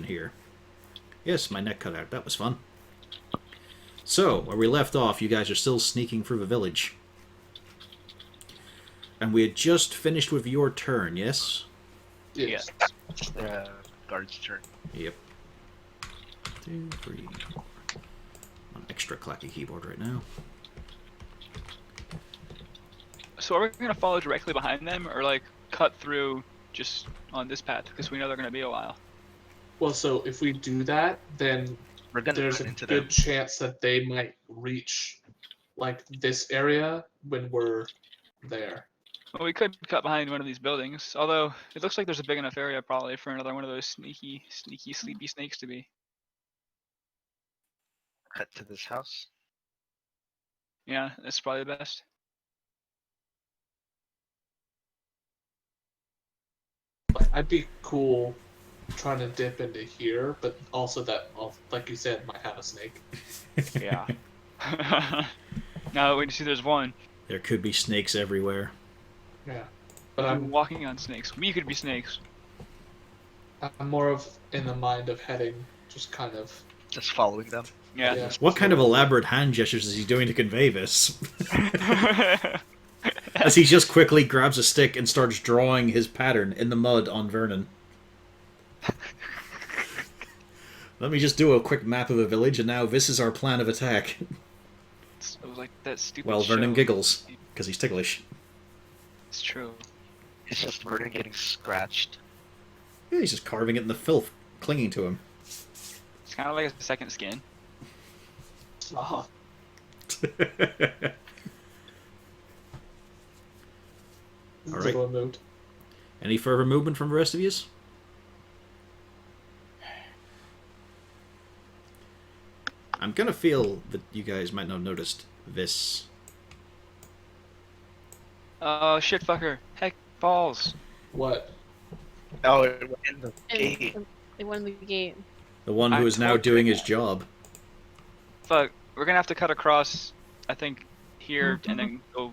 direction here. Yes, my neck cut out. That was fun. So, where we left off, you guys are still sneaking through the village. And we had just finished with your turn, yes? Yes. Guard's turn. Yep. 2, 3. An extra clacky keyboard right now. So are we going to follow directly behind them, or like cut through just on this path because we know they're going to be a while? Well, so if we do that, then We're gonna there's run a into good them. chance that they might reach like this area when we're there. Well, we could cut behind one of these buildings, although it looks like there's a big enough area probably for another one of those sneaky, sleepy snakes to be. Cut to this house. Yeah, that's probably the best. Like, I'd be cool trying to dip into here, but also that, well, like you said, might have a snake. Yeah. Now we see there's one. There could be snakes everywhere. Yeah, but I'm walking on snakes. We could be snakes. I'm more of in the mind of heading, just kind of. Just following them. Yeah. Yeah. What kind of elaborate hand gestures is he doing to convey this? As he just quickly grabs a stick and starts drawing his pattern in the mud on Vernon. Let me just do a quick map of the village, and now this is our plan of attack. It was like that stupid Well, Vernon show. giggles, because he's ticklish. It's true. It's just Vernon getting scratched. Yeah, he's just carving it in the filth, clinging to him. It's kind of like a second skin. Ah, Alright. Ziglo moved. Any further movement from the rest of yous? I'm gonna feel that you guys might not have noticed this. Oh, shit fucker. Heck, balls. What? Oh, it went in the It, gate. it went in the gate. The one who I is now told you doing his that. job. Fuck, we're gonna have to cut across, I think, here, and then go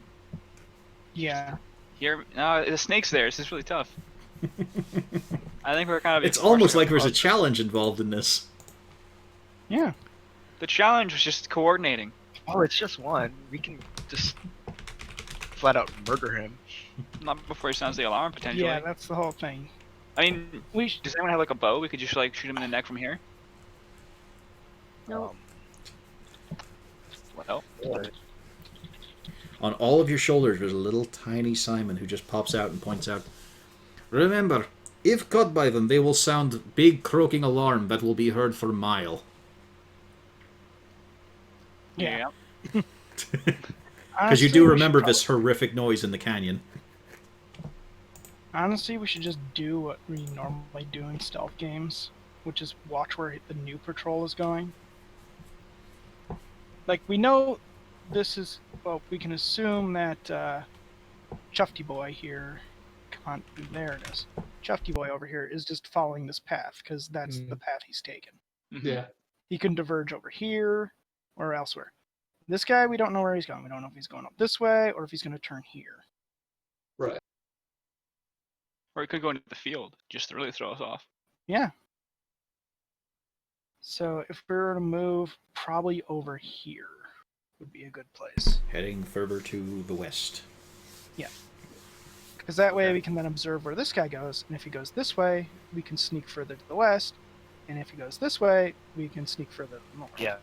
Yeah. here. No, the snake's there. This is really tough. I think we're kind of... It's almost like there's a across. challenge involved in this. Yeah. The challenge was just coordinating. Oh, it's just one. We can just flat out murder him. Not before he sounds the alarm, potentially. Yeah, that's the whole thing. I mean, We sh- does anyone have like a bow? We could just like shoot him in the neck from here. No. Well, On all of your shoulders, there's a little tiny Simon who just pops out and points out, "Remember, if caught by them, they will sound big croaking alarm that will be heard for a mile." yeah. Because you Honestly, do we remember should this horrific noise in the canyon. Honestly, we should just do what we normally do in stealth games, which is watch where the new patrol is going. Like, we know this is... Well, we can assume that Chufty Boy here... there it is. Chufty Boy over here is just following this path, because that's the path he's taken. mhm. Yeah. He can diverge over here or elsewhere. This guy, we don't know where he's going. We don't know if he's going up this way or if he's going to turn here. Right. Or he could go into the field, just to really throw us off. Yeah. So if we were to move, probably over here would be a good place. Heading further to the west. Because that way we can then observe where this guy goes, and if he goes this way, we can sneak further to the west, and if he goes this way, we can sneak further to the north. Yeah.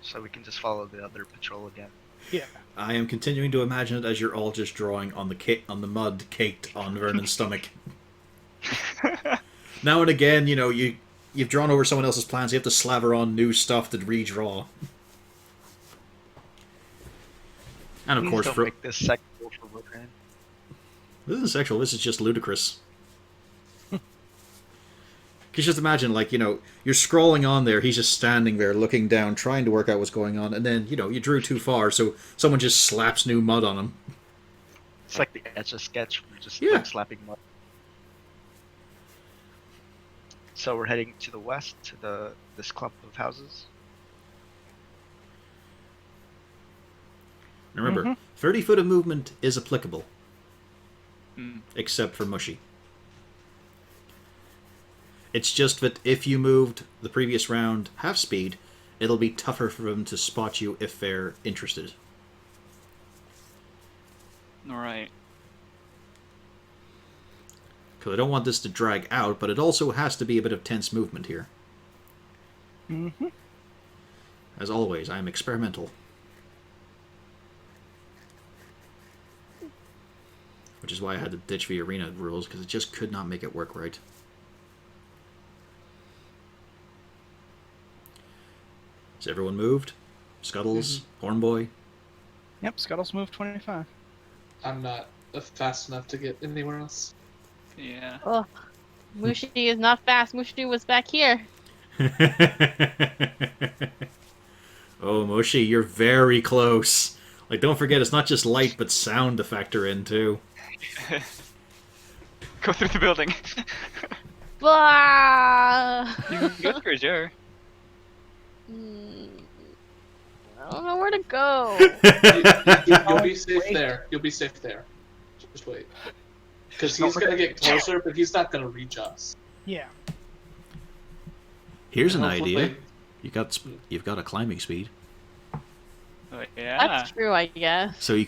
So we can just follow the other patrol again. Yeah. I am continuing to imagine it as you're all just drawing on the mud caked on Vernon's stomach. Now and again, you know, you've drawn over someone else's plans, you have to slaver on new stuff to redraw. And of Please course, don't make this sexual for Vernon. this isn't sexual, this is just ludicrous. Because just imagine, like, you know, you're scrolling on there, he's just standing there looking down, trying to work out what's going on, and then, you know, you drew too far, so someone just slaps new mud on him. It's like the Etch-a-Sketch. We're just Yeah. like, slapping mud. So we're heading to the west, to this clump of houses. Remember, 30 foot of movement is applicable, Hmm. except for Mushy. It's just that if you moved the previous round half speed, it'll be tougher for them to spot you if they're interested. All right. Because I don't want this to drag out, but it also has to be a bit of tense movement here. Mm-hmm. As always, I am experimental. Which is why I had to ditch the arena rules, because it just could not make it work right. Has everyone moved? Scuttles? Hornboy? Yep, Scuttles moved 25. I'm not fast enough to get anywhere else. Yeah. Oh, Mushi is not fast. Mushi was back here. Oh, Moshi, you're very close. Like, don't forget, it's not just light, but sound to factor in, too. Go through the building. Blah! You can go through, sure. I don't know where to go. You'll be safe there. You'll be safe there. Just wait. Because he's gonna get closer, but he's not gonna reach us. Yeah. Here's an Hopefully- idea. You've got a climbing speed, Oh, yeah. That's true, I guess. so you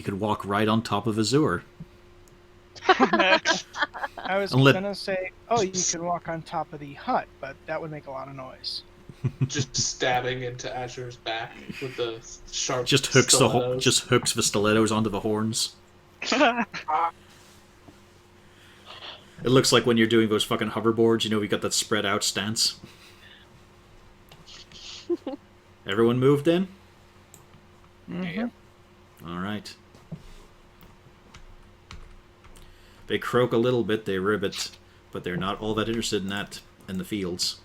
could walk right on top of Azure. I was Unless- gonna say, oh, you can walk on top of the hut, but that would make a lot of noise. Just stabbing into Azure's back with the sharp. Just hooks stilettos. the stilettos onto the horns. It looks like when you're doing those fucking hoverboards, you know, we got that spread out stance. Everyone moved in? Mm-hmm. Alright. They croak a little bit, they ribbit, but they're not all that interested in that in the fields.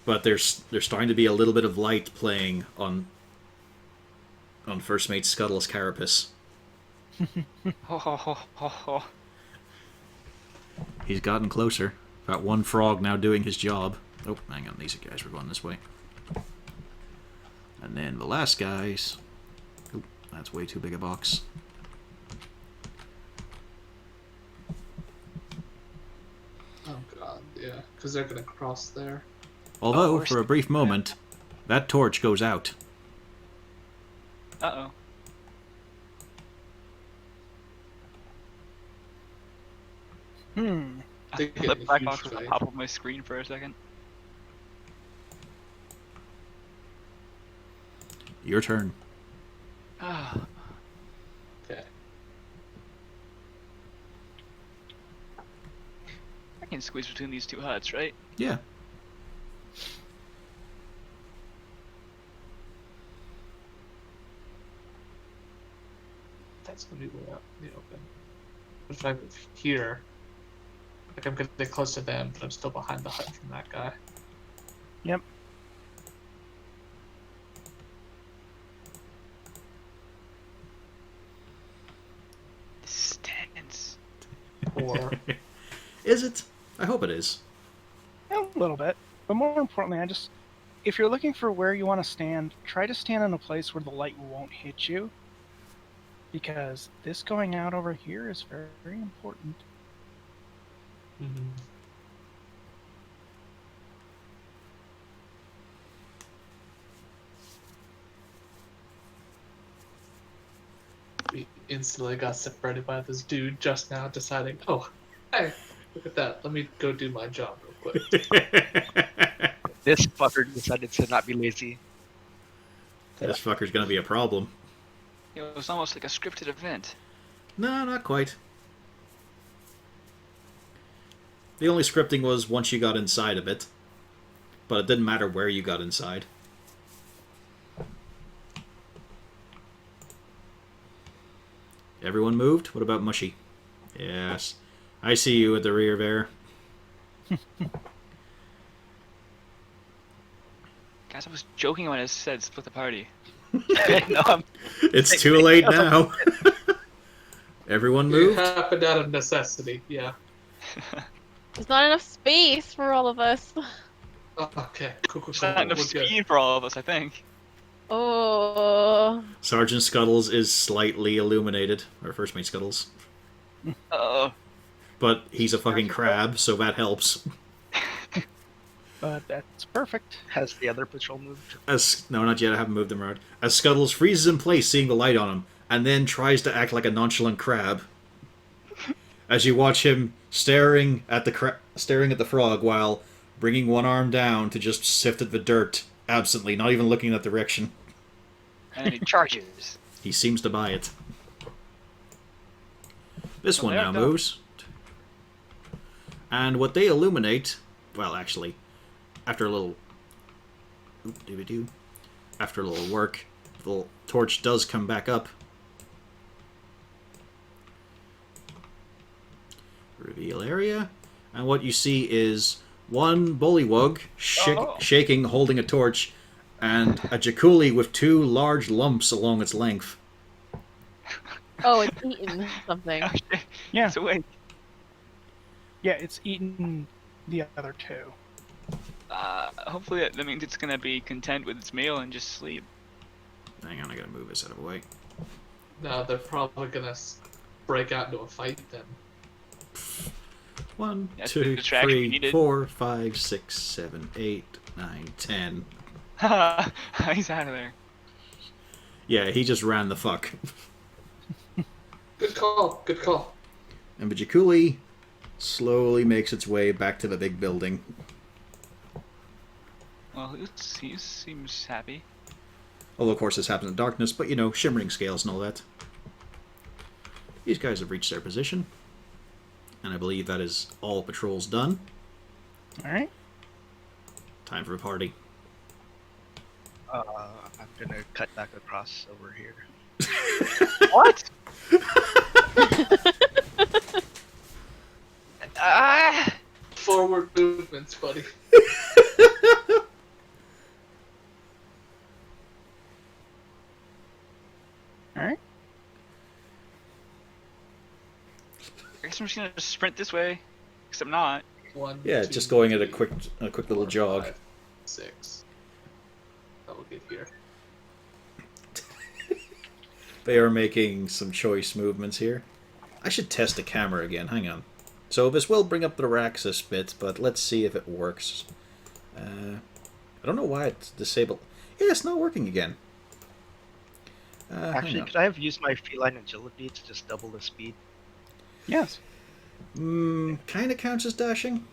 But there's starting to be a little bit of light playing on First Mate Scuttle's carapace. Ho, ho, ho, ho, ho. He's gotten closer. Got one frog now doing his job. Oh, hang on, these guys were going this way. And then the last guys... Oh, that's way too big a box. Oh god, yeah, because they're gonna cross there. Although, we're for a brief moment, that torch goes out. Uh-oh. They The get a black huge box was on fight. top of my screen for a second. Your turn. Ah. Okay. I can squeeze between these two huts, right? Yeah. That's gonna be way out in the open. If I move here, like I'm gonna get close to them, but I'm still behind the hut from that guy. Yep. This is tense. Or Is it? I hope it is. A little bit. But more importantly, if you're looking for where you want to stand, try to stand in a place where the light won't hit you. Because this going out over here is very, very important. we instantly got separated by this dude just now deciding, oh, hey, look at that. Let me go do my job real quick. This fucker decided to not be lazy. This fucker's gonna be a problem. It was almost like a scripted event. No, not quite. The only scripting was once you got inside of it. But it didn't matter where you got inside. Everyone moved? What about Mushy? Yes. I see you at the rear there. Guys, I was joking when I said split the party. No, I'm It's too late now. Everyone It moved? happened out of necessity, yeah. There's not enough space for all of us. Oh, okay, cool. There's not enough We're good. speed for all of us, I think. Oh. Sergeant Scuttles is slightly illuminated. Or First Mate Scuttles. Oh, But he's a fucking crab, so that helps. But that's perfect. Has the other patrol moved? No, not yet. I haven't moved him around. As Scuttles freezes in place, seeing the light on him, and then tries to act like a nonchalant crab. As you watch him staring at the frog while bringing one arm down to just sift at the dirt absently, not even looking in that direction. and he charges. He seems to buy it. This Well, one there now it goes. moves. And what they illuminate, well, actually, after a little, after a little work, the torch does come back up. Reveal area, and what you see is one bullywug shaking, holding a torch, and a Jakuli with 2 large lumps along its length. Oh, it's eaten something. Yeah, It's awake. yeah, it's eaten the other 2. Hopefully that means it's gonna be content with its meal and just sleep. Hang on, I gotta move this out of the way. No, they're probably gonna break out into a fight then. 1, That's the 2, distraction we 3, needed. 4, 5, 6, 7, 8, 9, 10. He's out of there. Yeah, he just ran the fuck. Good call. Good call. And the Jakuli slowly makes its way back to the big building. Well, he seems happy. Although, of course, this happens in darkness, but you know, shimmering scales and all that. These guys have reached their position. And I believe that is all patrols done. Alright. Time for a party. I'm gonna cut back across over here. What? Ah! Forward movements, buddy. Alright. I guess I'm just gonna sprint this way, except not. 1, Yeah, 2, just going at a 3, quick little 4, jog. 5, 6. I will get here. They are making some choice movements here. I should test the camera again. Hang on. So this will bring up the Raxus bit, but let's see if it works. I don't know why it's disabled. Yeah, it's not working again. Actually, could I have used my feline agility to just double the speed? Yes. Kind of counts as dashing.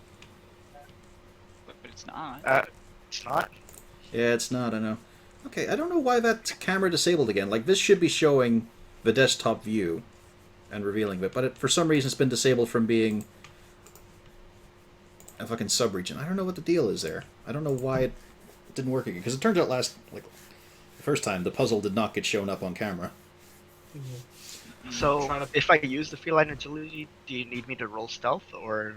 But it's not. It's not. Yeah, it's not, I know. Okay, I don't know why that camera disabled again. Like, this should be showing the desktop view and revealing it, but for some reason it's been disabled from being a fucking sub-region. I don't know what the deal is there. I don't know why it didn't work again. Because it turns out the first time, the puzzle did not get shown up on camera. So, Trying to- if I use the feline agility, do you need me to roll stealth, or...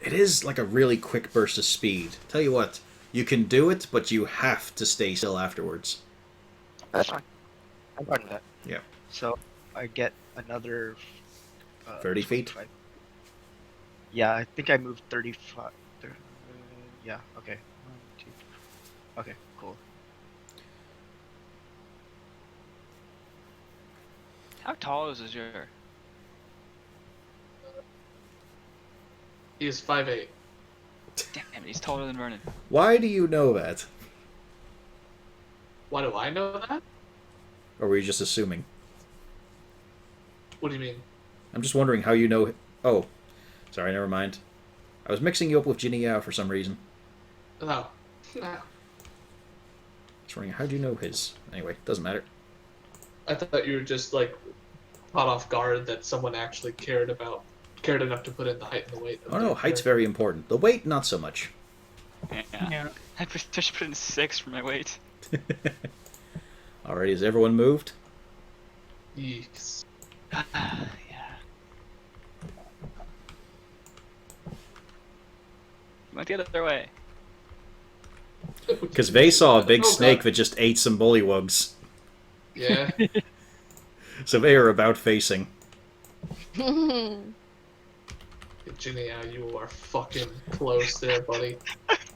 It is like a really quick burst of speed. Tell you what, you can do it, but you have to stay still afterwards. That's fine. I'm fine with that. Yeah. So, I get another... 30 feet? 25. Yeah, I think I moved 35. Yeah, okay. 1, 2. Okay, cool. How tall is Azure? He is 5'8". Damn, he's taller than Vernon. Why do you know that? Why do I know that? Or were you just assuming? What do you mean? I'm just wondering how you know... Oh, sorry, never mind. I was mixing you up with Ginny Yao for some reason. No. No. Just wondering, how do you know his? Anyway, doesn't matter. I thought you were just like caught off guard that someone actually cared enough to put in the height and the weight. of Oh no, their height's character. very important. The weight, not so much. Yeah. Yeah. I should put in 6 for my weight. Alrighty, has everyone moved? Yes. Yeah. Went the other way. Because they saw a big Oh, snake God. that just ate some bullywugs. Yeah. So they are about facing. Ginny, you are fucking close there, buddy.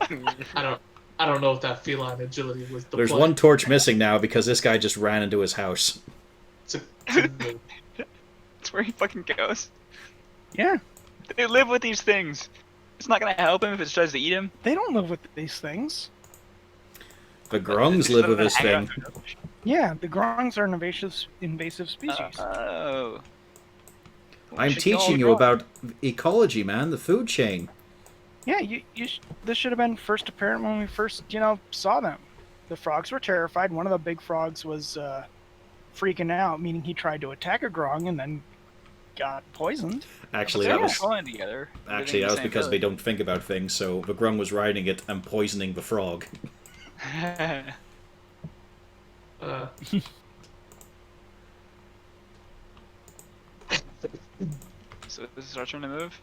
I don't know if that feline agility was the There's play. one torch missing now because this guy just ran into his house. Didn't move. That's where he fucking goes. Yeah, They live with these things. It's not gonna help him if it tries to eat him. they don't live with these things. The grungs live with this thing. Yeah, the grongs are an invasive species. Oh. I'm Should kill all teaching the you grungs. about ecology, man, the food chain. Yeah, this should have been first apparent when we first, saw them. The frogs were terrified. One of the big frogs was freaking out, meaning he tried to attack a grong and then got poisoned. Actually, They're that was flying together. actually that was because they don't think about things. So the grung was riding it and poisoning the frog. Uh, So this is our turn to move.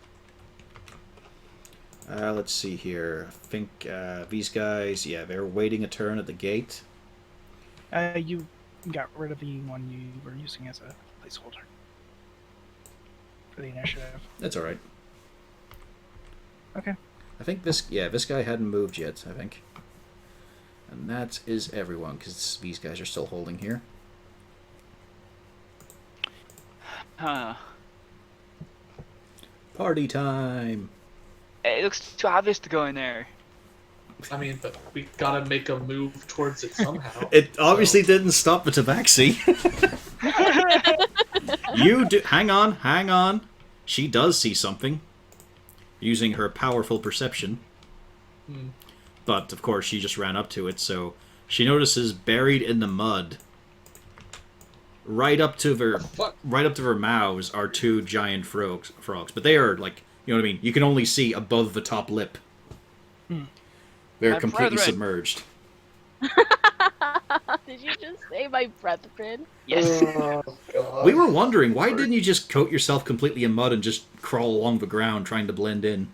Let's see here. I think these guys, yeah, they're waiting a turn at the gate. You got rid of the one you were using as a placeholder for the initiative. That's all right. Okay. I think this guy hadn't moved yet, I think. And that is everyone, because these guys are still holding here. Huh. Party time! It looks too obvious to go in there. I mean, but we gotta make a move towards it somehow. It obviously didn't stop the tabaxi. You do. Hang on. She does see something. Using her powerful perception. Hmm. But, of course, she just ran up to it, so she notices buried in the mud, right up to their mouths, are two giant frogs. But they are, like, you know what I mean? You can only see above the top lip. They're My completely brethren. submerged. Did you just say my brethren? Yes. Oh, God. We were wondering, why didn't you just coat yourself completely in mud and just crawl along the ground trying to blend in?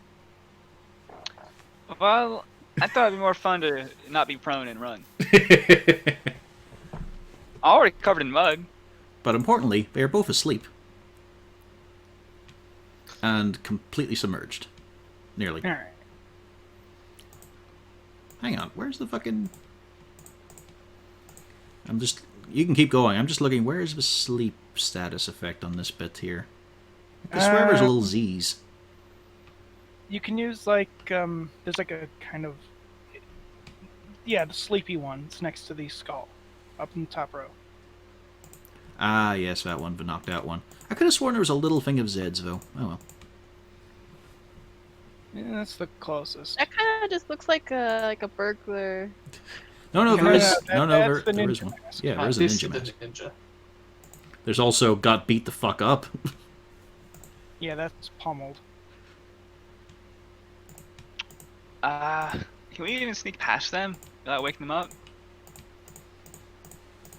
Well, I thought it'd be more fun to not be prone and run. Already covered in mud. But importantly, they are both asleep. And completely submerged. Nearly. All right. Hang on, where's the fucking... You can keep going. I'm just looking, where is the sleep status effect on this bit here? I swear there's little Z's. You can use there's like a kind of the sleepy one. It's next to the skull, up in the top row. Ah, yes, that one, the knocked out one. I could have sworn there was a little thing of Zeds, though. Oh well. Yeah, that's the closest. That kind of just looks like a burglar. No, Yeah, there is. that- No, that's the there is ninja one. mask. Yeah, there is a This ninja is the mask. ninja. There's also got beat the fuck up. Yeah, that's pummeled. Can we even sneak past them without waking them up?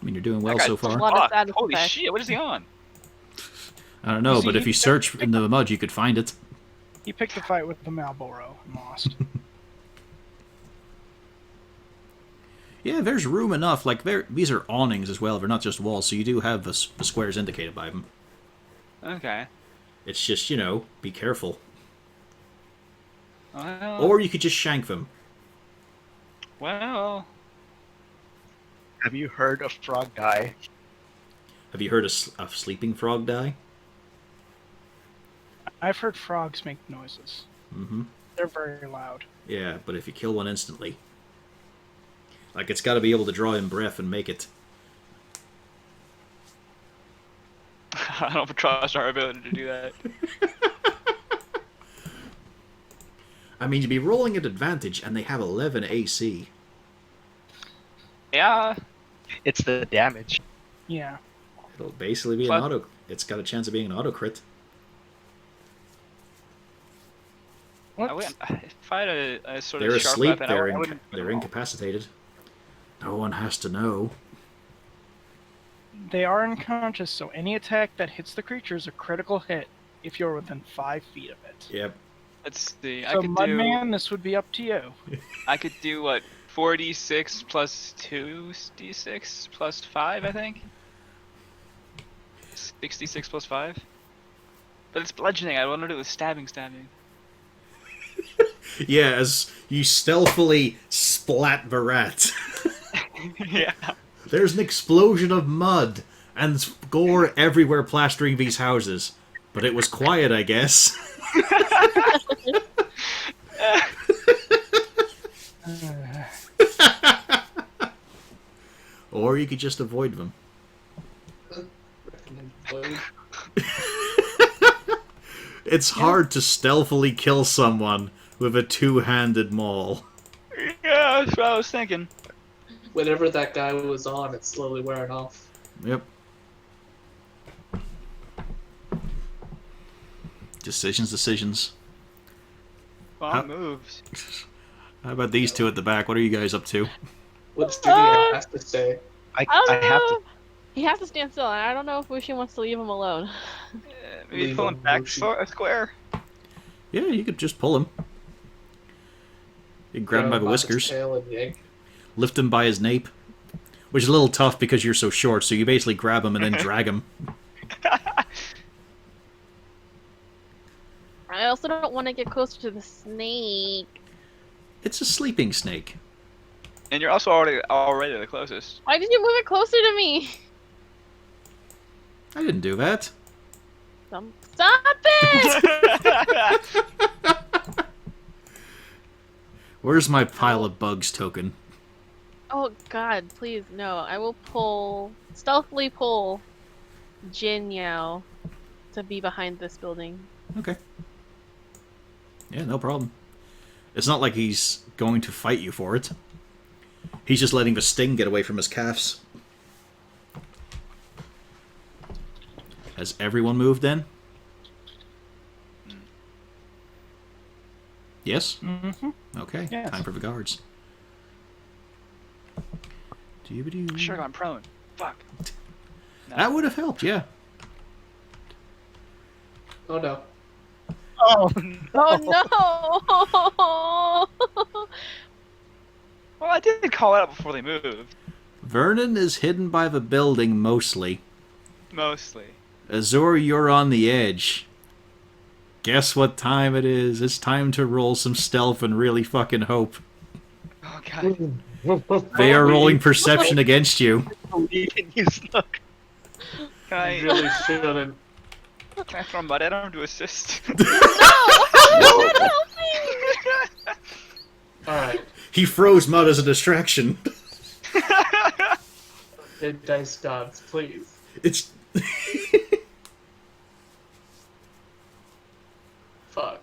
I mean, you're doing well That so guy's far. lot of fucked. status Holy effects. shit, what is he on? I don't know, You see, but if you search in the mud, you could find it. He picked a fight with the Marlboro and lost. Yeah, there's room enough. Like, these are awnings as well. They're not just walls, so you do have the squares indicated by them. Okay. It's just, be careful. Well, Or you could just shank them. well, Have you heard a frog die? Have you heard a sleeping frog die? I've heard frogs make noises. Mm-hmm. They're very loud. Yeah, but if you kill one instantly... Like, it's got to be able to draw in breath and make it. I don't trust our ability to do that. I mean, you'd be rolling at advantage, and they have 11 AC. Yeah. It's the damage. Yeah. It'll basically be an Plus- auto... It's got a chance of being an auto crit. Let's, If I had a sort They're of sharp asleep, weapon, I wouldn't. they're incapacitated. No one has to know. they are unconscious, so any attack that hits the creature is a critical hit if you're within 5 feet of it. Yep. Let's see. I So, could do. Mudman, this would be up to you. I could do what? 4d6 plus 2d6 plus 5, I think. 66 plus 5. But it's bludgeoning. I want to do it with stabbing. Yeah, as you stealthily splat the rat. Yeah. There's an explosion of mud, and gore everywhere plastering these houses. But it was quiet, I guess. Or you could just avoid them. Recommend avoid. It's hard to stealthily kill someone with a two-handed maul. Yeah, that's what I was thinking. Whatever that guy was on, it's slowly wearing off. Yep. Decisions. Well, How- moves. How about these two at the back? What are you guys up to? What studio has to say? I I don't have to. know. He has to stand still, and I don't know if Wushi wants to leave him alone. Maybe Leave pull him him, back Yoshi. a square. Yeah, you could just pull him. You can grab him by the his whiskers, tail and yank. lift him by his nape. Which is a little tough because you're so short, so you basically grab him and then drag him. I also don't want to get closer to the snake. It's a sleeping snake. And you're also already the closest. Why did you move it closer to me? I didn't do that. Stop it! Where's my pile of bugs token? Oh god, please, no. I will stealthily pull Jin Yao to be behind this building. Okay. Yeah, no problem. It's not like he's going to fight you for it. He's just letting the sting get away from his calves. Has everyone moved then? Yes? Mm-hmm. Okay, Yes. time for the guards. Doobadoo. Should have gone prone. Fuck. That would have helped, yeah. Oh no. Oh, Oh no! Well, I did call it out before they moved. Vernon is hidden by the building mostly. Mostly. Azur, you're on the edge. Guess what time it is? It's time to roll some stealth and really fucking hope. Oh god. They are rolling perception against you. believe in you, Snook. Can I, You really shouldn't. can I throw mud at him to assist? Alright. He froze mud as a distraction. Hey, dice gods, please. It's Fuck.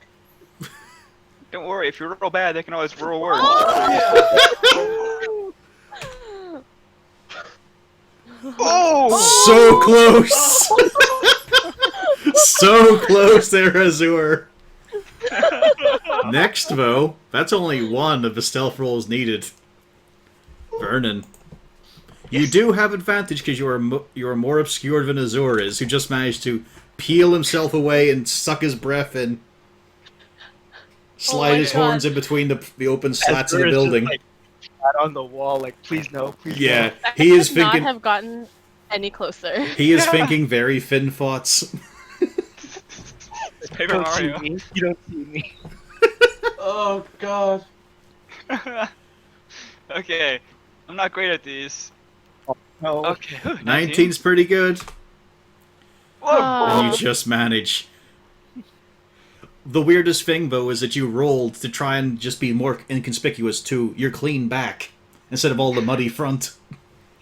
Don't worry, if you roll bad, they can always roll worse. Oh! so close. So close there, Azur. Next, though, that's only one of the stealth rolls needed. Vernon. You do have advantage because you are more obscured than Azur is, who just managed to peel himself away and suck his breath and slide my his God. horns in between the open slats of the Azur is just, building. like, flat on the wall, like, please no, please Yeah, no. he is Could not thinking. have gotten any closer. He is thinking very thin thoughts. It's You Paper don't see Mario. me. You don't see me. Oh god. Okay. I'm not great at these. No. Okay. 19's pretty good. Whoa! And Oh. you just manage. The weirdest thing, though, is that you rolled to try and just be more inconspicuous to your clean back instead of all the muddy front.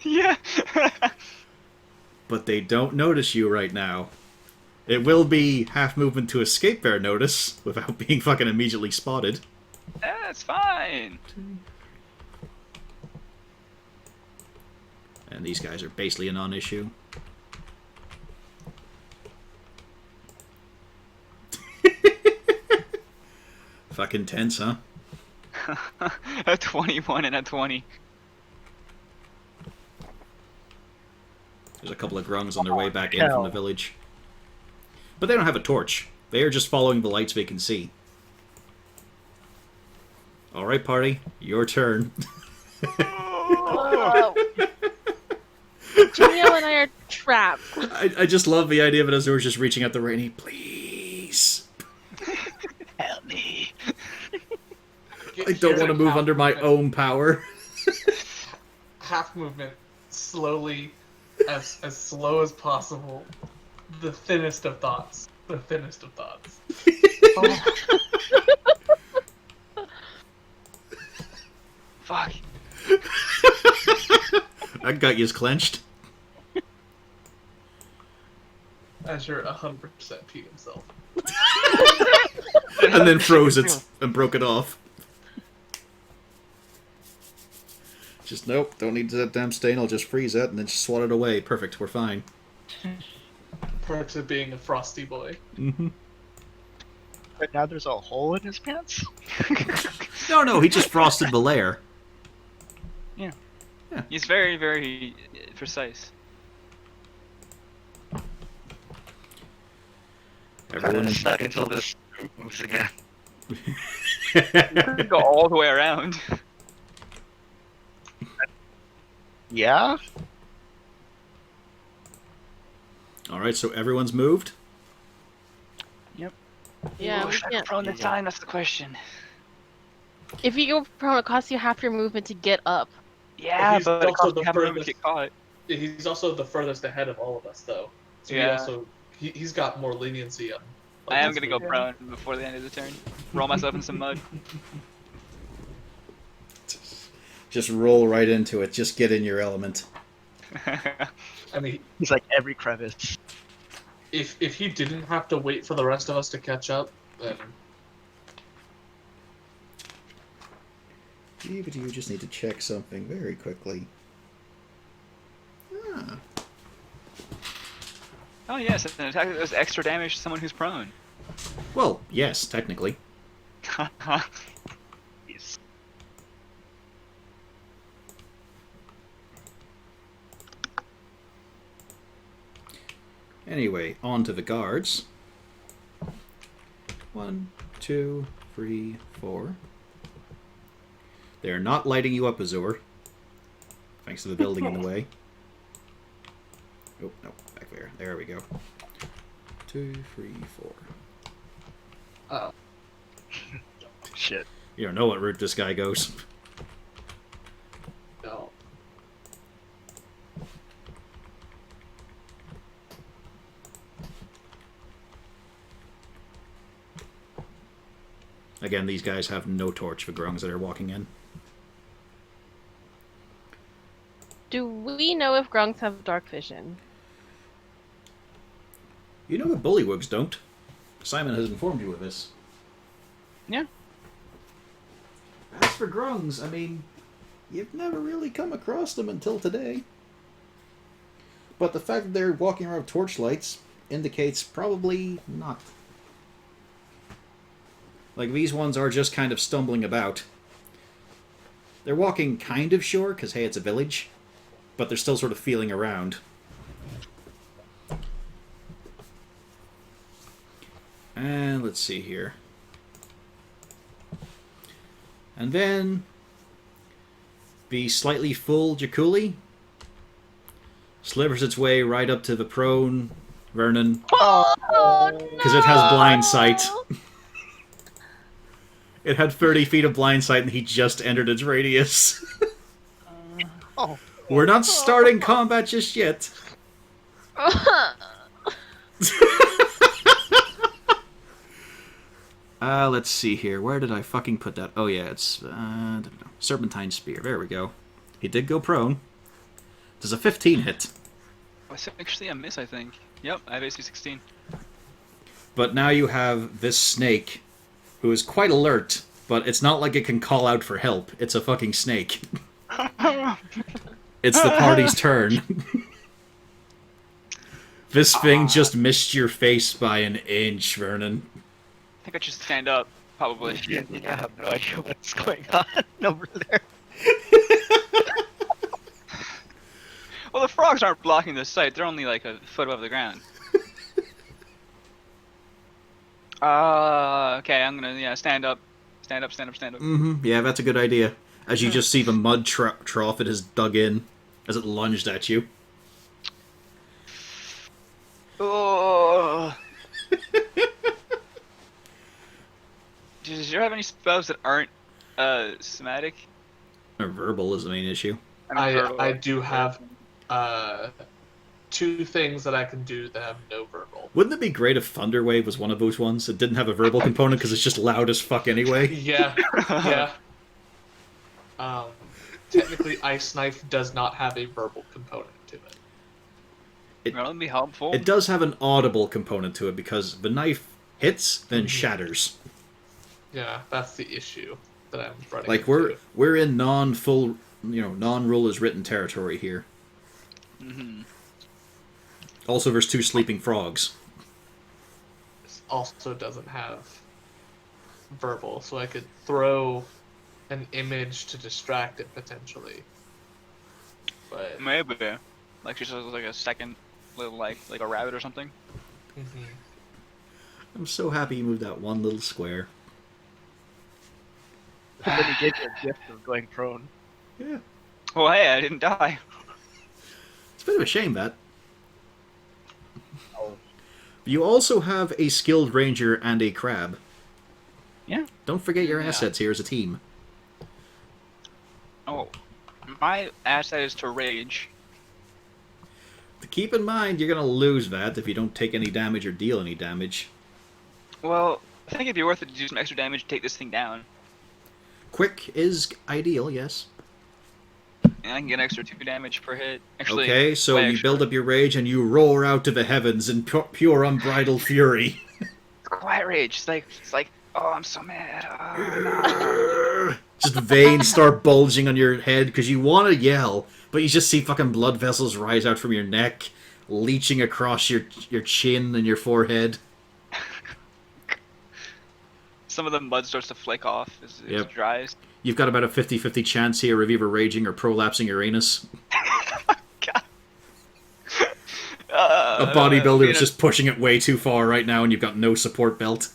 Yeah. But they don't notice you right now. It will be half movement to escape their notice without being fucking immediately spotted. That's fine. And these guys are basically a non-issue. Fucking tense, huh? A 21 and a 20. There's a couple of grungs on their way back in from the hell. village. But they don't have a torch. They are just following the lights they can see. Alright, party. Your turn. Jinyo and I are trapped. I just love the idea of Azur's just reaching out the rainy. Please. Help me. I don't want to move under my own power. Half movement. Slowly as slow as possible. The thinnest of thoughts. The thinnest of thoughts. Fuck. That gut is clenched. Azure 100% peed himself. And then froze it and broke it off. Just nope, don't need that damn stain, I'll just freeze it and then just swat it away. Perfect, we're fine. Perks of being a frosty boy. Mm-hmm. But now there's a hole in his pants? No, he just frosted the layer. He's very, very precise. Everyone stuck until this moves again. Go all the way around. Yeah? Alright, so everyone's moved? Yeah, Ooh, we should I go can't. prone this time? That's the question. If you go prone, it costs you half your movement to get up. Yeah, He's but it also costs the me half a movement to furthest- get caught. He's also the furthest ahead of all of us, though. So Yeah. he's got more leniency on. I am his gonna go movement. prone before the end of the turn. Roll myself in some mud. Just roll right into it, just get in your element. I mean, He's like every crevice. if he didn't have to wait for the rest of us to catch up, then But you just need to check something very quickly. Ah. Oh yes, an attack that does extra damage to someone who's prone. Well, yes, technically. He's Anyway, on to the guards. 1, 2, 3, 4. They're not lighting you up, Azure. Thanks to the building in the way. Oh, no, back there. There we go. 2, 3, 4. oh, shit. You don't know what route this guy goes. no. Again, these guys have no torch for grungs that are walking in. Do we know if grunts have dark vision? You know what bullywugs don't. Simon has informed you of this. Yeah. As for grungs, I mean, you've never really come across them until today. But the fact that they're walking around with torchlights indicates probably not. Like, these ones are just kind of stumbling about. They're walking kind of sure, because, hey, it's a village. But they're still sort of feeling around. And let's see here. And then the slightly full Jakuli slivers its way right up to the prone Vernon, Oh, because it has blind sight. It had 30 feet of blind sight and he just entered its radius. Oh. We're not starting combat just yet. Let's see here. Where did I fucking put that? Oh yeah, it's Serpentine Spear. There we go. He did go prone. Does a 15 hit? That's actually a miss, I think. Yep, I have AC 16. But now you have this snake, who is quite alert, but it's not like it can call out for help. It's a fucking snake. It's the party's turn. This thing just missed your face by an inch, Vernon. I think I should stand up, probably. Yeah, I have no idea what's going on over there. Well, the frogs aren't blocking the sight. They're only like a foot above the ground. Okay, I'm gonna, stand up. Stand up, stand up, stand up. Mm-hmm. Yeah, that's a good idea. As you just see the mud trough it has dug in as it lunged at you. Oh. Does you have any spells that aren't somatic? Or verbal is the main issue. I mean, I do have two things that I can do that have no verbal. Wouldn't it be great if Thunderwave was one of those ones that didn't have a verbal component because it's just loud as fuck anyway? Yeah, yeah. Technically, Ice Knife does not have a verbal component to it. That would be helpful. It does have an audible component to it because the knife hits, then shatters. Yeah, that's the issue that I'm running Like into. we're in non-full, non-rule is written territory here. Mm-hmm. Also, there's 2 sleeping frogs. This also doesn't have verbal, so I could throw an image to distract it potentially. But Maybe. Like just like a second little like a rabbit or something. mhm. I'm so happy you moved that one little square. And then he gave you a gift of going prone. Yeah, Well, hey, I didn't die. it's a bit of a shame that. Oh. You also have a skilled ranger and a crab. Yeah. Don't forget your Yeah. assets here as a team. Oh, my asset is to rage. Keep in mind, you're going to lose that if you don't take any damage or deal any damage. Well, I think it'd be worth it to do some extra damage to take this thing down. Quick is ideal, yes. And I can get an extra 2 damage per hit. Actually, Okay, so way you extra. build up your rage and you roar out to the heavens in pure unbridled fury. Quiet rage. It's like, oh, I'm so mad. Oh, no. Just veins start bulging on your head because you want to yell, but you just see fucking blood vessels rise out from your neck, leeching across your chin and your forehead. Some of the mud starts to flake off as Yep. it dries. You've got about a 50-50 chance here of either raging or prolapsing your anus. God. A bodybuilder being is just pushing it way too far right now and you've got no support belt.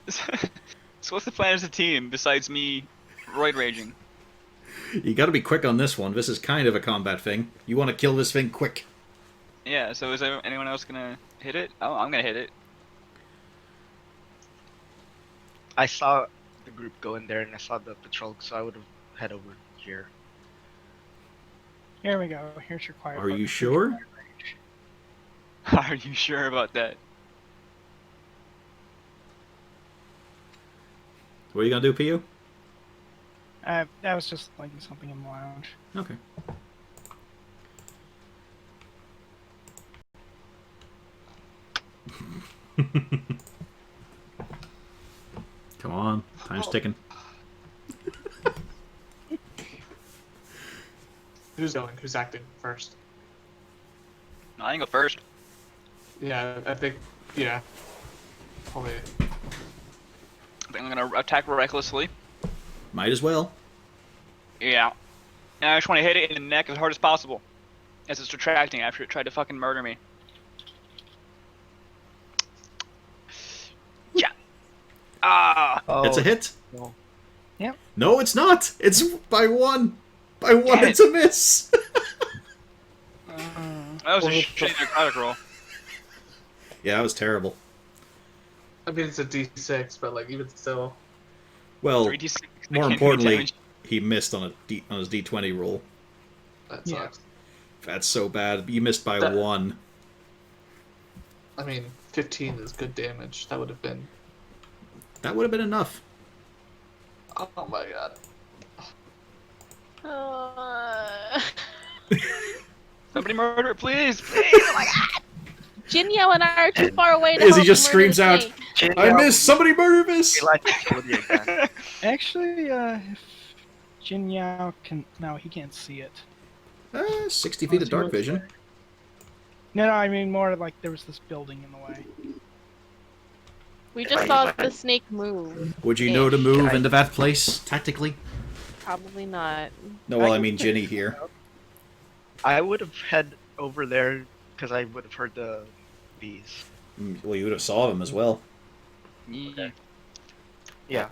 So what's the plan as a team besides me roid raging? You gotta be quick on this one. This is kind of a combat thing. You want to kill this thing quick. Yeah, so is anyone else gonna hit it? Oh, I'm gonna hit it. I saw the group go in there and I saw the patrol, so I would have head over here. Here we go. Here's your quiet. Are button. you Here's your sure? quiet rage. Are you sure about that? What are you gonna do, Pio? That was just like something in the lounge. Okay. Come on, time's ticking. Who's going? Who's acting first? I can go first. Yeah, I think. Yeah. Probably. I think I'm gonna attack recklessly. Might as well. Yeah. And I just want to hit it in the neck as hard as possible. As it's retracting after it tried to fucking murder me. Yeah. Ah! Oh, It's a hit. no. No, it's not. It's by 1. By 1, Damn it. it's a miss. That was a shitty necrotic roll. Yeah, that was terrible. I mean, it's a D6, but like even still. Well, 3d6. I more can't do importantly, damage. he missed on on his D20 roll. That Yeah. sucks. That's so bad. You missed by That- 1. I mean, 15 is good damage. That would have been. That would have been enough. Oh my god. Somebody murder it, please! Please! Oh my god! Jinyo and I are too far away to Izzy help just murder screams the out, snake. I missed! Somebody murder this! Realize ability again. Actually, if Jin Yao can, no, he can't see it. 60 feet of dark vision. No, I mean more like there was this building in the way. We just saw the snake move. Would you know to move into that place, tactically? Probably not. No, well, I mean Ginny here. I would have head over there because I would have heard the bees. Well, you would have saw them as well. Yeah. Yeah.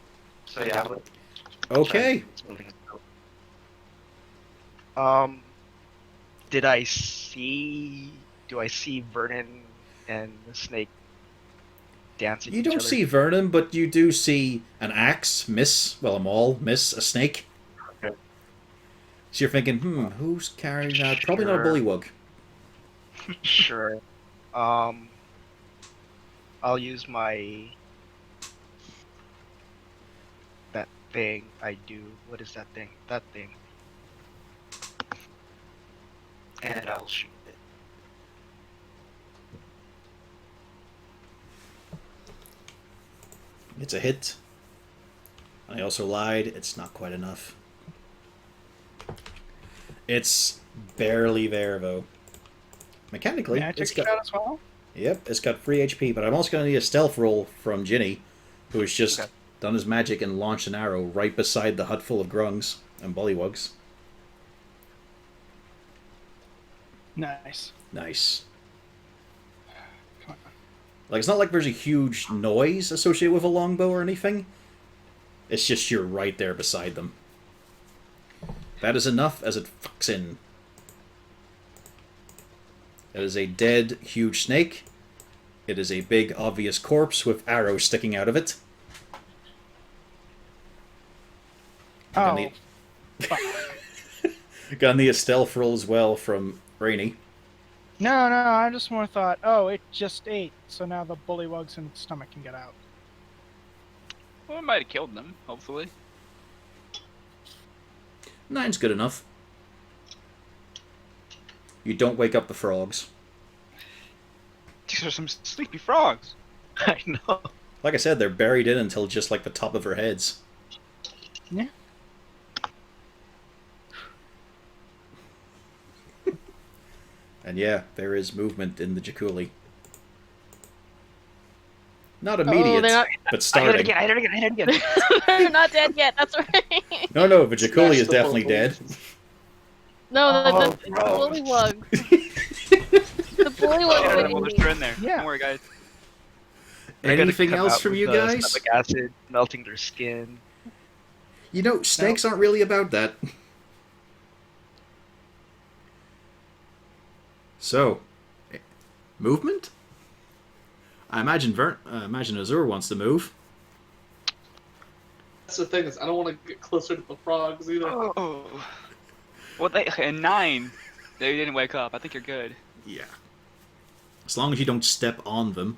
So yeah. I would Okay. Did I see? Do I see Vernon and the snake dancing? You each don't other? see Vernon, but you do see an axe miss, well, a maul miss a snake. Okay. So you're thinking, who's carrying that? Probably not a Sure. bullywug. Sure. I'll use that thing I do. What is that thing? That thing. And I'll shoot it. It's a hit. I also lied. It's not quite enough. It's barely there, though. Mechanically, May I it's take a got... shot as well? Yep, it's got 3 HP, but I'm also going to need a stealth roll from Ginny, who has just Okay. done his magic and launched an arrow right beside the hut full of grungs and bullywugs. Nice. Nice. Come on. Like, it's not like there's a huge noise associated with a longbow or anything. It's just you're right there beside them. That is enough as it fucks in. That is a dead, huge snake. It is a big, obvious corpse with arrows sticking out of it. Oh, Gonna need a stealth roll as well from Rainey. no, I just more thought, oh, it just ate, so now the bullywugs in its stomach can get out. Well, it might have killed them, hopefully. 9's good enough. You don't wake up the frogs. These are some sleepy frogs. I know. Like I said, they're buried in until just like the top of their heads. Yeah. And yeah, there is movement in the Jakuli. Not Oh, immediate, they're not. but I hit it starting. again. I hit it again. I hit it again. They're not dead yet. That's right. No, the Jakuli Smash is the definitely bubble. dead. No, Oh, the gross. bullywugs. The Oh, bullywugs. well, they're in there. Yeah. Don't worry, guys. They're gonna Anything come else out from with you the guys? Stomach acid melting their skin. You know, snakes aren't really about that. So, movement? I imagine imagine Azur wants to move. That's the thing is, I don't want to get closer to the frogs either. Oh. Well, and 9, they didn't wake up. I think you're good. Yeah. As long as you don't step on them.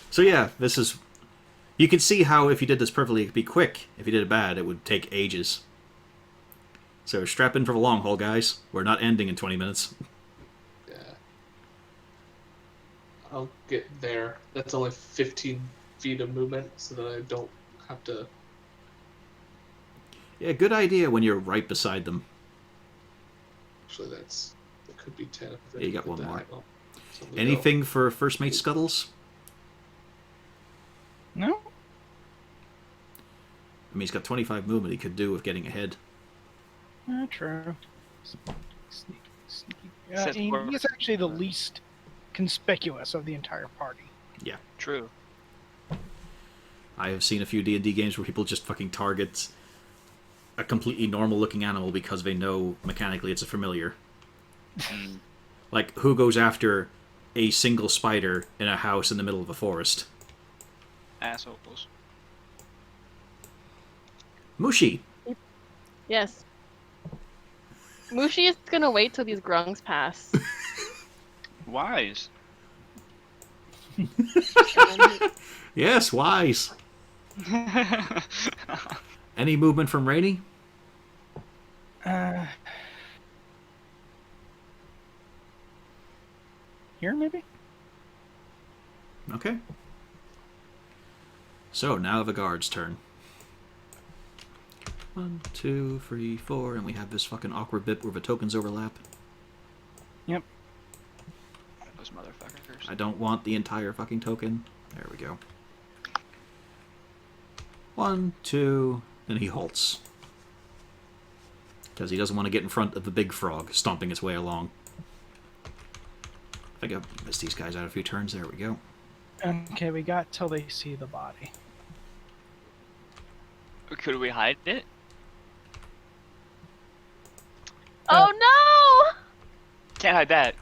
So yeah, this is... You can see how if you did this perfectly, it could be quick. If you did it bad, it would take ages. So strap in for the long haul, guys. We're not ending in 20 minutes. Yeah. I'll get there. That's only 15 feet of movement, so that I don't have to... Yeah, good idea when you're right beside them. Actually, that could be 10. If I Yeah, you got get one that more. angle. So we'll go. Anything for First Mate Scuttles? No? I mean, he's got 25 movement he could do with getting ahead. True. Sneaky. Says He we're- is actually the least conspicuous of the entire party. True. I have seen a few D&D games where people just fucking target a completely normal-looking animal because they know mechanically it's a familiar. Mm. Like, who goes after a single spider in a house in the middle of a forest? Assholes. Mushi! Yes. Mushi is gonna wait till these grungs pass. Wise. Yes, wise! Any movement from Rainey? Here, maybe? Okay. So, now the guard's turn. 1, 2, 3, 4, and we have this fucking awkward bit where the tokens overlap. Yep. Those motherfuckers. I don't want the entire fucking token. There we go. 1, 2, and he halts. Because he doesn't want to get in front of the big frog, stomping its way along. I think I've missed these guys out a few turns. There we go. Okay, we got till they see the body. Could we hide it? Oh no! Can't hide that.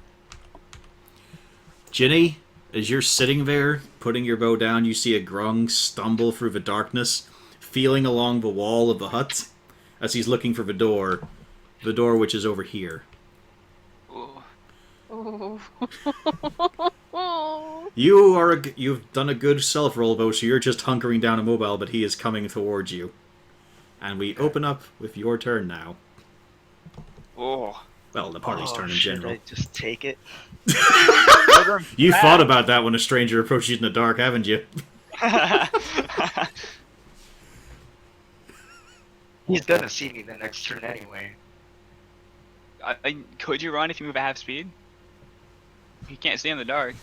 Ginny, As you're sitting there, putting your bow down, you see a grung stumble through the darkness, feeling along the wall of the hut, as he's looking for the door which is over here. Ooh. You've done a good self roll though, so you're just hunkering down immobile, but he is coming towards you. And we open up with your turn now. Oh. Well, the party's turn in should general. I just take it? You thought about that when a stranger approached you in the dark, haven't you? He's gonna see me the next turn anyway. Could you run if you move at half speed? You can't see in the dark.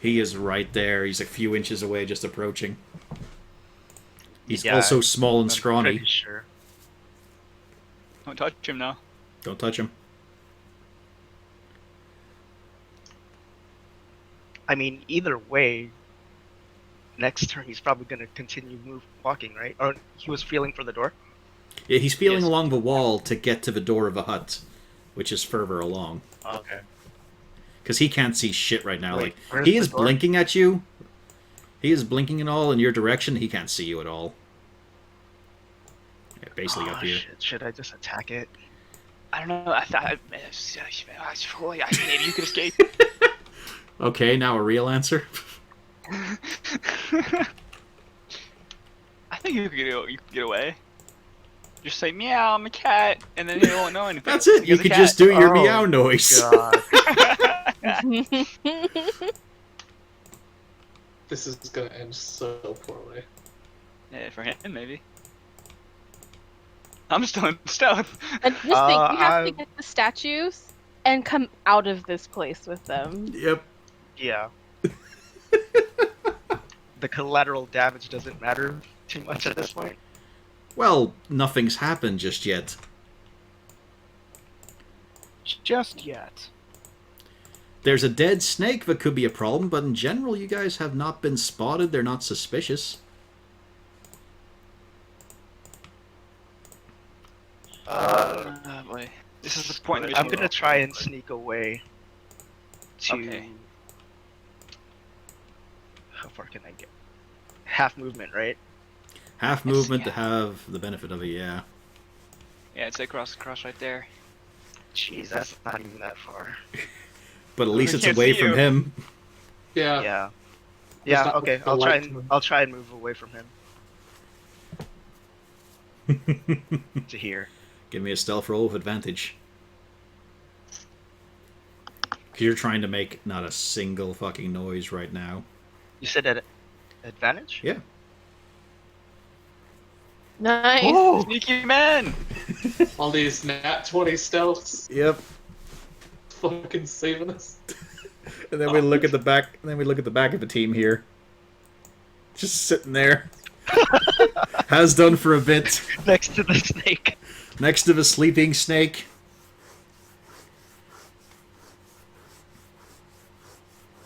He is right there. He's a few inches away, just approaching. He's Yeah, also small and I'm scrawny. pretty sure. Don't touch him now. Don't touch him. I mean, either way, next turn he's probably gonna continue walking, right? Or he was feeling for the door. Yeah, he's feeling Yes. along the wall to get to the door of a hut, which is further along. Okay. Because he can't see shit right now. Wait, Like where's he the is door? blinking at you. He is blinking and all in your direction. He can't see you at all. Yeah, basically up here. Shit, should I just attack it? I don't know. I thought maybe you could escape. Okay, now a real answer. I think you could get away. Just say meow, I'm a cat, and then they won't know anything. That's it. You He's a could cat. just do your Oh, meow noise. God. This is gonna end so poorly. Yeah, for him maybe. I'm still in stealth. And just think, we have to I- get the statues and come out of this place with them. Yep. Yeah. The collateral damage doesn't matter too much at this point. Well, nothing's happened just yet. Just yet. There's a dead snake that could be a problem, but in general, you guys have not been spotted. They're not suspicious. Oh boy. This is the point. I'm gonna try and sneak away to... Okay. How far can I get? Half movement, right? Half movement to have the benefit of it, yeah. Yeah, it's across right there. Jeez, that's not even that far. But at least We it's can't away see from you. him. Yeah. Yeah. It's Yeah, not okay. with the I'll try light and to- I'll try and move away from him to here. Give me a stealth roll with advantage. Because you're trying to make not a single fucking noise right now. You said at advantage? Yeah. Nice. Oh! Sneaky man. All these nat 20 stealths Yep. fucking saving us. And then we look at the back. And then we look at the back of the team here. Just sitting there. Has done for a bit. Next to the snake. Next to the sleeping snake.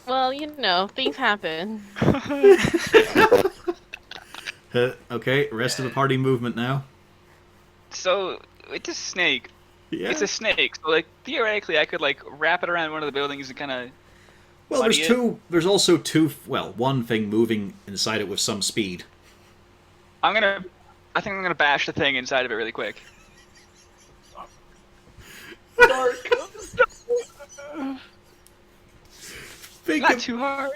Well, you know, things happen. Okay, rest of the party movement now. So it's a snake. Yeah. It's a snake. So like theoretically, I could like wrap it around one of the buildings and kind of. Well, there's Buddy, two. There's also two. Well, one thing moving inside it with some speed. I think I'm gonna bash the thing inside of it really quick. Dark. Think Not of- too hard.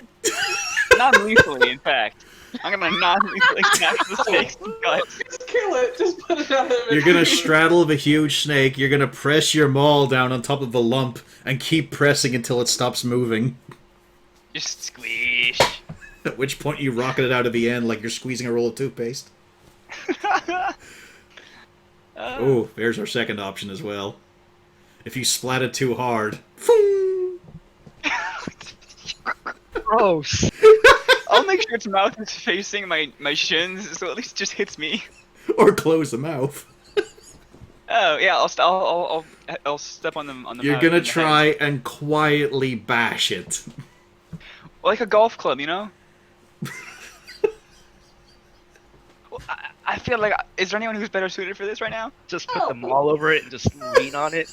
Non-lethally, in fact. I'm gonna non-lethally smash the snake's guts. Just kill it. Just put it out of it. You're gonna straddle the huge snake. You're gonna press your maul down on top of the lump and keep pressing until it stops moving. Just squish. At which point you rocket it out of the end like you're squeezing a roll of toothpaste. Oh, there's our second option as well. If you splat it too hard, foom, Gross. I'll make sure its mouth is facing my shins, so at least it just hits me. or close the mouth. Oh yeah, I'll step on them on the. You're mouth gonna and the try head. and quietly bash it. Like a golf club, you know. Well, I feel like is there anyone who's better suited for this right now? Just put them all over it and just lean on it.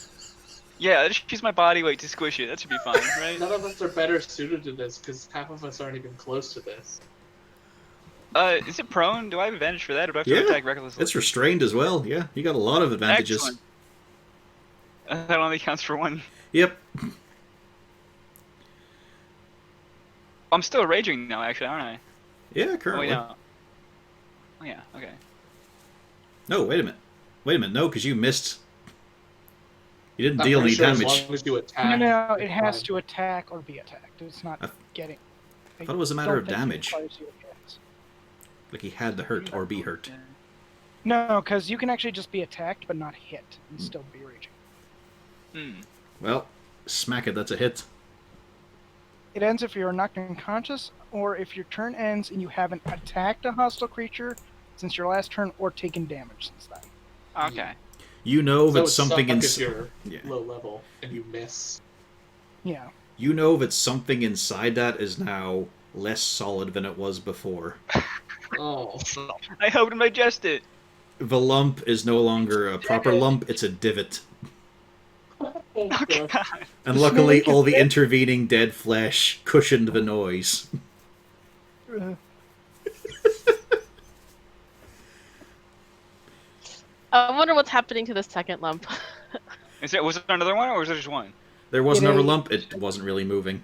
Yeah, just use my body weight to squish it. That should be fine, right? None of us are better suited to this because half of us aren't even close to this. Is it prone? Do I have advantage for that, or do I have to Yeah, attack recklessly? it's restrained as well. Yeah, you got a lot of advantages. Excellent. That only counts for one. Yep. I'm still raging now, actually, aren't I? Yeah, Oh, wait, currently. no. Oh, yeah, okay. No, wait a minute. Wait a minute. No, because you missed. You didn't I'm deal pretty any sure damage. as long as you attack. No, it's it has fine. to attack or be attacked. It's not I getting. I thought it was a matter don't of think it damage. requires you to hit. Like he had to hurt or be hurt. No, because you can actually just be attacked but not hit and still be raging. Hmm. Well, smack it. That's a hit. It ends if you're knocked unconscious, or if your turn ends and you haven't attacked a hostile creature since your last turn, or taken damage since then. Okay. You know So that it's something if inside. you're Yeah. low level and you miss. Yeah. You know that something inside that is now less solid than it was before. Oh, I hope to digest it. The lump is no longer a proper lump; it's a divot. Oh, God. God. And luckily, all the intervening dead flesh cushioned the noise. I wonder what's happening to the second lump. Was it another one, or was there just one? There was It another is- lump; it wasn't really moving.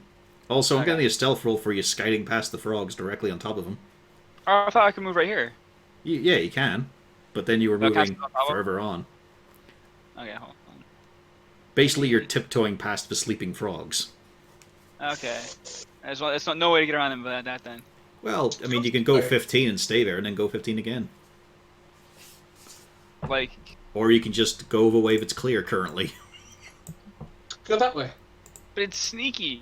Also, I'm Okay. getting a stealth roll for you skiting past the frogs directly on top of them. Oh, I thought I could move right here. Yeah, you can, but then you were Okay, moving so I'll- further on. Okay, hold on. Basically, you're tiptoeing past the sleeping frogs. Okay. There's not no way to get around them but that then. Well, I mean, you can go 15 and stay there, and then go 15 again. Like, Or you can just go the way that's clear currently. Go that way. but it's sneaky.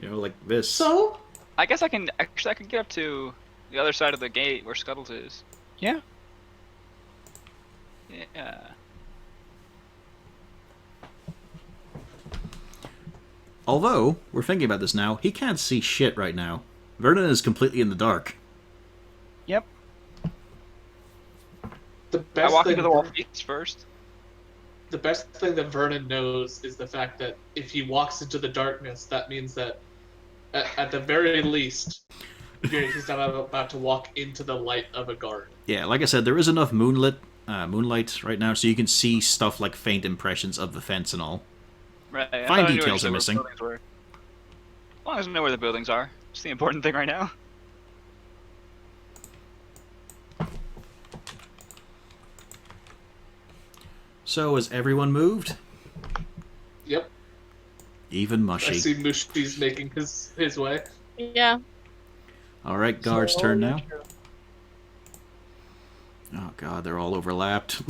You know, like this. So? I guess I can get up to the other side of the gate where Scuttles is. Yeah. Yeah. Although, we're thinking about this now, he can't see shit right now. Vernon is completely in the dark. Yep. The I best walk thing into the wall face first. the best thing that Vernon knows is the fact that if he walks into the darkness, that means that at the very least, he's not about to walk into the light of a guard. Yeah, like I said, there is enough moonlight right now, so you can see stuff like faint impressions of the fence and all. Right. I Fine thought I knew details actually are where missing. buildings were. As long as I know where the buildings are. It's the important thing right now. So, has everyone moved? Yep. Even I Mushy. see Mushi's making his way. Yeah. Alright, guard's So, turn now. sure. Oh god, they're all overlapped.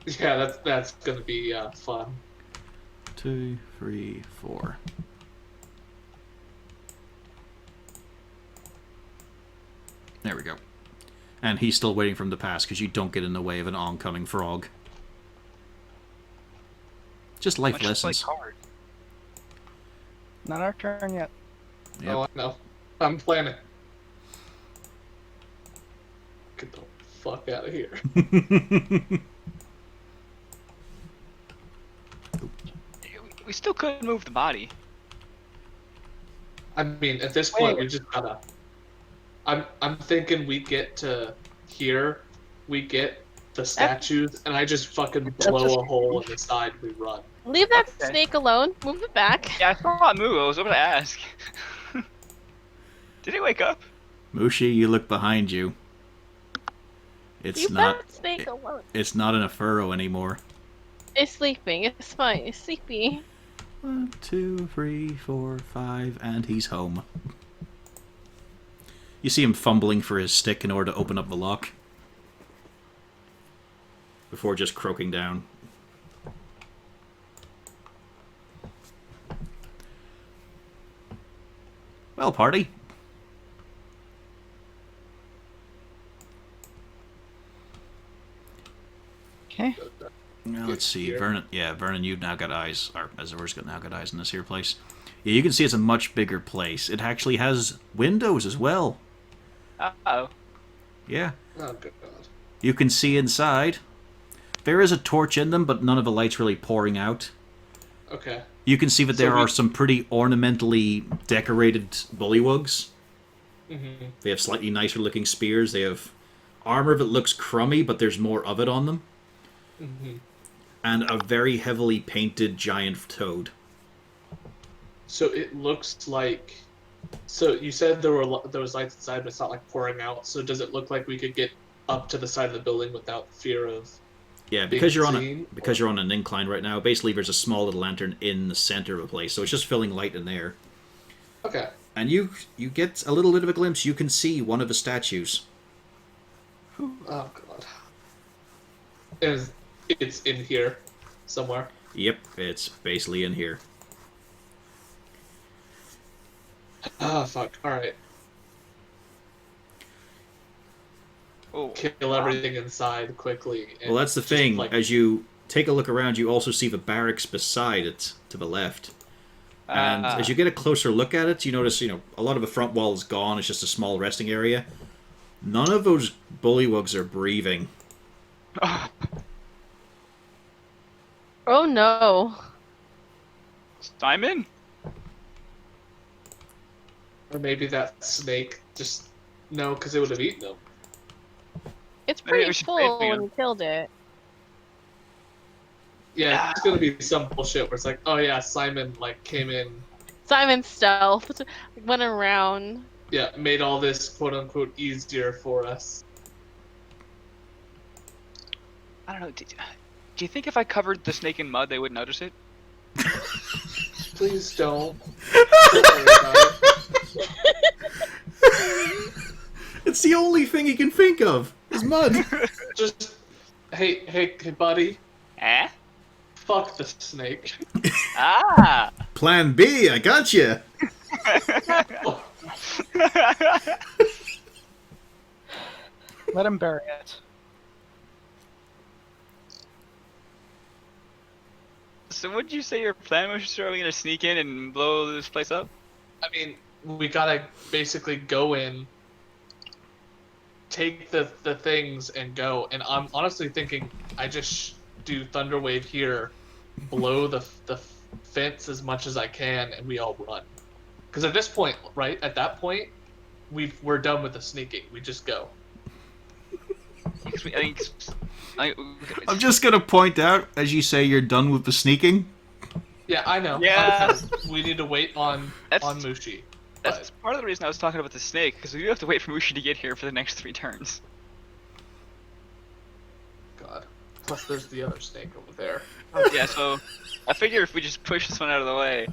Yeah, that's gonna be fun. 2, 3, 4. There we go. And he's still waiting for him to pass, because you don't get in the way of an oncoming frog. Just life Much like lessons. hard. Not our turn yet. Yep. Oh, I know. I'm planning. Get the fuck out of here. We still could move the body. I mean, at this point, we just gotta. I'm thinking we get to here, we get the statues, and I just fucking blow a hole in the side. We run. Leave that Okay. snake alone. Move it back. Yeah, I thought move. I was about to ask. Did he wake up? Mushi, you look behind you. It's Leave not. that snake alone. It's not in a furrow anymore. It's sleeping. It's fine. It's sleepy. 1, 2, 3, 4, 5, and he's home. You see him fumbling for his stick in order to open up the lock. Before just croaking down. Well, party. Okay. Now let's see, Here. Vernon. Yeah, Vernon, you've now got eyes. Or Azor's got now got eyes in this here place. Yeah, you can see it's a much bigger place. It actually has windows as well. Uh-oh. Yeah, Oh good god. you can see inside. There is a torch in them, but none of the light's really pouring out. Okay. You can see that So there we- are some pretty ornamentally decorated bullywugs. Mm-hmm. They have slightly nicer looking spears. They have armor that looks crummy, but there's more of it on them. Mm-hmm. And a very heavily painted giant toad. So it looks like. So you said there was lights inside, but it's not like pouring out. So does it look like we could get up to the side of the building without fear of? Yeah, because you're on seen, you're on an incline right now. Basically, there's a small little lantern in the center of the place, so it's just filling light in there. Okay. And you get a little bit of a glimpse. You can see one of the statues. Oh god. It's in here somewhere. Yep, it's basically in here. Ah, fuck. All right. Oh, Kill everything inside quickly. And Well, that's the just, thing. like, As you take a look around, you also see the barracks beside it to the left. And as you get a closer look at it, you notice, a lot of the front wall is gone. It's just a small resting area. None of those bullywugs are breathing. Oh no. Simon? or maybe that snake just no, because it would have eaten them. It's Maybe we pretty should full wait for when you. you killed it. Yeah, it's gonna be some bullshit where it's like, oh yeah, Simon like came in, Simon stealth went around. yeah, made all this quote unquote easier for us. I don't know. Do you think if I covered the snake in mud, they would notice it? Please don't. Don't worry about it. It's the only thing he can think of is mud. Just hey, buddy, Eh? fuck the snake. Ah! Plan B, I got you. Let him bury it. So would you say your plan was just really gonna sneak in and blow this place up? I mean, we gotta basically go in, take the things, and go. And I'm honestly thinking I just do Thunderwave here, blow the fence as much as I can, and we all run. Because at this point, right at that point, we're done with the sneaking. We just go. I'm just gonna point out, as you say you're done with the sneaking. Yeah, I know. Yeah. We need to wait on Mushi. That's part of the reason I was talking about the snake, because we do have to wait for Mushi to get here for the next 3 turns. God. Plus, there's the other snake over there. Yeah, so I figure if we just push this one out of the way.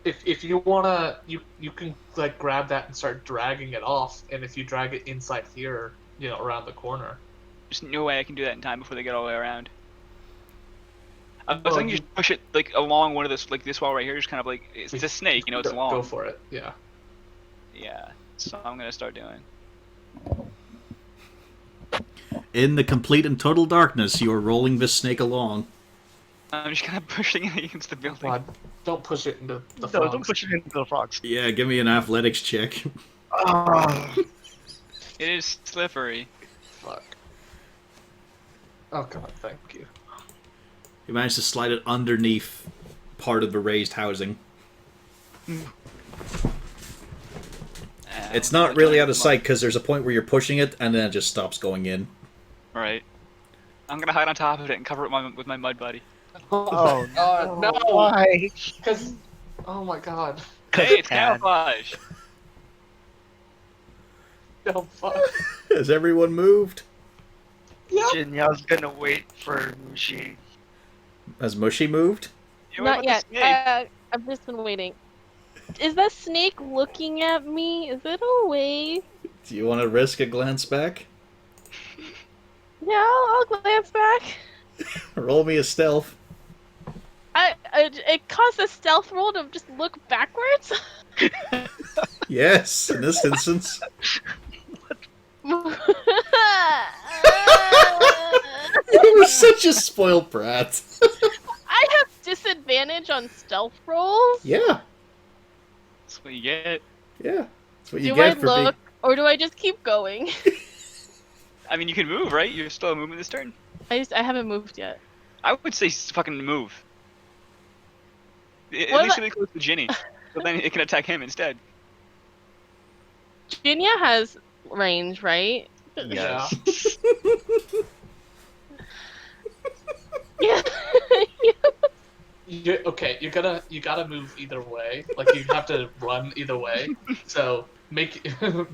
If you wanna, you can like grab that and start dragging it off, and if you drag it inside here, around the corner. There's no way I can do that in time before they get all the way around. I was Well, thinking you just push it like along one of this, like this wall right here, just kind of like it's a snake, it's long. Go for it. Yeah. Yeah, so I'm gonna start doing. In the complete and total darkness, you are rolling this snake along. I'm just kind of pushing it against the building. God, don't push it into the No, frogs. don't push it into the frogs. Yeah, give me an athletics check. Ah. It is slippery. Fuck. Oh God, thank you. You managed to slide it underneath part of the raised housing. It's not really out of sight because there's a point where you're pushing it and then it just stops going in. Right. I'm gonna hide on top of it and cover it with my mud buddy. Oh, no. Why? Because, oh my God. Hey, it's can. camouflage. No, fuck. Has everyone moved? Jinya's gonna wait for Mushi. Has Mushy moved? Yeah, what Not about yet. the snake? I've just been waiting. Is that snake looking at me? Is it away? Do you want to risk a glance back? Yeah, I'll glance back. Roll me a stealth. It costs a stealth roll to just look backwards. Yes, in this instance. I You were such a spoiled brat. have disadvantage on stealth rolls. Yeah, That's what you get. yeah. That's what you Do I get for look, or do I just keep going? I mean, you can move, right? You're still moving this turn. I haven't moved yet. I would say fucking move. At What least about- really close to Ginny. So then it can attack him instead. Jinya has range, right? Yes. Yeah. Okay, you gotta move either way. Like you have to run either way. So make I'm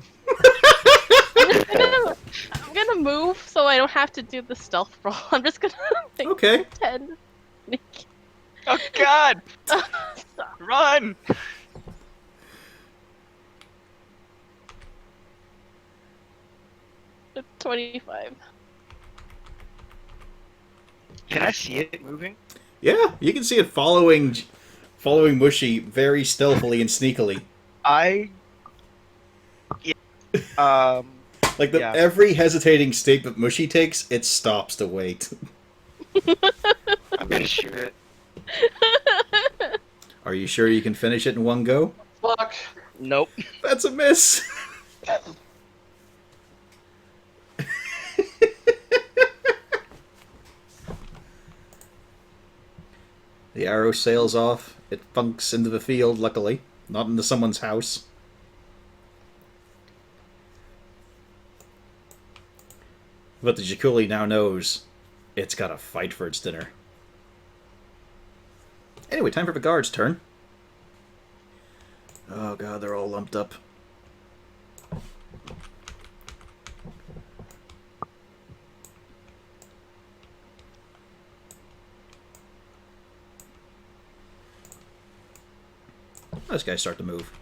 gonna move so I don't have to do the stealth roll. I'm just gonna like, Okay. pretend. Oh god! Stop. Run! 25. Can I see it moving? Yeah, you can see it following Mushy very stealthily and sneakily. Yeah. Um. Like Yeah. every hesitating step that Mushy takes, it stops to wait. I'm gonna shoot it. Are you sure you can finish it in one go? fuck. Nope. That's a miss. The arrow sails off. It funks into the field, luckily. Not into someone's house. But the Jaculi now knows it's got to fight for its dinner. Anyway, time for the guard's turn. Oh god, they're all lumped up. Those guys start to move.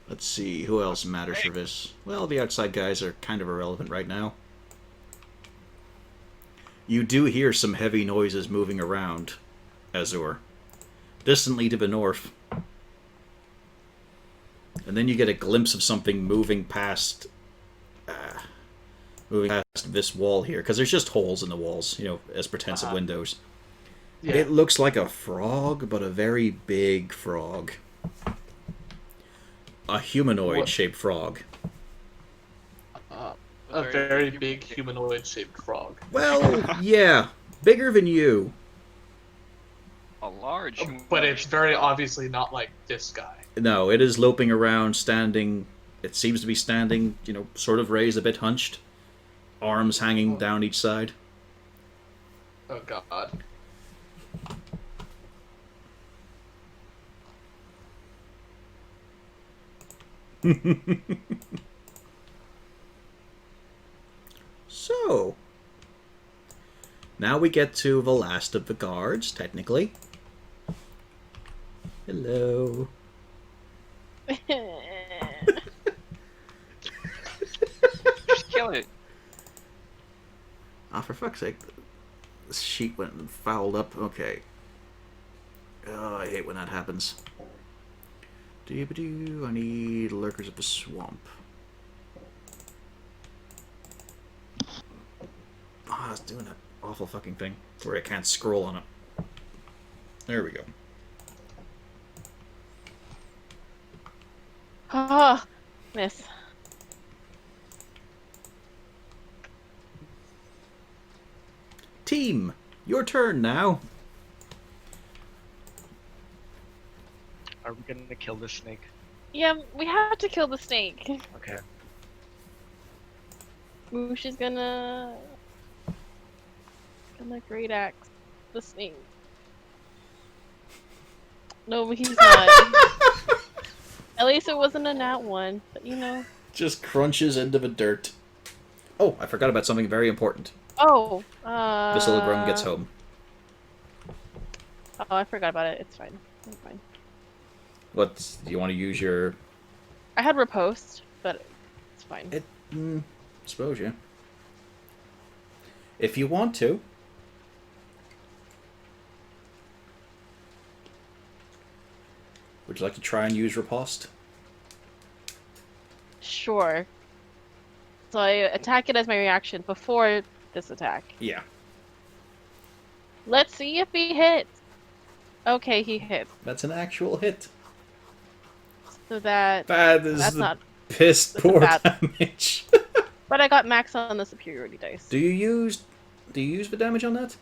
Let's see, who else matters for this? Well, the outside guys are kind of irrelevant right now. You do hear some heavy noises moving around, Azur. Distantly to the north. And then you get a glimpse of something moving past this wall here, because there's just holes in the walls, you know, as pretensive windows. Yeah. It looks like a frog, but a very big frog. A humanoid-shaped frog. A very big humanoid-shaped frog. Well, yeah. Bigger than you. A large. But it's very obviously not like this guy. No, it is loping around, standing. It seems to be standing, you know, sort of raised, a bit hunched. Arms hanging down each side. Oh god. So, now we get to the last of the guards, technically. Hello. Just kill it. Ah, for fuck's sake. This sheet went and fouled up. Okay. Oh, I hate when that happens. Doo-ba-doo. I need Lurkers of the Swamp. Ah, it's doing that awful fucking thing where I can't scroll on it. There we go. Oh, miss. Team, your turn now. Are we gonna kill this snake? Yeah, we have to kill the snake. Okay. Moosh is gonna great axe the snake. No, he's not. At least it wasn't a nat one, but you know. Just crunches into the dirt. Oh, I forgot about something very important. Oh, This little grown gets home. Oh, I forgot about it. It's fine. It's fine. What, do you want to use your... I had riposte, but it's fine. Suppose, yeah. If you want to. Would you like to try and use riposte? Sure. So I attack it as my reaction before this attack. Yeah. Let's see if he hits. Okay, he hits. That's an actual hit. So that That is that's the not piss that's a poor bad- damage. But I got max on the superiority dice. Do you use the damage on that?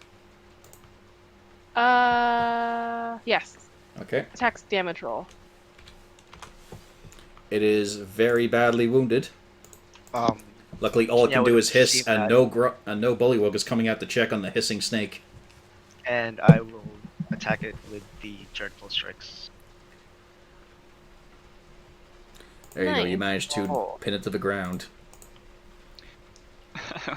Yes. Okay. Attacks damage roll. It is very badly wounded. Luckily, all it Yeah, can I do would've is hiss, seen and that. no bullywug is coming out to check on the hissing snake. And I will attack it with the Dreadful Strikes. There you go. You Nice. managed to Oh. pin it to the ground.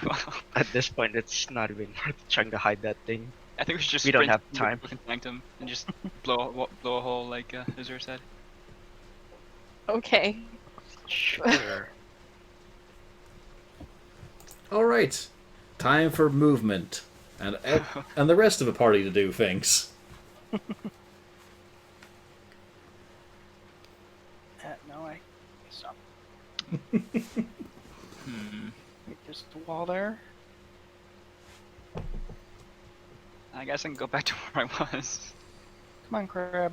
Wow. At this point, it's not even worth trying to hide that thing. I think we should just We don't sprint have to time. We can flank him and just blow a hole like Azure said. Okay. Sure. All right, time for movement, and the rest of the party to do things. No, I stop. Hmm. There's the wall there. I guess I can go back to where I was. Come on, crab.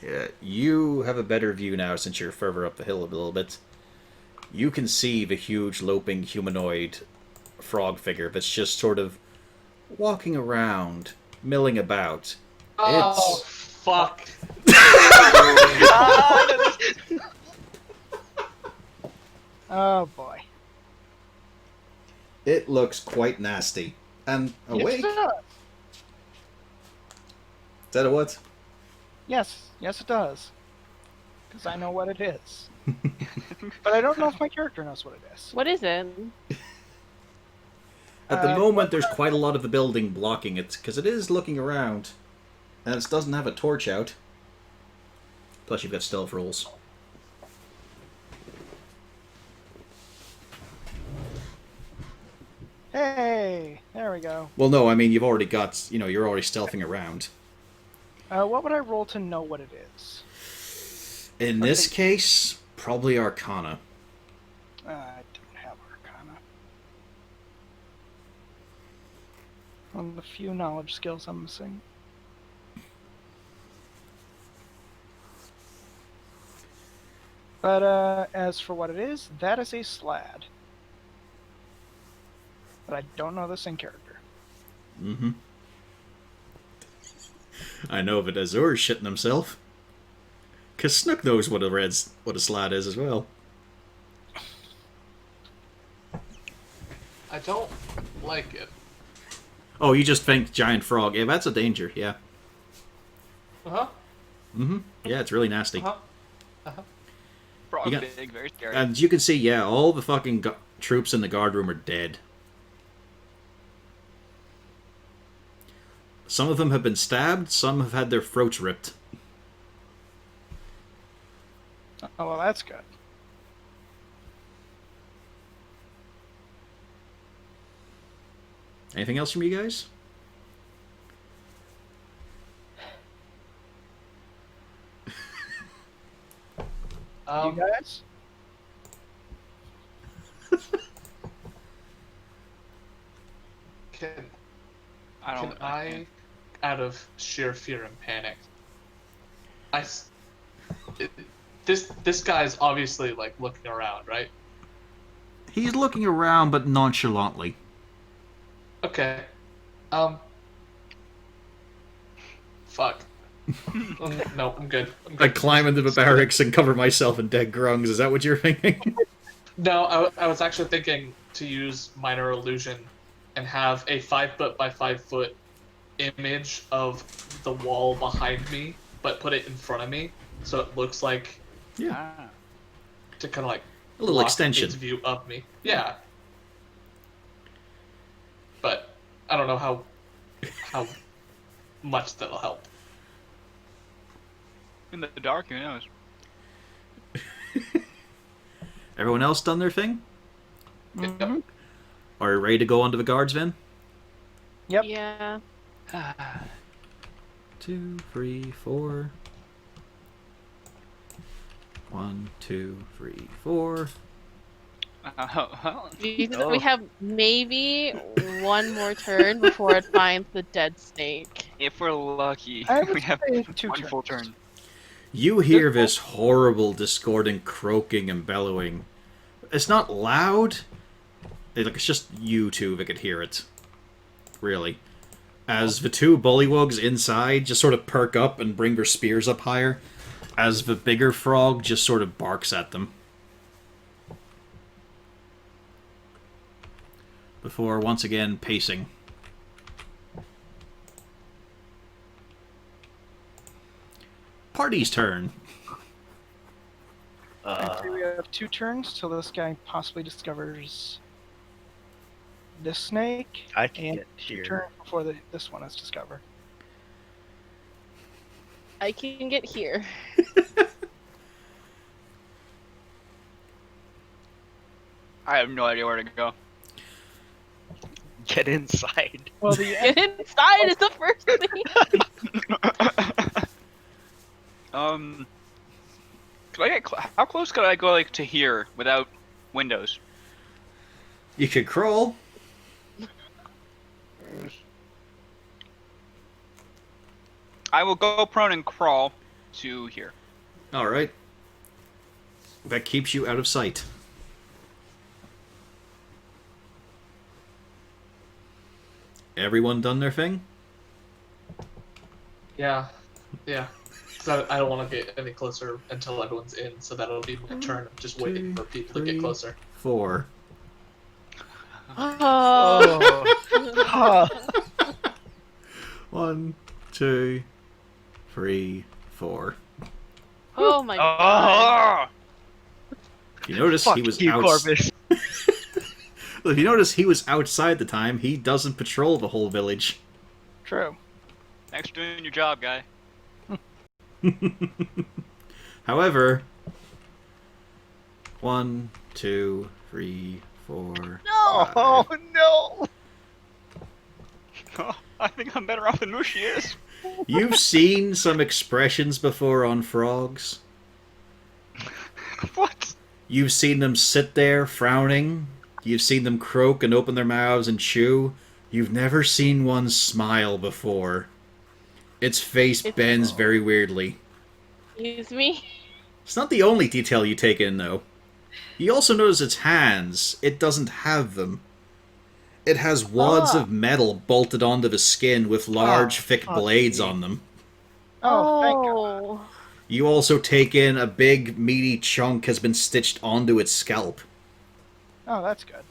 Yeah, you have a better view now since you're further up the hill a little bit. You can see the huge loping humanoid frog figure that's just sort of walking around, milling about. Oh, fuck. Oh boy. It looks quite nasty. And awake? Yes, it does. Is that a what? Yes, it does. Because I know what it is. But I don't know if my character knows what it is. What is it? At the Uh, moment, there's quite a lot of the building blocking it, because it is looking around. And it doesn't have a torch out. Plus, you've got stealth rolls. Hey, there we go. Well, no, I mean, you've already got, you're already stealthing around. What would I roll to know what it is? In this case, probably Arcana. I don't have Arcana. One of the few knowledge skills I'm missing. But as for what it is, that is a slad. But I don't know this in character. Mm-hmm. I know, but Azur's shitting himself. Because Snook knows what a slad is as well. I don't like it. Oh, you just think giant frog. Yeah, that's a danger, yeah. Uh-huh. Mm-hmm. Yeah, it's really nasty. Uh-huh. Uh-huh. Frog You got- big, very scary. And you can see, yeah, all the fucking troops in the guard room are dead. Some of them have been stabbed, some have had their throats ripped. Oh, well, that's good. Anything else from you guys? You guys? Can I don't. I, out of sheer fear and panic, this guy's obviously like looking around, right? He's looking around, but nonchalantly. Okay. Fuck. No, I'm good. I'm I good. climb into the barracks and cover myself in dead grungs. Is that what you're thinking? No, I was actually thinking to use minor illusion and have a 5 foot by 5 foot image of the wall behind me, but put it in front of me, so it looks like to kind of like A little block extension. its view of me. Yeah. But I don't know how much that'll help. In the dark, who knows? Everyone else done their thing? Mhm. Are you ready to go onto the guards, then? Yep. Yeah. 2, 3, 4. 1, 2, 3, 4. We have maybe one more turn before it finds the dead snake. If we're lucky, I would we have say 2 one full turns. turn. You hear this horrible, discordant croaking and bellowing. It's not loud, it's just you two that could hear it. Really. As the two bullywugs inside just sort of perk up and bring their spears up higher, as the bigger frog just sort of barks at them. Before once again pacing. Party's turn. Okay, we have 2 turns till this guy possibly discovers this snake. I can and get 2 here. turns before this one is discovered. I can get here. I have no idea where to go. Get inside. Well, the Get inside is the first thing. Could I get how close could I go like to here without windows? You could crawl. I will go prone and crawl to here. Alright. That keeps you out of sight. Everyone done their thing? Yeah. So I don't want to get any closer until everyone's in, so that'll be my turn of just waiting for people to get closer. 4. Oh. 1, 2, 3, 4. Oh my god. You notice Fuck he was you, out. Corvus. If you notice he was outside the time, he doesn't patrol the whole village. True. Thanks for doing your job, guy. However, 1, 2, 3, 4. No. Oh no! I think I'm better off than Mushi is. You've seen some expressions before on frogs. What? You've seen them sit there frowning. You've seen them croak and open their mouths and chew. You've never seen one smile before. Its face bends very weirdly. Excuse me. It's not the only detail you take in, though. You also notice its hands. It doesn't have them. It has wads of metal bolted onto the skin with large, thick blades on them. Oh, thank God. Oh. You also take in a big, meaty chunk has been stitched onto its scalp. Oh, that's good.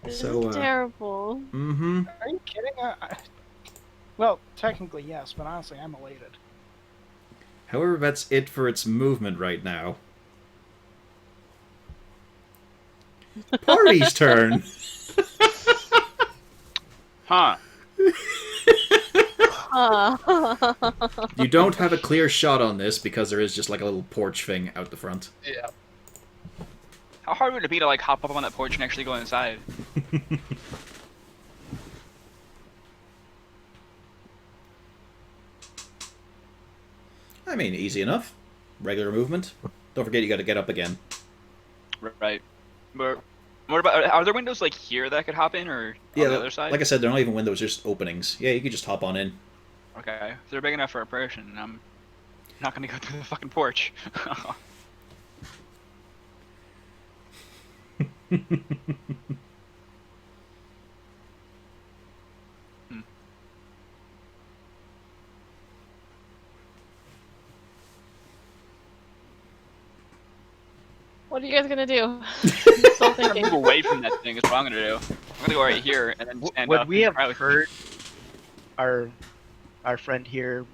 This So, is terrible. Mm-hmm. Are you kidding? Well, technically yes, but honestly, I'm elated. However, that's it for its movement right now. Party's turn. Huh. You don't have a clear shot on this because there is just like a little porch thing out the front. Yeah. How hard would it be to like hop up on that porch and actually go inside? I mean, easy enough. Regular movement. Don't forget you gotta get up again. Right. But what about, are there windows like here that I could hop in, or on the other side? like I said, they're not even windows, just openings. Yeah, you could just hop on in. Okay, if they're big enough for a person, I'm not gonna go through the fucking porch. What are you guys gonna do? I'm still I'm gonna thinking. move away from that thing is what I'm gonna do. I'm gonna go right here and then stand Would up. we have and heard our friend here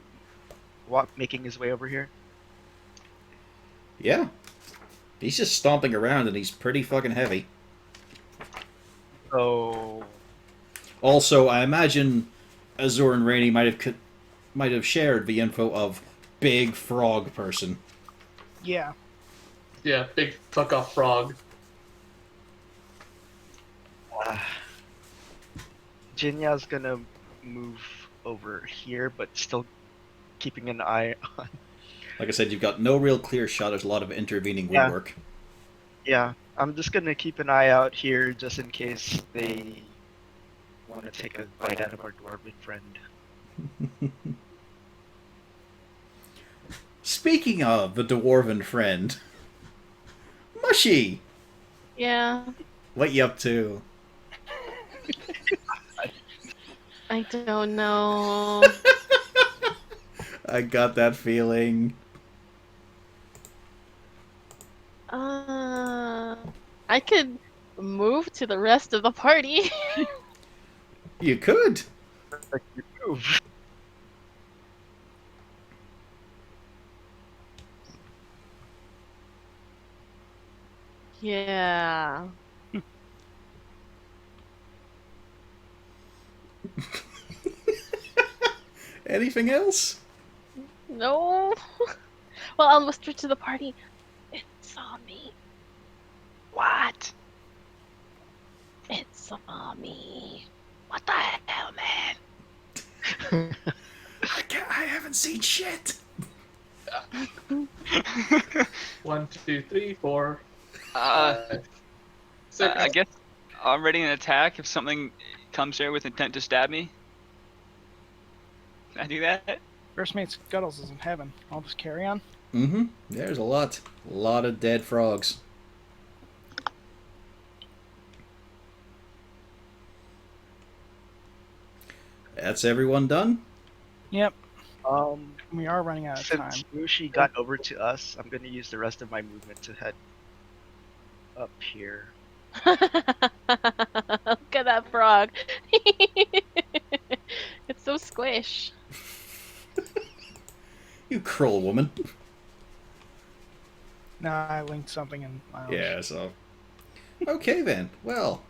making his way over here? Yeah. He's just stomping around and he's pretty fucking heavy. So Also, I imagine Azur and Rainey might have shared the info of big frog person. Yeah. Yeah, big fuck off frog. Jinya's gonna move over here, but still keeping an eye on. Like I said, you've got no real clear shot. There's a lot of intervening Yeah. woodwork. Yeah, I'm just gonna keep an eye out here just in case they want to take a bite out of our dwarven friend. Speaking of the dwarven friend, Mushy, Yeah, what you up to? I don't know. I got that feeling. Uh, I could move to the rest of the party. You could. Like, you move. Yeah. Anything else? No. Well, I'll whisper to the party. It saw me. What? It saw me. What the hell, man? I haven't seen shit. 1, 2, 3, 4, Uh, 5, 6. I guess I'm ready an attack if something comes here with intent to stab me. Can I do that? First mate Scuttles is in heaven. I'll just carry on. Mm-hmm. There's a lot of dead frogs. That's everyone done? Yep, Um, we are running out of time. since Mushi got over to us, I'm gonna use the rest of my movement to head up here. Look at that frog. It's so squish. You cruel woman. No, I linked something in Lounge. Yeah, so. Okay then. Well.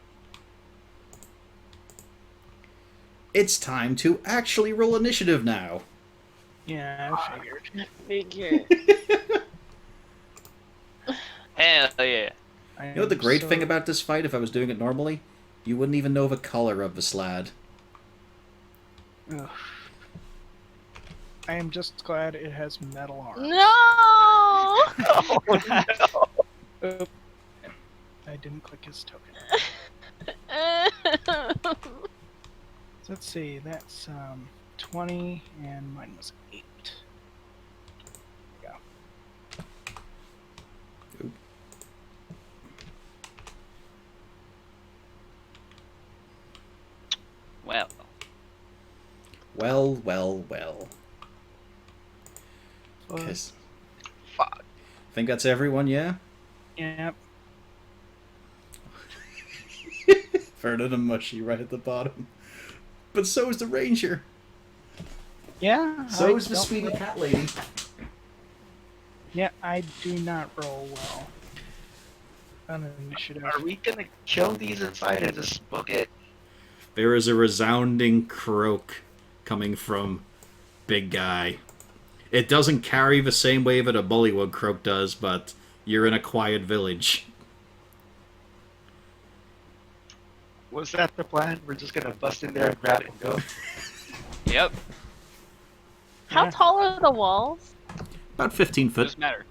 It's time to actually roll initiative now. Yeah, I figured. Figure. Hell yeah. You know what the great thing about this fight, if I was doing it normally? You wouldn't even know the color of the slad. Ugh. I am just glad it has metal arms. No! Oh no! Oop. I didn't click his token. So let's see, that's 20 and mine was 8. There we go. Well, Well. Fuck. Yes. Fuck. Think that's everyone, yeah? Yep. Vernon and Mushy right at the bottom. But so is the ranger. Yeah. So I is the don't- speedy cat lady. Yeah, I do not roll well. On an initiative. Are we gonna kill these inside and just book it? There is a resounding croak coming from Big Guy. It doesn't carry the same way that a Bullywug croak does, but you're in a quiet village. Was that the plan? We're just gonna bust in there and grab it and go? yep. How Yeah. tall are the walls? About 15 foot. Doesn't matter.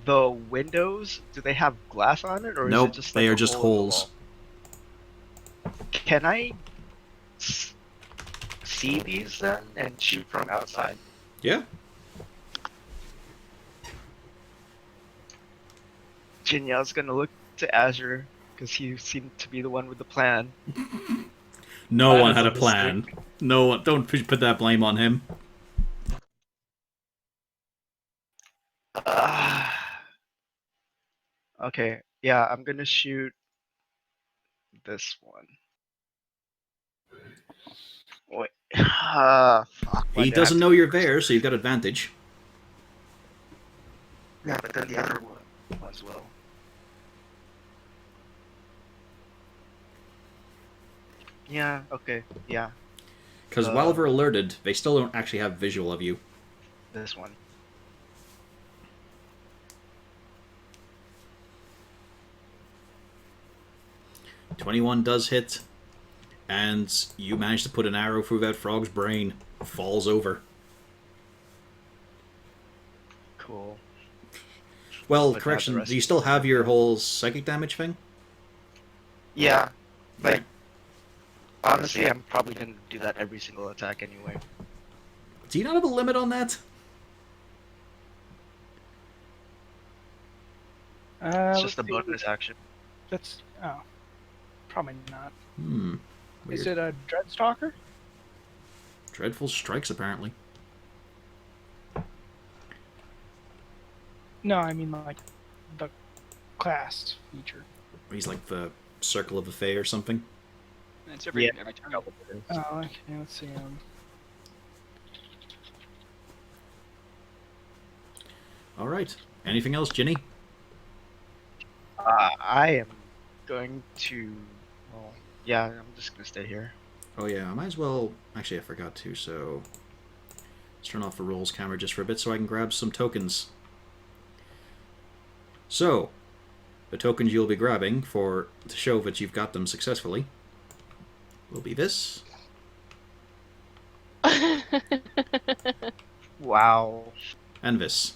The windows, do they have glass on it, or Nope, is it just they like are a just hole in the holes. wall? Can I see these then and shoot from outside? Yeah. Jinya's gonna look to Azure because he seemed to be the one with the plan. No That one is had a a plan. No one. Don't put that blame on him. Okay, yeah, I'm gonna shoot this one. Wait, fuck. why He did I have doesn't to know do you're this? there, so you've got advantage. Yeah, but then the other one as well. Yeah, okay, yeah, Because while they're alerted, they still don't actually have visual of you. this one. .21 does hit, and you manage to put an arrow through that frog's brain. Falls over. Cool. Well, But correction, not the do you rest. still have your whole psychic damage thing? Yeah, like, honestly, I'm probably gonna do that every single attack anyway. Do you not have a limit on that? It's Let's just a see. bonus action. That's probably not. Weird. Is it a Dreadstalker? Dreadful strikes, apparently. No, I mean like the class feature. He's like the Circle of the Fae or something. It's every Yeah. turn. Oh, okay. Let's see. All right. Anything else, Ginny? I am going to. Well, yeah, I'm just gonna stay here. Oh yeah, I might as well. Actually, I forgot to. So let's turn off the rolls camera just for a bit so I can grab some tokens. So the tokens you'll be grabbing for to show that you've got them successfully will be this. Wow. And this.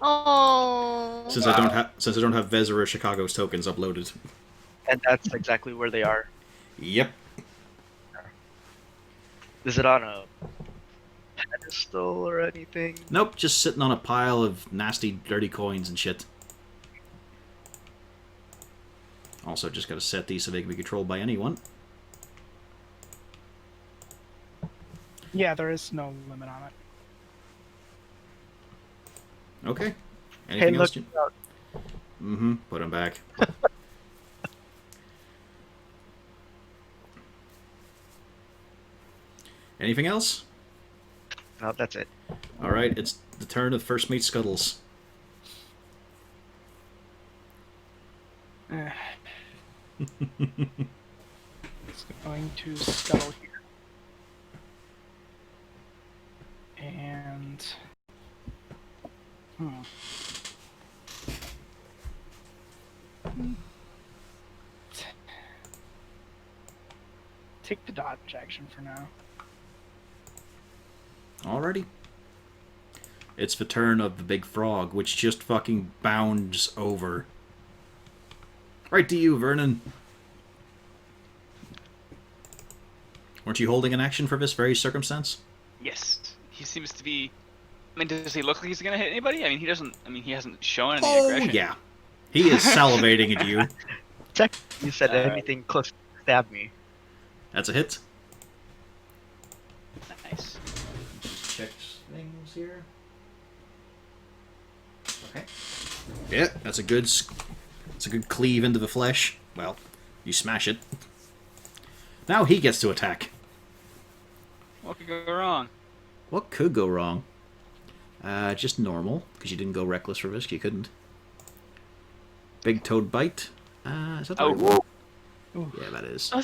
Oh. Since I don't have Vezra or Chicago's tokens uploaded. And that's exactly where they are. Yep. Is it on a pedestal or anything? Nope, just sitting on a pile of nasty, dirty coins and shit. Also, just gotta set these so they can be controlled by anyone. Yeah, there is no limit on it. Okay. Anything Hey, else? look. Put them back. Anything else? No, that's it. Alright, it's the turn of First Mate Scuttles. Eh. It's going to scuttle here. And take the dodge action for now. Alrighty. It's the turn of the big frog, which just fucking bounds over. Right to you, Vernon. Weren't you holding an action for this very circumstance? Yes, he seems to be. I mean, does he look like he's gonna hit anybody? I mean, he doesn't. I mean, he hasn't shown any Oh, aggression. yeah. He is salivating at you. Check. You said anything close to stab me. That's a hit. Nice. Just check things here. Okay. Yeah, that's a good cleave into the flesh. Well, you smash it. Now he gets to attack. What could go wrong? What could go wrong? Just normal, because you didn't go reckless for risk. You couldn't. Big toad bite. Is that the right one? Ooh. Yeah, that is. Oh,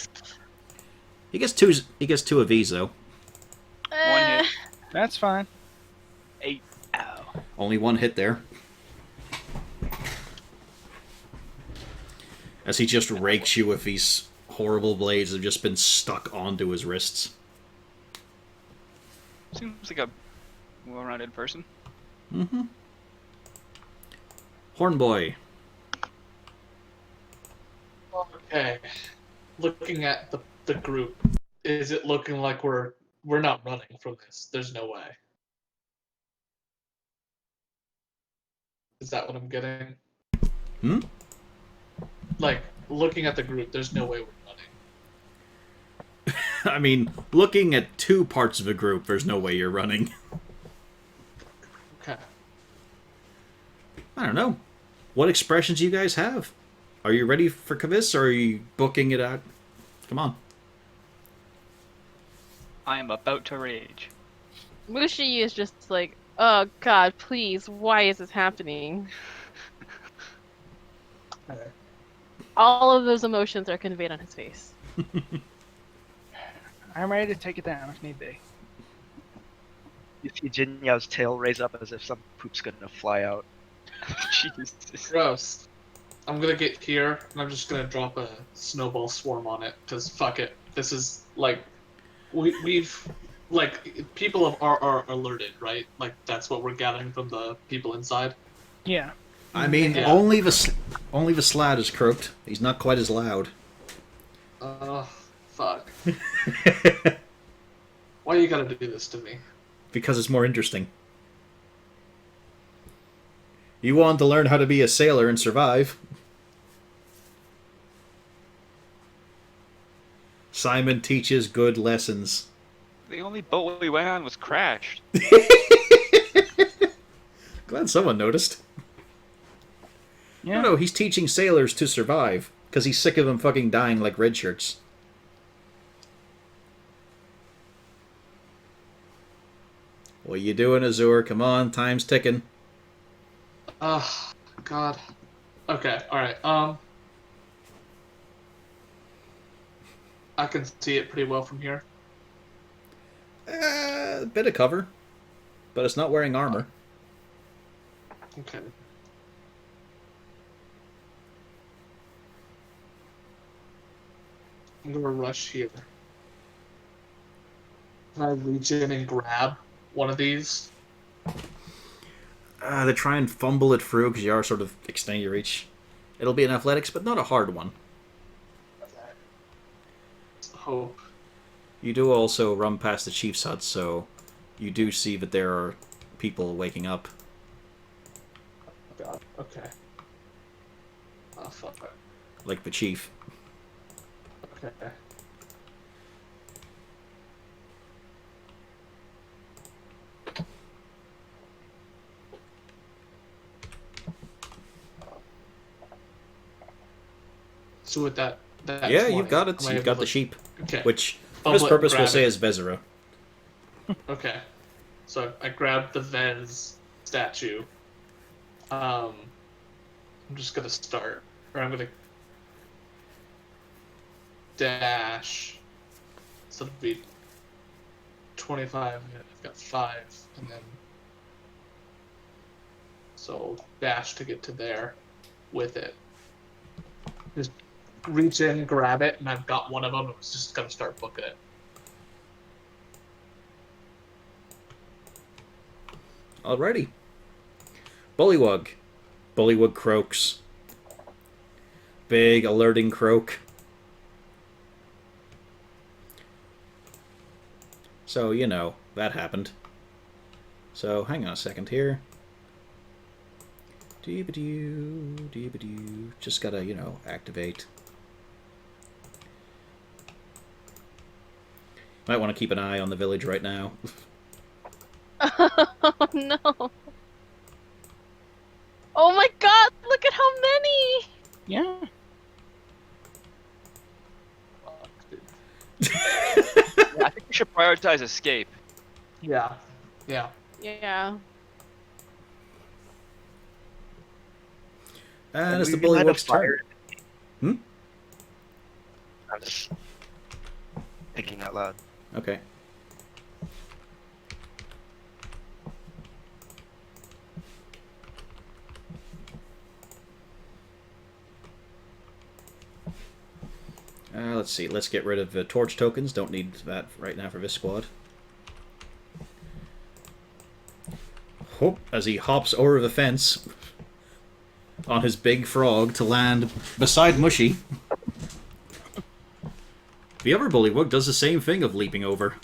He gets two. He gets two of these though. One hit. That's fine. 8. Ow. Only one hit there. As he just rakes you with these horrible blades that have just been stuck onto his wrists. Seems like a well-rounded person. Mm-hmm. Hornboy. Okay. Looking at the group, is it looking like we're not running from this? There's no way. Is that what I'm getting? Hmm? Like, looking at the group, there's no way we're running. I mean, looking at two parts of a group, there's no way you're running. Okay. I don't know. What expressions do you guys have? Are you ready for Kavis, or are you booking it out? Come on. I am about to rage. Mushi is just like, oh god, please, why is this happening? Okay. All of those emotions are conveyed on his face. I'm ready to take it down if need be. You see Jinyao's tail raise up as if some poop's gonna fly out. Jesus. Gross. I'm gonna get here, and I'm just gonna drop a snowball swarm on it, because fuck it. This is, like, we've, like, people are alerted, right? Like, that's what we're gathering from the people inside. Yeah. I mean, Yeah. only the Slad is croaked. He's not quite as loud. Fuck. Why you gotta do this to me? Because it's more interesting. You want to learn how to be a sailor and survive. Simon teaches good lessons. The only boat we went on was crashed. Glad someone noticed. Yeah. No, he's teaching sailors to survive. Because he's sick of them fucking dying like red shirts. What you doing, Azur? Come on, time's ticking. God. Okay, alright, I can see it pretty well from here. A bit of cover. But it's not wearing armor. Okay. I'm gonna rush here. Can I reach in and grab one of these? They try and fumble it through because you are sort of extending your reach. It'll be an athletics, but not a hard one. Hope. You do also run past the chief's hut, so you do see that there are people waking up. God. Okay. Oh fuck. Like the chief. Okay. So with that Yeah, 20, you've got it. am I You've able got to- the sheep. Okay. Which, for Fumble this it, purpose, we'll grab say it. is Vezera. Okay. So I grabbed the Vez statue. I'm just gonna start, or I'm gonna dash. So it'll be 25. I've got 5, and then so dash to get to there with it. Just reach in, grab it, and I've got one of them. I was just gonna start booking it. Alrighty. Bullywug. Bullywug croaks. Big, alerting croak. So, you know, that happened. So, hang on a second here. Dee-ba-doo, dee-ba-doo. Just gotta, you know, activate. Might want to keep an eye on the village right now. Oh no. Oh my god, look at how many! Yeah. Fuck, dude. I think we should prioritize escape. Yeah. Yeah. Yeah. And it's the We might have Bullywug's turn. fired. Hmm? I'm just thinking out loud. Okay. Let's see. Let's get rid of the torch tokens. Don't need that right now for this squad. Hope as he hops over the fence on his big frog to land beside Mushy. The other Bullywug does the same thing of leaping over.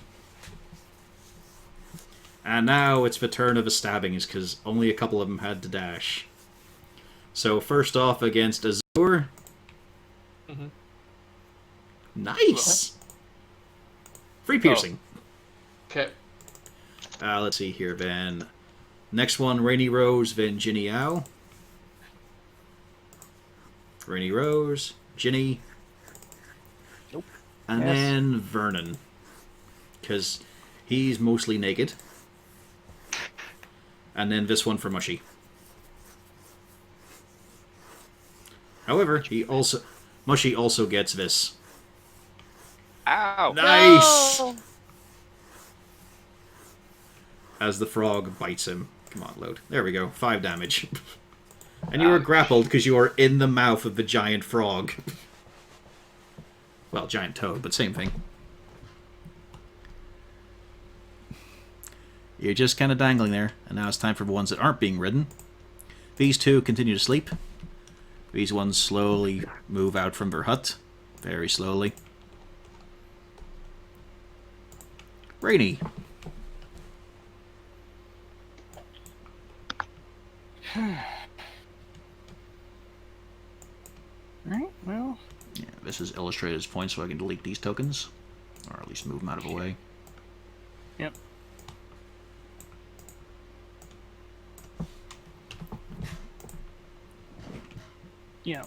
And now it's the turn of the stabbings, because only a couple of them had to dash. So first off against Azur. Mhm. Nice! Free piercing. Okay. Let's see here, then. Next one, Rainy Rose, then Ginny Ow. Rainy Rose, Ginny. Nope. And Yes. then Vernon. Because he's mostly naked. And then this one for Mushy. However, Mushy also gets this. Ow! Nice! No! As the frog bites him. Come on, load. There we go. 5 damage. And you are Ouch. grappled because you are in the mouth of the giant frog. Well, giant toad, but same thing. You're just kind of dangling there, and now it's time for the ones that aren't being ridden. These two continue to sleep. These ones slowly move out from their hut. Very slowly. Rainy. Alright, well, Yeah, this is illustrated as points so I can delete these tokens. Or at least move them out of the way. yep. Yeah.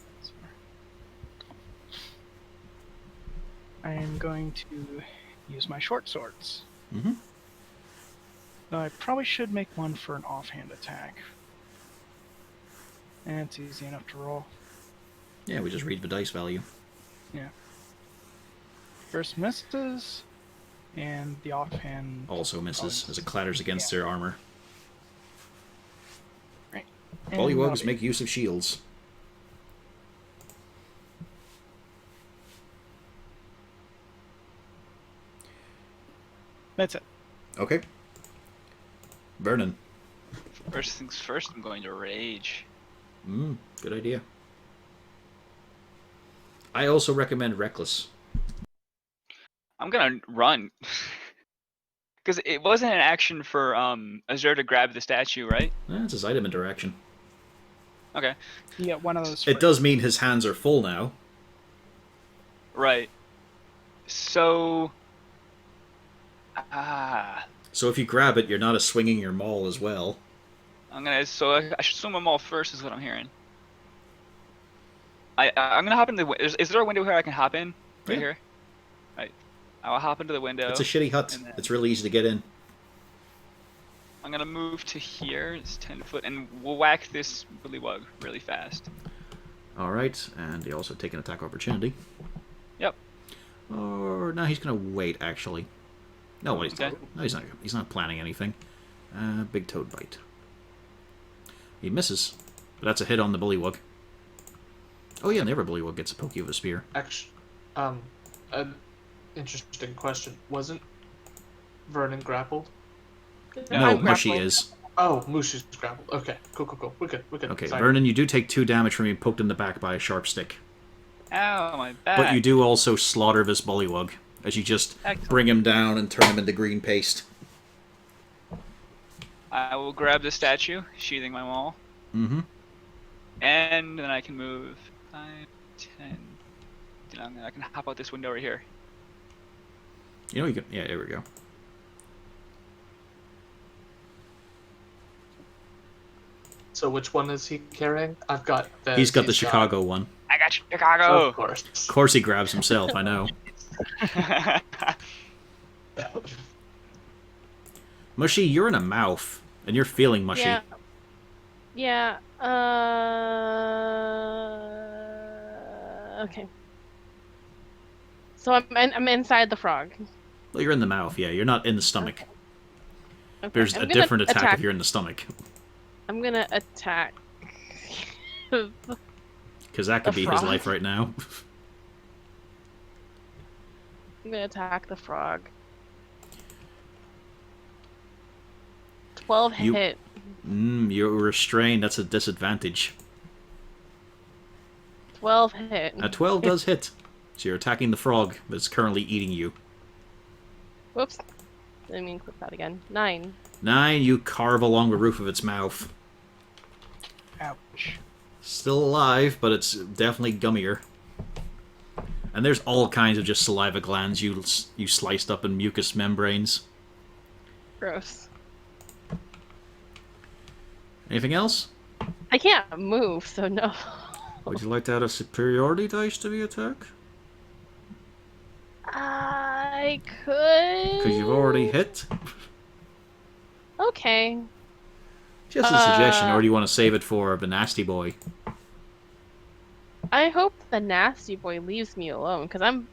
I am going to use my short swords. Mm-hmm. Though I probably should make one for an offhand attack. And it's easy enough to roll. Yeah, we just read the dice value. Yeah. First misses, and the offhand Also misses Oh, as it clatters against their armor. and Bullywugs that'll make use of shields. That's it. Okay. Vernon. First things first, I'm going to rage. Good idea. I also recommend Reckless. I'm gonna run. Because it wasn't an action for Azure to grab the statue, right? That's his item interaction. Okay. You get one of those. It free. does mean his hands are full now. Right. So. So if you grab it, you're not a swinging your maul as well. So I should swim them all first, is what I'm hearing. I'm gonna hop into the. Is there a window here I can hop in? Right Yeah. here. Right. I will hop into the window. It's a shitty hut. and then- It's really easy to get in. I'm gonna move to here. It's 10 foot, and we'll whack this bullywug really fast. Alright, and he also take an attack opportunity. Yep. Or no, he's gonna wait actually. No, what he's Okay. no, he's not. He's not planning anything. Big toad bite. He misses, but that's a hit on the bullywug. Oh yeah, never bullywug gets a pokey with a spear. Actually, an interesting question. Wasn't Vernon grappled? No, I'm Mushy grappling. is. Oh, Mushi's grappled. Okay, cool. We're good. Okay, Sorry. Vernon, you do take 2 damage from being poked in the back by a sharp stick, Ow, my back. but you do also slaughter this bullywug as you just Excellent. bring him down and turn him into green paste. I will grab the statue, sheathing my maul, Mm-hmm. and then I can move 5, 10. I can hop out this window right here. You know you can. Yeah, there we go. So which one is he carrying? I've got the. He's got the Chicago one. I got Chicago. Of course. Of course, he grabs himself. I know. Mushy, you're in a mouth, and you're feeling mushy. Yeah. Yeah. Okay. So I'm inside the frog. Well, you're in the mouth. Yeah, you're not in the stomach. Okay. There's I'm a gonna different attack if you're in the stomach, I'm gonna attack. because that could The be his frog? life right now. I'm gonna attack the frog. 12 You- hit. You're restrained. That's a disadvantage. 12 hit. A 12 does hit. So you're attacking the frog that's currently eating you. Whoops. Didn't mean to click that again. 9. 9, you carve along the roof of its mouth. Ouch. Still alive, but it's definitely gummier. And there's all kinds of just saliva glands you sliced up in mucous membranes. Gross. Anything else? I can't move, so no. Would you like to add a superiority dice to the attack? I could. Because you've already hit? Okay. Just a suggestion, or do you want to save it for the nasty boy? I hope the nasty boy leaves me alone, because I'm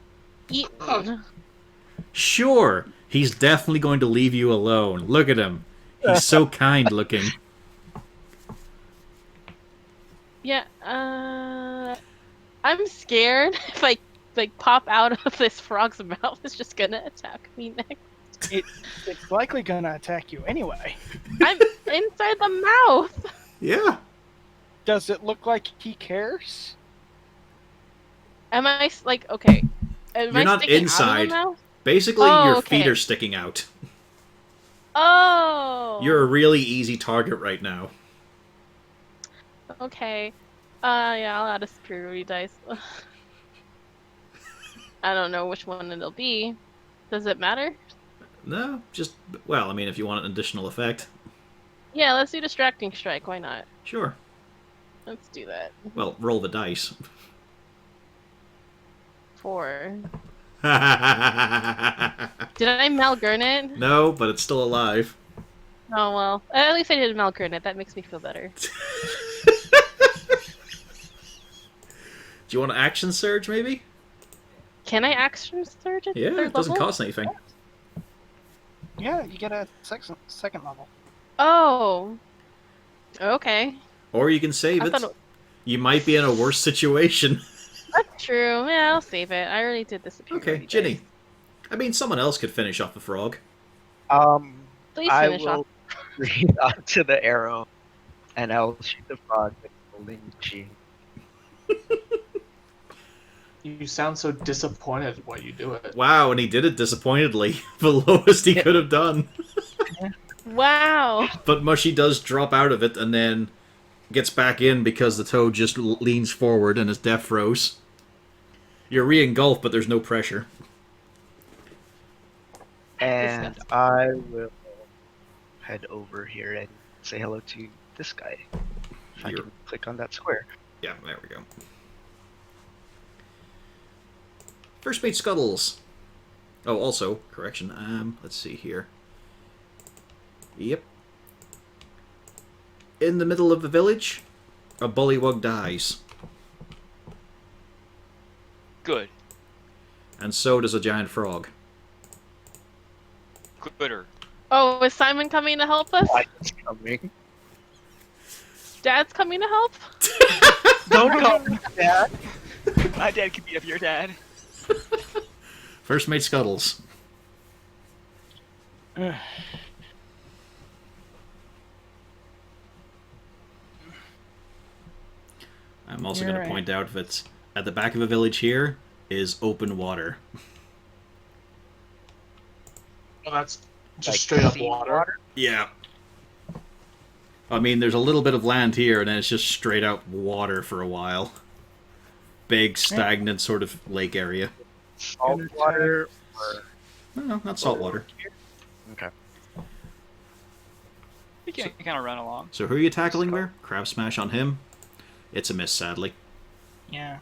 eaten. Sure, he's definitely going to leave you alone. Look at him. He's so kind looking. Yeah, I'm scared if I pop out of this frog's mouth, it's just gonna attack me next. It's likely gonna attack you anyway. I'm inside the mouth. Yeah. Does it look like he cares? Am I okay? Am You're I not sticking out of inside. the mouth? Basically, Oh, your okay. feet are sticking out. Oh. You're a really easy target right now. Okay. Yeah, I'll add a superiority dice. I don't know which one it'll be. Does it matter? No, just well, I mean, if you want an additional effect, Yeah, let's do distracting strike. Why not? sure. Let's do that. Well, roll the dice. 4. No, Did I Malgurn it? but it's still alive. Oh well. At least I did Malgurn it. That makes me feel better. Do you want an action surge, maybe? Can I action surge at Yeah, third it doesn't level? cost anything. Yeah, you get a second level. Oh. Okay. Or you can save I it. thought it... You might be in a worse situation. That's true. Yeah, I'll save it. I already did the superiority Okay, Ginny. dice. I mean, someone else could finish off the frog. Please I finish will off. breathe onto the arrow, and I'll shoot the frog with holding machine. You sound so disappointed while you do it. Wow, and he did it disappointedly. The lowest he could have done. Wow. But Mushy does drop out of it and then gets back in because the toad just leans forward and his death froze. You're re-engulfed, but there's no pressure. And Disgusting. I will head over here and say hello to this guy. If I You're- can click on that square. Yeah, there we go. First mate Scuttles. Oh, also, correction, let's see here. Yep. In the middle of the village, a bullywug dies. Good. And so does a giant frog. Gooder. Oh, is Simon coming to help us? Why is coming? Dad's coming to help? Don't call me Dad. My dad could beat up your dad. First mate Scuttles. I'm also You're going to right. point out that at the back of the village here is open water. Oh, that's just Like straight up sea water. Yeah. I mean, there's a little bit of land here, and then it's just straight out water for a while. Big, stagnant sort of lake area. Salt water. Or... No, not salt water. Okay. We can kind of run along. So who are you tackling there? Crab Smash on him? It's a miss, sadly. Yeah.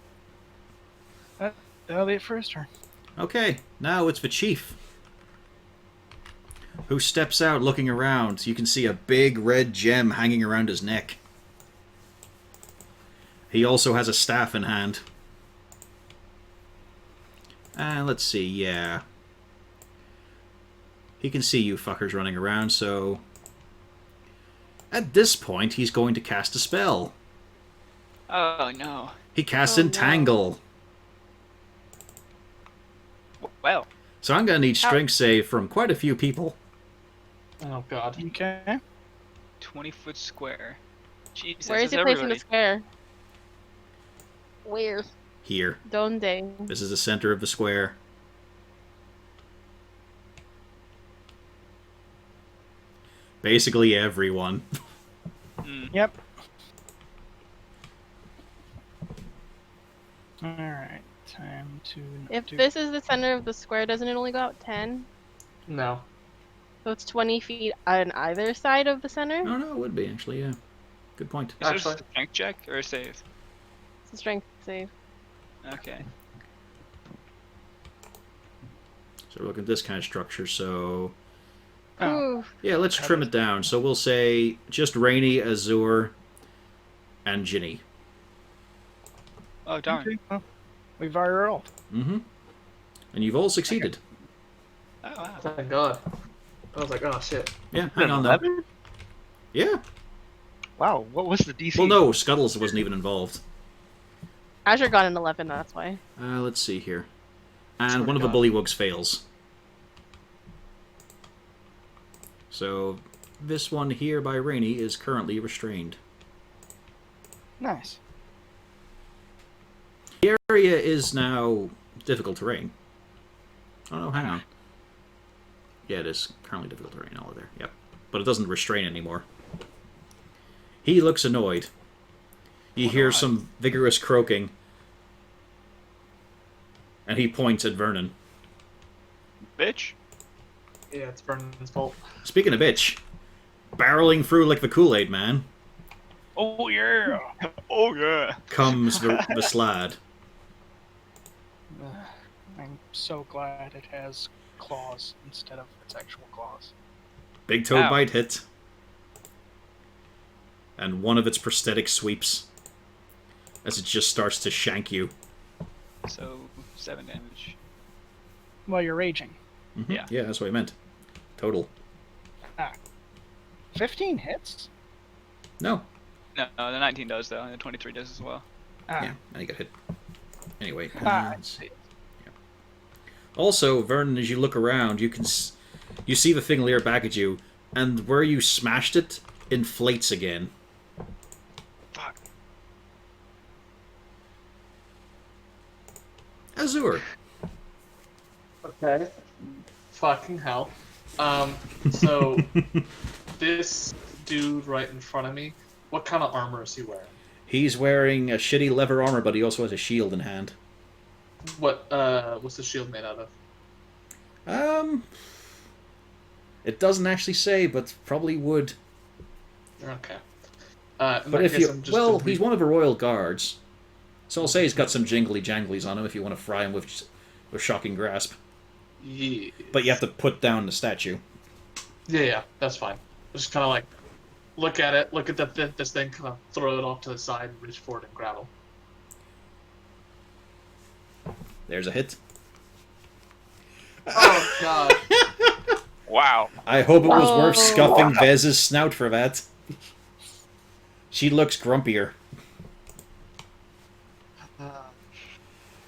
That'll be it for his turn. Okay, now it's the chief. Who steps out looking around. You can see a big red gem hanging around his neck. He also has a staff in hand. And let's see, yeah. He can see you fuckers running around, so... At this point, he's going to cast a spell. Oh no. He casts Oh, no. Entangle. Well, So I'm going to need strength save from quite a few people. Oh god. Okay. 20-foot square. Jesus, Where is that's he placing the everybody. square? Where? Here. Donde? This is the center of the square. Basically everyone. Mm. Yep. Alright. Time to. If do... this is the center of the square, doesn't it only go out 10? No. So it's 20 feet on either side of the center? Oh no, it would be actually, yeah. Good point. Is this Actually- a strength check or a save? It's a strength save. Okay. So we're looking at this kind of structure, so... Oh. Ooh. Yeah, let's trim it down. So we'll say just Rainy, Azure, and Ginny. Oh darn. Okay, well, we've already rolled. Mm-hmm. And you've all succeeded. Oh wow. Thank god. I was like, oh shit. Yeah, hang on though. 11? Yeah. Wow, what was the DC? Well, no, Scuttles wasn't even involved. Azure got an 11, that's why. Let's see here. Swear And to one of the God. bullywugs fails. So this one here by Rainy is currently restrained. Nice. The area is now difficult terrain. Oh no, hang on. Yeah, it is currently difficult terrain all there. Yep. But it doesn't restrain anymore. He looks annoyed. You hear some vigorous croaking, and he points at Vernon. Bitch. Yeah, it's Vernon's fault. Speaking of bitch, barreling through like the Kool-Aid man Oh yeah. Oh yeah. comes the slad. I'm so glad it has claws instead of its actual claws. Big toad Ow. bite hit. And one of its prosthetic sweeps as it just starts to shank you. So 7 damage. While you're raging. Yeah. Yeah, that's what I meant. Total. 15 hits? No. No, the 19 does though, and the 23 does as well. Yeah, and he got hit. Anyway. I see. Also, Vernon, as you look around, you see the thing leer back at you, and where you smashed it inflates again. Fuck. Azure. Okay. Fucking hell. So this dude right in front of me, what kind of armor is he wearing? He's wearing a shitty leather armor, but he also has a shield in hand. What's the shield made out of? It doesn't actually say, but probably would. Okay. But if you, well, he's one of the royal guards, so I'll say he's got some jingly janglies on him if you want to fry him with shocking grasp. Yeah. But you have to put down the statue. Yeah, that's fine. Just kind of like look at it, look at this thing, kind of throw it off to the side, and reach for it and grab him. There's a hit. Oh god. Wow. I hope it was worth Oh. scuffing Vez's snout for that. She looks grumpier.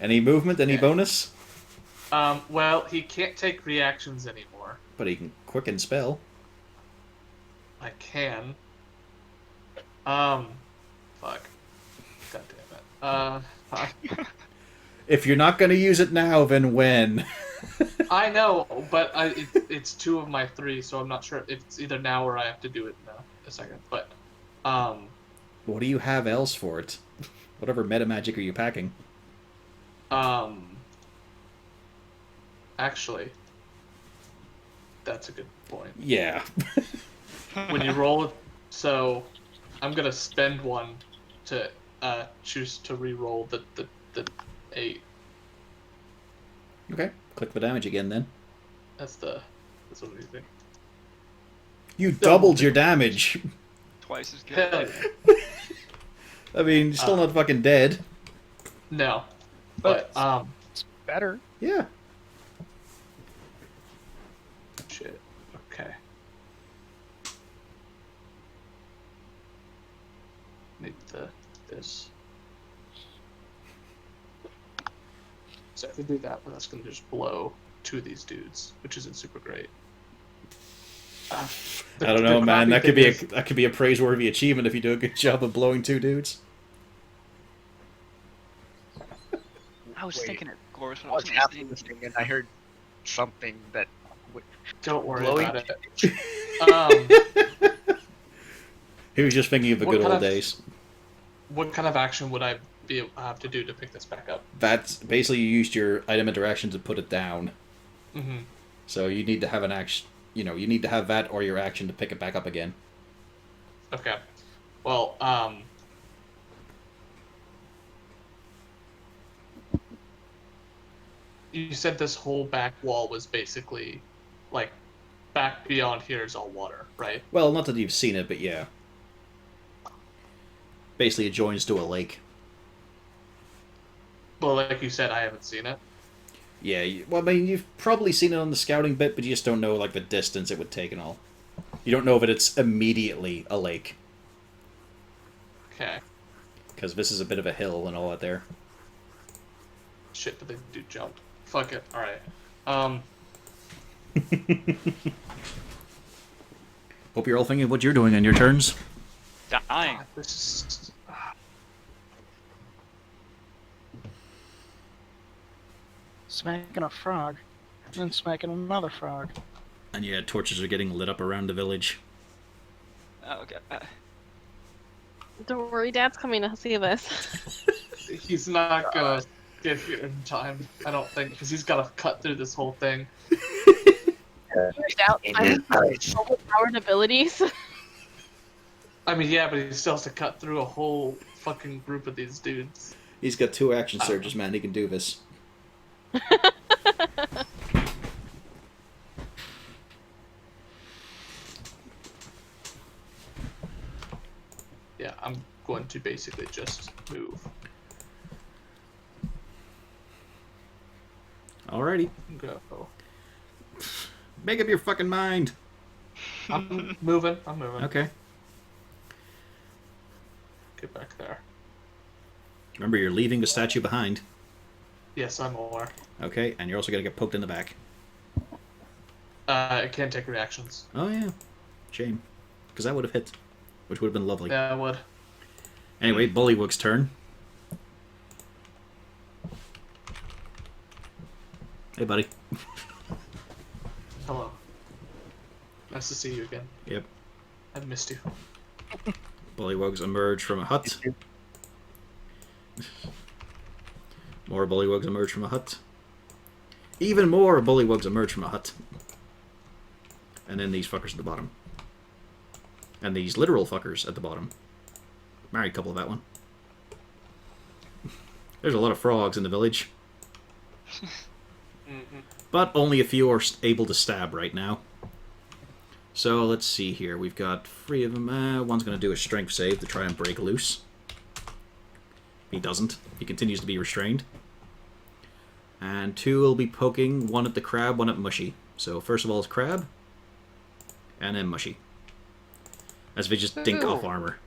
Any movement? Any bonus? Well, he can't take reactions anymore. But he can quicken spell. I can. Fuck. God damn it. If you're not going to use it now, then when? I know, but it's 2 of my 3, so I'm not sure if it's either now or I have to do it in a second. But, What do you have else for it? Whatever meta magic are you packing? Actually, that's a good point. Yeah. When you roll it, so I'm gonna spend 1 to choose to re-roll the 8. Okay. Click the damage again then. That's what we think. You doubled your damage. Twice as good. Hell yeah. I mean, still not fucking dead. No, but It's better. Yeah. shit. Okay. Need this. So I can do that, but that's gonna just blow 2 of these dudes, which isn't super great. I don't know, the man. That crappy could thing be that could be a praiseworthy achievement if you do a good job of blowing 2 dudes. I was Wait. thinking it, Glorious, but I I was wasn't half listening. listening and I heard something that Don't worry Blowing about it. He was just thinking of the What good kind old of- days. What kind of action would I have to do to pick this back up? That's basically you used your item interaction to put it down. Mm-hmm. So you need to have an action. You know, you need to have that or your action to pick it back up again. Okay. Well, you said this whole back wall was basically, like, back beyond here is all water, right? Well, not that you've seen it, but yeah. Basically, it joins to a lake. Well, like you said, I haven't seen it. Yeah, well, I mean, you've probably seen it on the scouting bit, but you just don't know, like, the distance it would take and all. You don't know if it's immediately a lake, Okay. because this is a bit of a hill and all that there. Shit, but they do jump. Fuck it. Alright. Hope you're all thinking what you're doing on your turns. Dying. God, this is... Smacking a frog. And then smacking another frog. And yeah, torches are getting lit up around the village. Oh, okay. Don't worry, Dad's coming to save us. He's not gonna get here in time, I don't think, because he's gotta cut through this whole thing. Out I'm overpowered abilities. I mean, yeah, but he still has to cut through a whole fucking group of these dudes. He's got 2 action surges, man. He can do this. Yeah, I'm going to basically just move. Alrighty. Go. Make up your fucking mind. I'm moving. Okay. Get back there. Remember, you're leaving the statue behind. Yes, I'm aware. Okay, and you're also gonna get poked in the back. It can't take reactions. Oh, yeah. Shame. Because that would have hit. Which would have been lovely. Yeah, I would. Anyway, Bullywug's turn. Hey, buddy. Hello. Nice to see you again. Yep. I've missed you. Bullywugs emerge from a hut. More Bullywugs emerge from a hut. Even more Bullywugs emerge from a hut. And then these fuckers at the bottom. And these literal fuckers at the bottom. Married couple of that one. There's a lot of frogs in the village. But only a few are able to stab right now. So let's see here. We've got 3 of them. One's going to do a strength save to try and break loose. He doesn't. He continues to be restrained. And 2 will be poking, 1 at the crab, 1 at Mushy. So first of all is crab. And then Mushy. As they just dink off armor.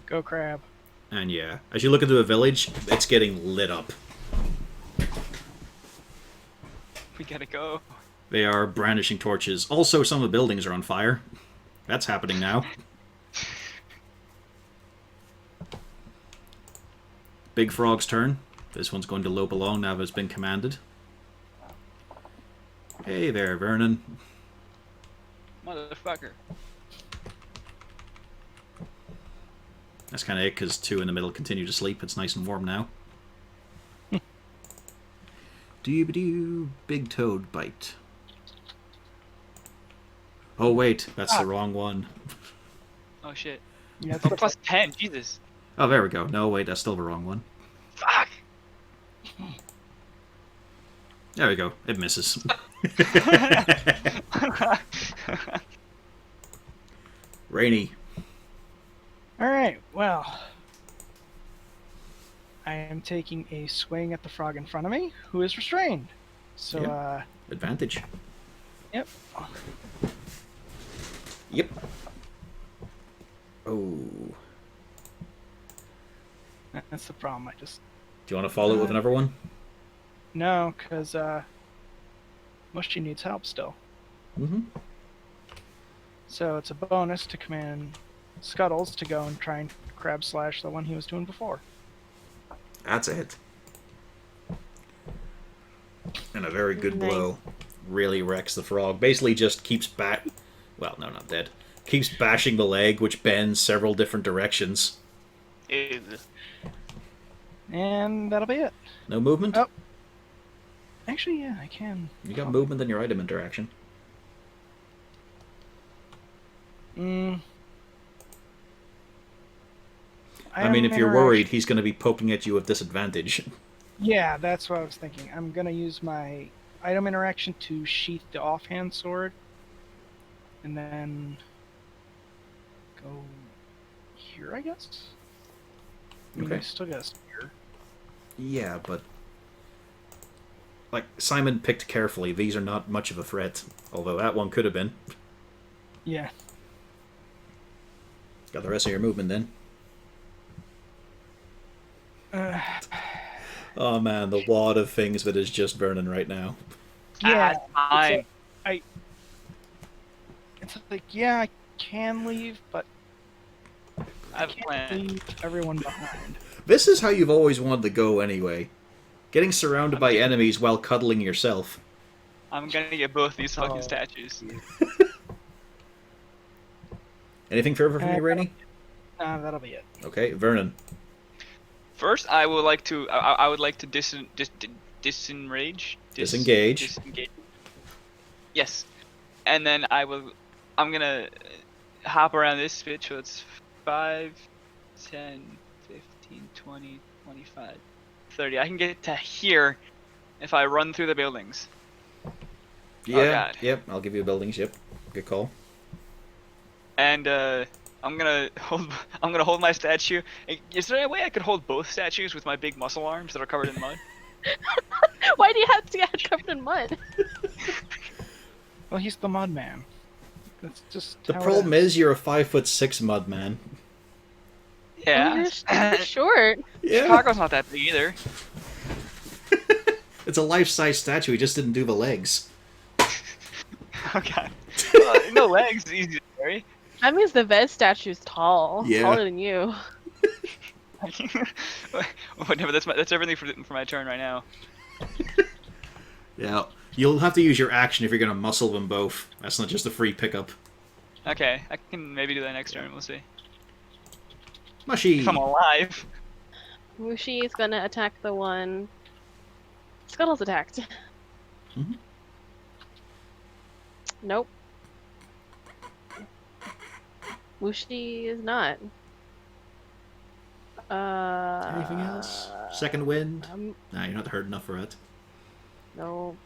Go crab. And yeah, as you look into the village, it's getting lit up. We gotta go. They are brandishing torches. Also, some of the buildings are on fire. That's happening now. Big Frog's turn. This one's going to lope along now that it's been commanded. Hey there, Vernon. Motherfucker. That's kind of it, because 2 in the middle continue to sleep. It's nice and warm now. Doo-ba-doo, big toad bite. Oh wait, that's the wrong one. Oh shit. Yeah, it's Oh, the plus 10, Jesus. Oh, there we go. No, wait, that's still the wrong one. Fuck! There we go. It misses. Rainy. Alright, well. I am taking a swing at the frog in front of me, who is restrained. So, Yeah. Advantage. Yep. Yep. Oh. That's the problem. I just... Do you want to follow it with another one? No, because, Mushy needs help still. Mm-hmm. So it's a bonus to command Scuttles to go and try and crab slash the one he was doing before. That's a hit. And a very good Nice. blow. Really wrecks the frog. Basically just keeps well, no, not dead. Keeps bashing the leg, which bends several different directions. Ew. And that'll be it. No movement? Oh. Actually, yeah, I can. You got movement in your item interaction. Mm. I mean, if you're Interaction- worried, he's going to be poking at you with disadvantage. Yeah, that's what I was thinking. I'm gonna use my item interaction to sheath the offhand sword, and then go here, I guess. I mean, Okay. I still got a spear. Yeah, but... Like, Simon picked carefully. These are not much of a threat. Although that one could have been. Yeah. Got the rest of your movement then. Oh man, the wad of things that is just burning right now. Yeah. Fine. It's like, yeah, I can leave, but I I have a can't plan. leave everyone behind. This is how you've always wanted to go anyway. Getting surrounded by enemies while cuddling yourself. I'm gonna get both these fucking Oh. statues. Anything further from you, Rainey? That'll be it. Okay, Vernon. First, I would like to. I would like to disenrage. Disengage. Disengage. Yes, and then I'm gonna hop around this bitch. So it's 5, 10, 15, 20, 25, 30. I can get to here if I run through the buildings. Yeah. God. Yep. I'll give you buildings. Yep. Good call. And I'm gonna hold my statue. Is there a way I could hold both statues with my big muscle arms that are covered in mud? Why do you have to get covered in mud? Well, he's the mud man. That's just The how it problem is you're a 5'6" mud man. Yeah. You're short. Yeah. Chicago's not that big either. It's a life-size statue. He just didn't do the legs. Okay. No legs, easy to carry. That means the Vez statue's tall. Yeah. Taller than you. Whatever. That's everything for my turn right now. Yeah. You'll have to use your action if you're gonna muscle them both. That's not just a free pickup. Okay, I can maybe do that next turn. We'll see. Mushy. If I'm alive. Mushi is gonna attack the one. Scuttle's attacked. Mhm. Nope. Mushi is not. Anything else? Second wind? Um, Nah, you're not hurt enough for it. no.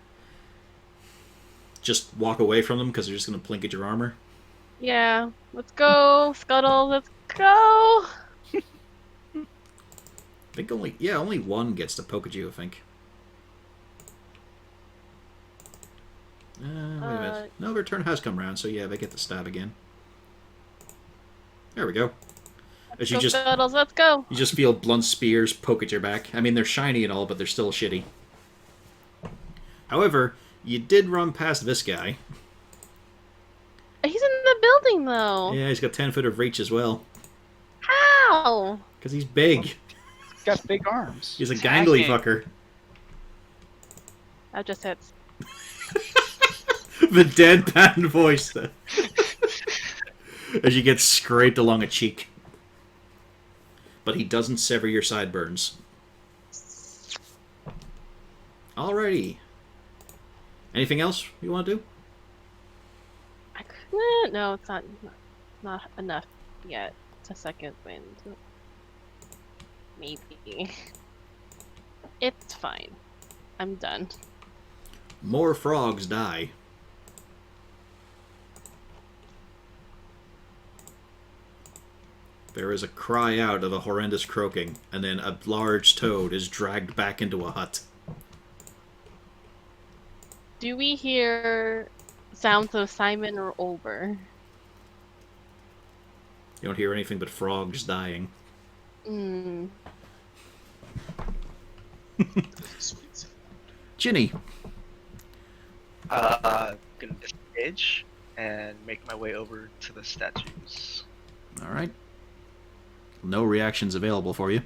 Just walk away from them because they're just gonna plink at your armor. Yeah. Let's go, Scuttle. Let's go. I think only one gets to poke at you, I think. Wait a minute. No, their turn has come around, so yeah, they get to stab again. There we go. As you Go, just Scuttles. Let's go. you just feel blunt spears poke at your back. I mean, they're shiny and all, but they're still shitty. However, you did run past this guy. He's in the building though. Yeah, he's got 10 foot of reach as well. How? Because he's big. He's got big arms. He's a gangly Attacking. fucker. That just hits. The deadpan voice. As you get scraped along a cheek. But he doesn't sever your sideburns. Alrighty. Anything else you want to do? No, it's not enough yet. It's a second wind. Maybe. It's fine. I'm done. More frogs die. There is a cry out of a horrendous croaking, and then a large toad is dragged back into a hut. Do we hear sounds of Simon or Olber? You don't hear anything but frogs dying. Hmm. Sweet. Ginny. Gonna disengage and make my way over to the statues. Alright. No reactions available for you.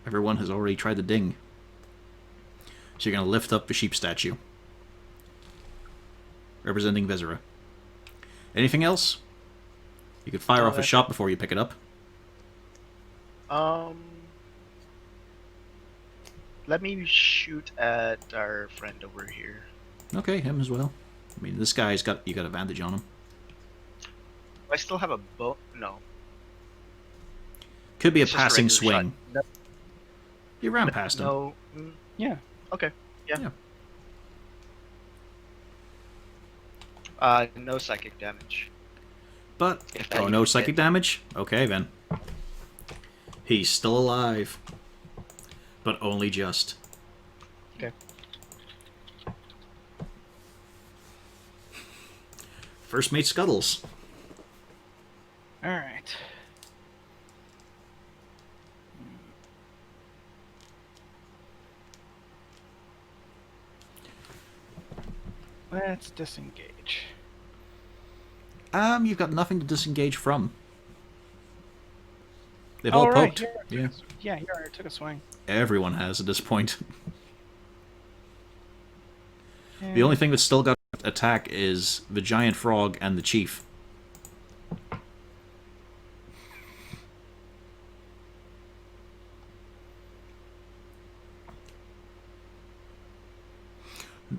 Everyone has already tried the ding. So you're going to lift up the sheep statue. Representing Vezera. Anything else? You could fire off a that's- shot before you pick it up. Let me shoot at our friend over here. Okay, him as well. I mean, this guy's got you got advantage on him. Do I still have a bow? No. Could be a It's just a passing regular swing. shot. You ran past him. No. Yeah. Okay. Yeah. Yeah. No psychic damage. But If that oh, even no hit. psychic damage? Okay then. He's still alive. But only just. Okay. First mate Scuttles. All right. Let's disengage. You've got nothing to disengage from. They've Oh, all right, poked. here. Yeah. Yeah, here I took a swing. Everyone has at this point. The And- only thing that's still got attack is the giant frog and the chief.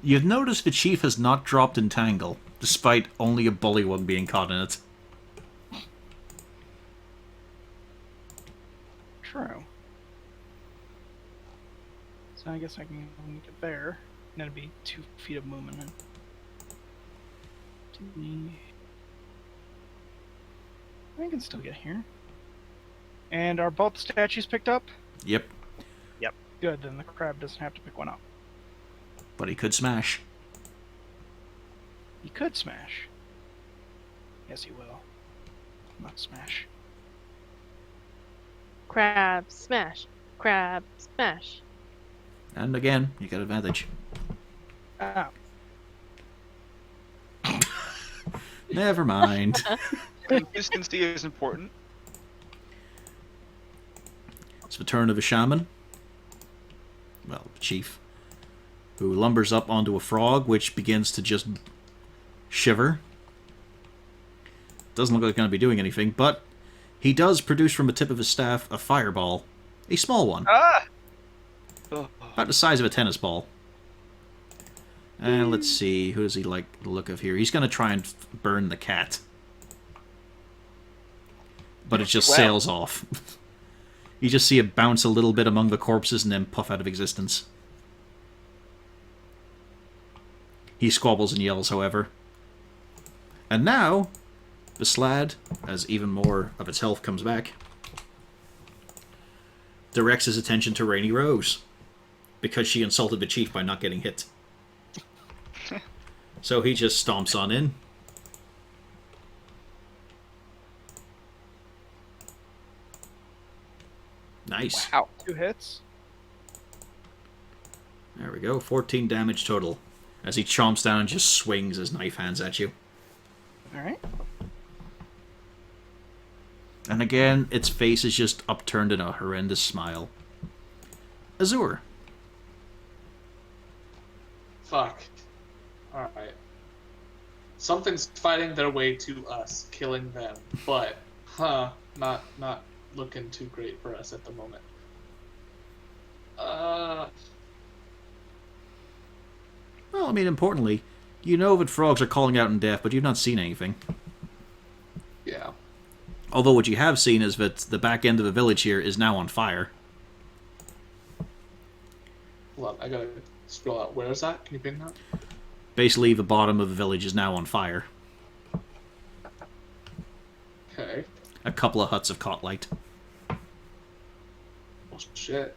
You've noticed the chief has not dropped Entangle, despite only a bullywug being caught in it. True. So I guess I can get there. And that'd be 2 feet of movement. I can still get here. And are both statues picked up? Yep, Good, then the crab doesn't have to pick one up. but he could smash. He could smash. Yes, he will. Not smash. Crab smash. Crab smash. And again, you get advantage. Ah, Never mind. Consistency is important. It's the turn of a shaman. Well, the chief. Who lumbers up onto a frog, which begins to just shiver. Doesn't look like it's going to be doing anything, but he does produce from the tip of his staff a fireball. A small one. Ah! Oh. About the size of a tennis ball. And let's see, who does he like the look of here? He's going to try and burn the cat. But it just Wow. sails off. You just see it bounce a little bit among the corpses and then puff out of existence. He squabbles and yells, however. And now, the Slad, as even more of its health comes back, directs his attention to Rainy Rose. Because she insulted the chief by not getting hit. So he just stomps on in. Nice. Wow. 2 hits. There we go. 14 damage total. As he chomps down and just swings his knife hands at you. Alright. And again, its face is just upturned in a horrendous smile. Azur. Fuck. Alright. Something's fighting their way to us, killing them, but not looking too great for us at the moment. Well, I mean, importantly, you know that frogs are calling out in death, but you've not seen anything. Yeah. Although what you have seen is that the back end of the village here is now on fire. Hold on, I gotta scroll out. Where is that? Can you ping that? Basically, the bottom of the village is now on fire. Okay. A couple of huts have caught light. Oh shit.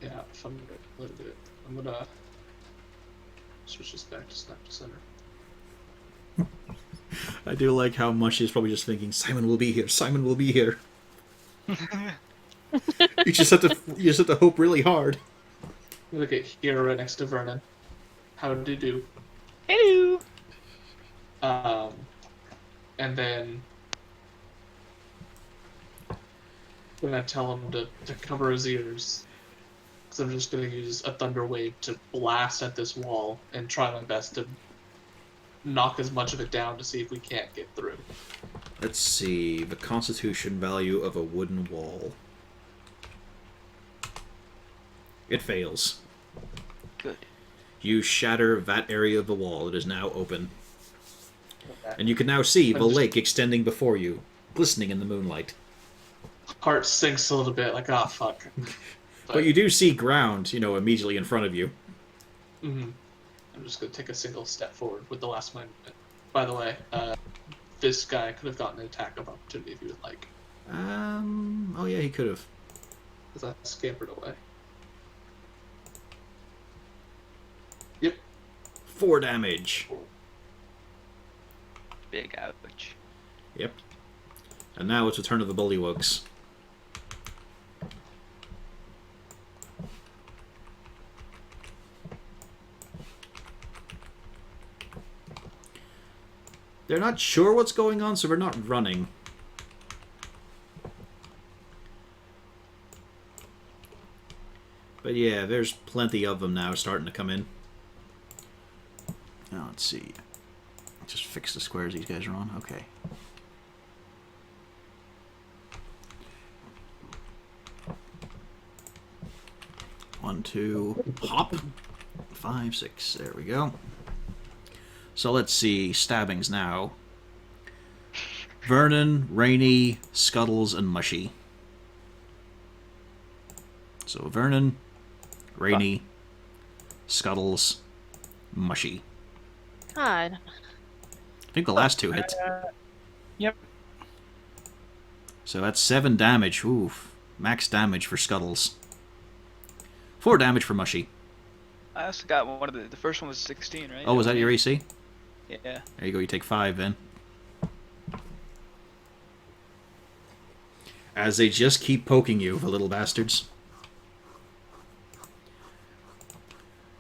Yeah, if I'm gonna do it, I'm gonna switch this back to snap to center. I do like how much he's probably just thinking, Simon will be here, Simon will be here. You just have to hope really hard. Look at here right next to Vernon. How did you do? Hello. And then I'm gonna tell him to cover his ears. Because I'm just gonna use a thunder wave to blast at this wall and try my best to knock as much of it down to see if we can't get through. Let's see, the constitution value of a wooden wall. It fails. Good. You shatter that area of the wall. It is now open. And you can now see the lake extending before you, glistening in the moonlight. Heart sinks a little bit, like, ah, fuck. But you do see ground, immediately in front of you. Mm-hmm. I'm just gonna take a single step forward with the last of my movement. By the way, this guy could have gotten an attack of opportunity if he would like. Oh yeah, he could have. Because I scampered away. Yep. 4 damage. Big ouch. Yep. And now it's the turn of the bullywugs. They're not sure what's going on, so they're not running. But yeah, there's plenty of them now starting to come in. Now, let's see. Just fix the squares these guys are on. Okay. One, two, hop. 5, 6. There we go. So let's see. Stabbings now. Vernon, Rainy, Scuttles, and Mushy. So Vernon, Rainy, Scuttles, Mushy. God. I think the last two hit. Yep. So that's 7 damage. Oof. Max damage for Scuttles. 4 damage for Mushy. I also got one of the first one was 16, right? Oh, was that your AC? Yeah. There you go, you take 5 then. As they just keep poking you, the little bastards.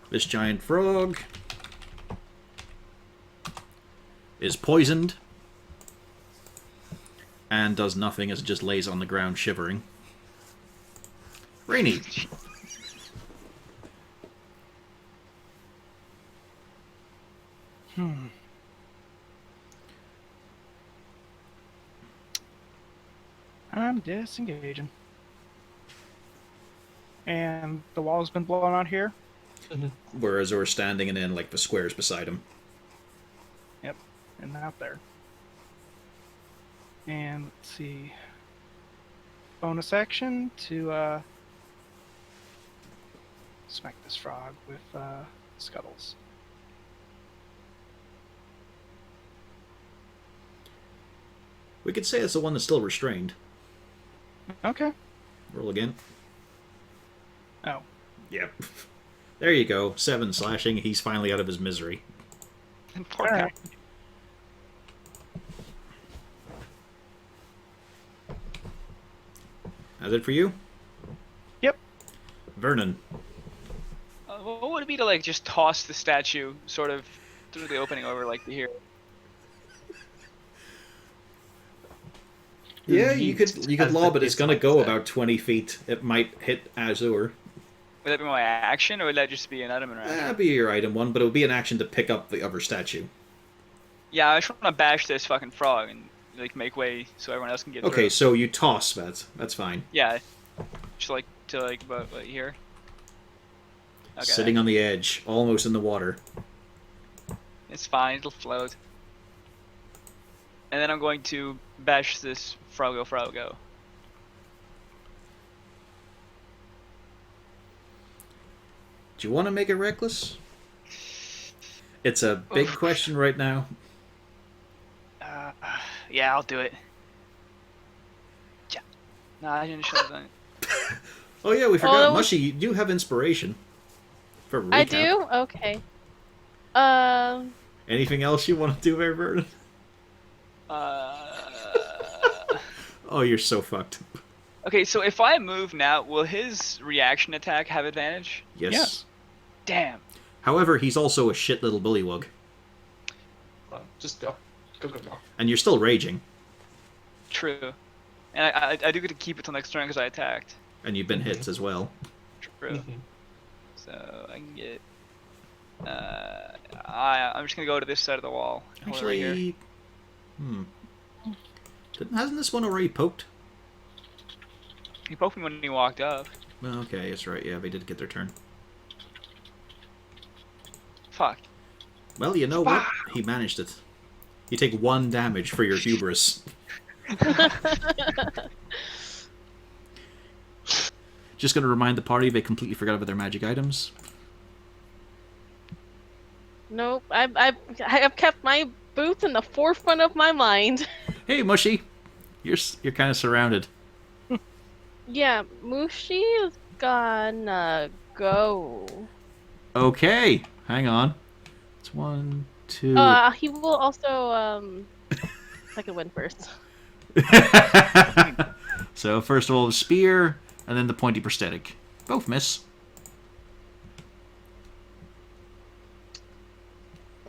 This giant frog is poisoned and does nothing as it just lays on the ground shivering. Rainy. I'm disengaging. And the wall's been blown out here. Whereas we're standing and in like the squares beside him. Yep, and out there. And let's see. Bonus action to smack this frog with Scuttles. We could say it's the one that's still restrained. Okay. Roll again. Oh. Yep. There you go. 7 slashing. He's finally out of his misery. And poor All guy. right. That's it for you? Yep. Vernon. What would it be to like just toss the statue sort of through the opening over like the here? Yeah, you could lob it. It's gonna go about 20 feet. It might hit Azure. Would that be my action, or would that just be an item interaction? That'd be your item one, but it would be an action to pick up the other statue. Yeah, I just want to bash this fucking frog and like make way so everyone else can get Okay, through. so you toss that. That's fine. Yeah, just like to like about here. Okay, Sitting on the edge, almost in the water. it's fine. It'll float. And then I'm going to bash this Frogo. Do you want to make it reckless? It's a big Oof. question right now. Yeah, I'll do it. Yeah. No, I didn't show that. Oh yeah, we forgot. that was- Mushy, you do have inspiration. For recap. I do? Okay. Anything else you want to do there, Vernon? Oh, you're so fucked. Okay, so if I move now, will his reaction attack have advantage? Yes. Yes. Damn. However, he's also a shit little bullywug. Just go. Go. And you're still raging. True. And I do get to keep it till next turn because I attacked. And you've been hit as well. True. Mhm. So I can get. I'm just gonna go to this side of the wall. Hold it right here. Actually, hasn't this one already poked? He poked me when he walked up. Well, okay, that's right. Yeah, they did get their turn. Fuck. Well, you know what? He managed it. You take 1 damage for your hubris. Just gonna remind the party they completely forgot about their magic items. Nope. I've kept my boots in the forefront of my mind. Hey, Mushy, you're kind of surrounded. Yeah, Mushi is gonna go. Okay, hang on. It's 1, 2. He will also I can win first. So first of all, the spear, and then the pointy prosthetic. Both miss.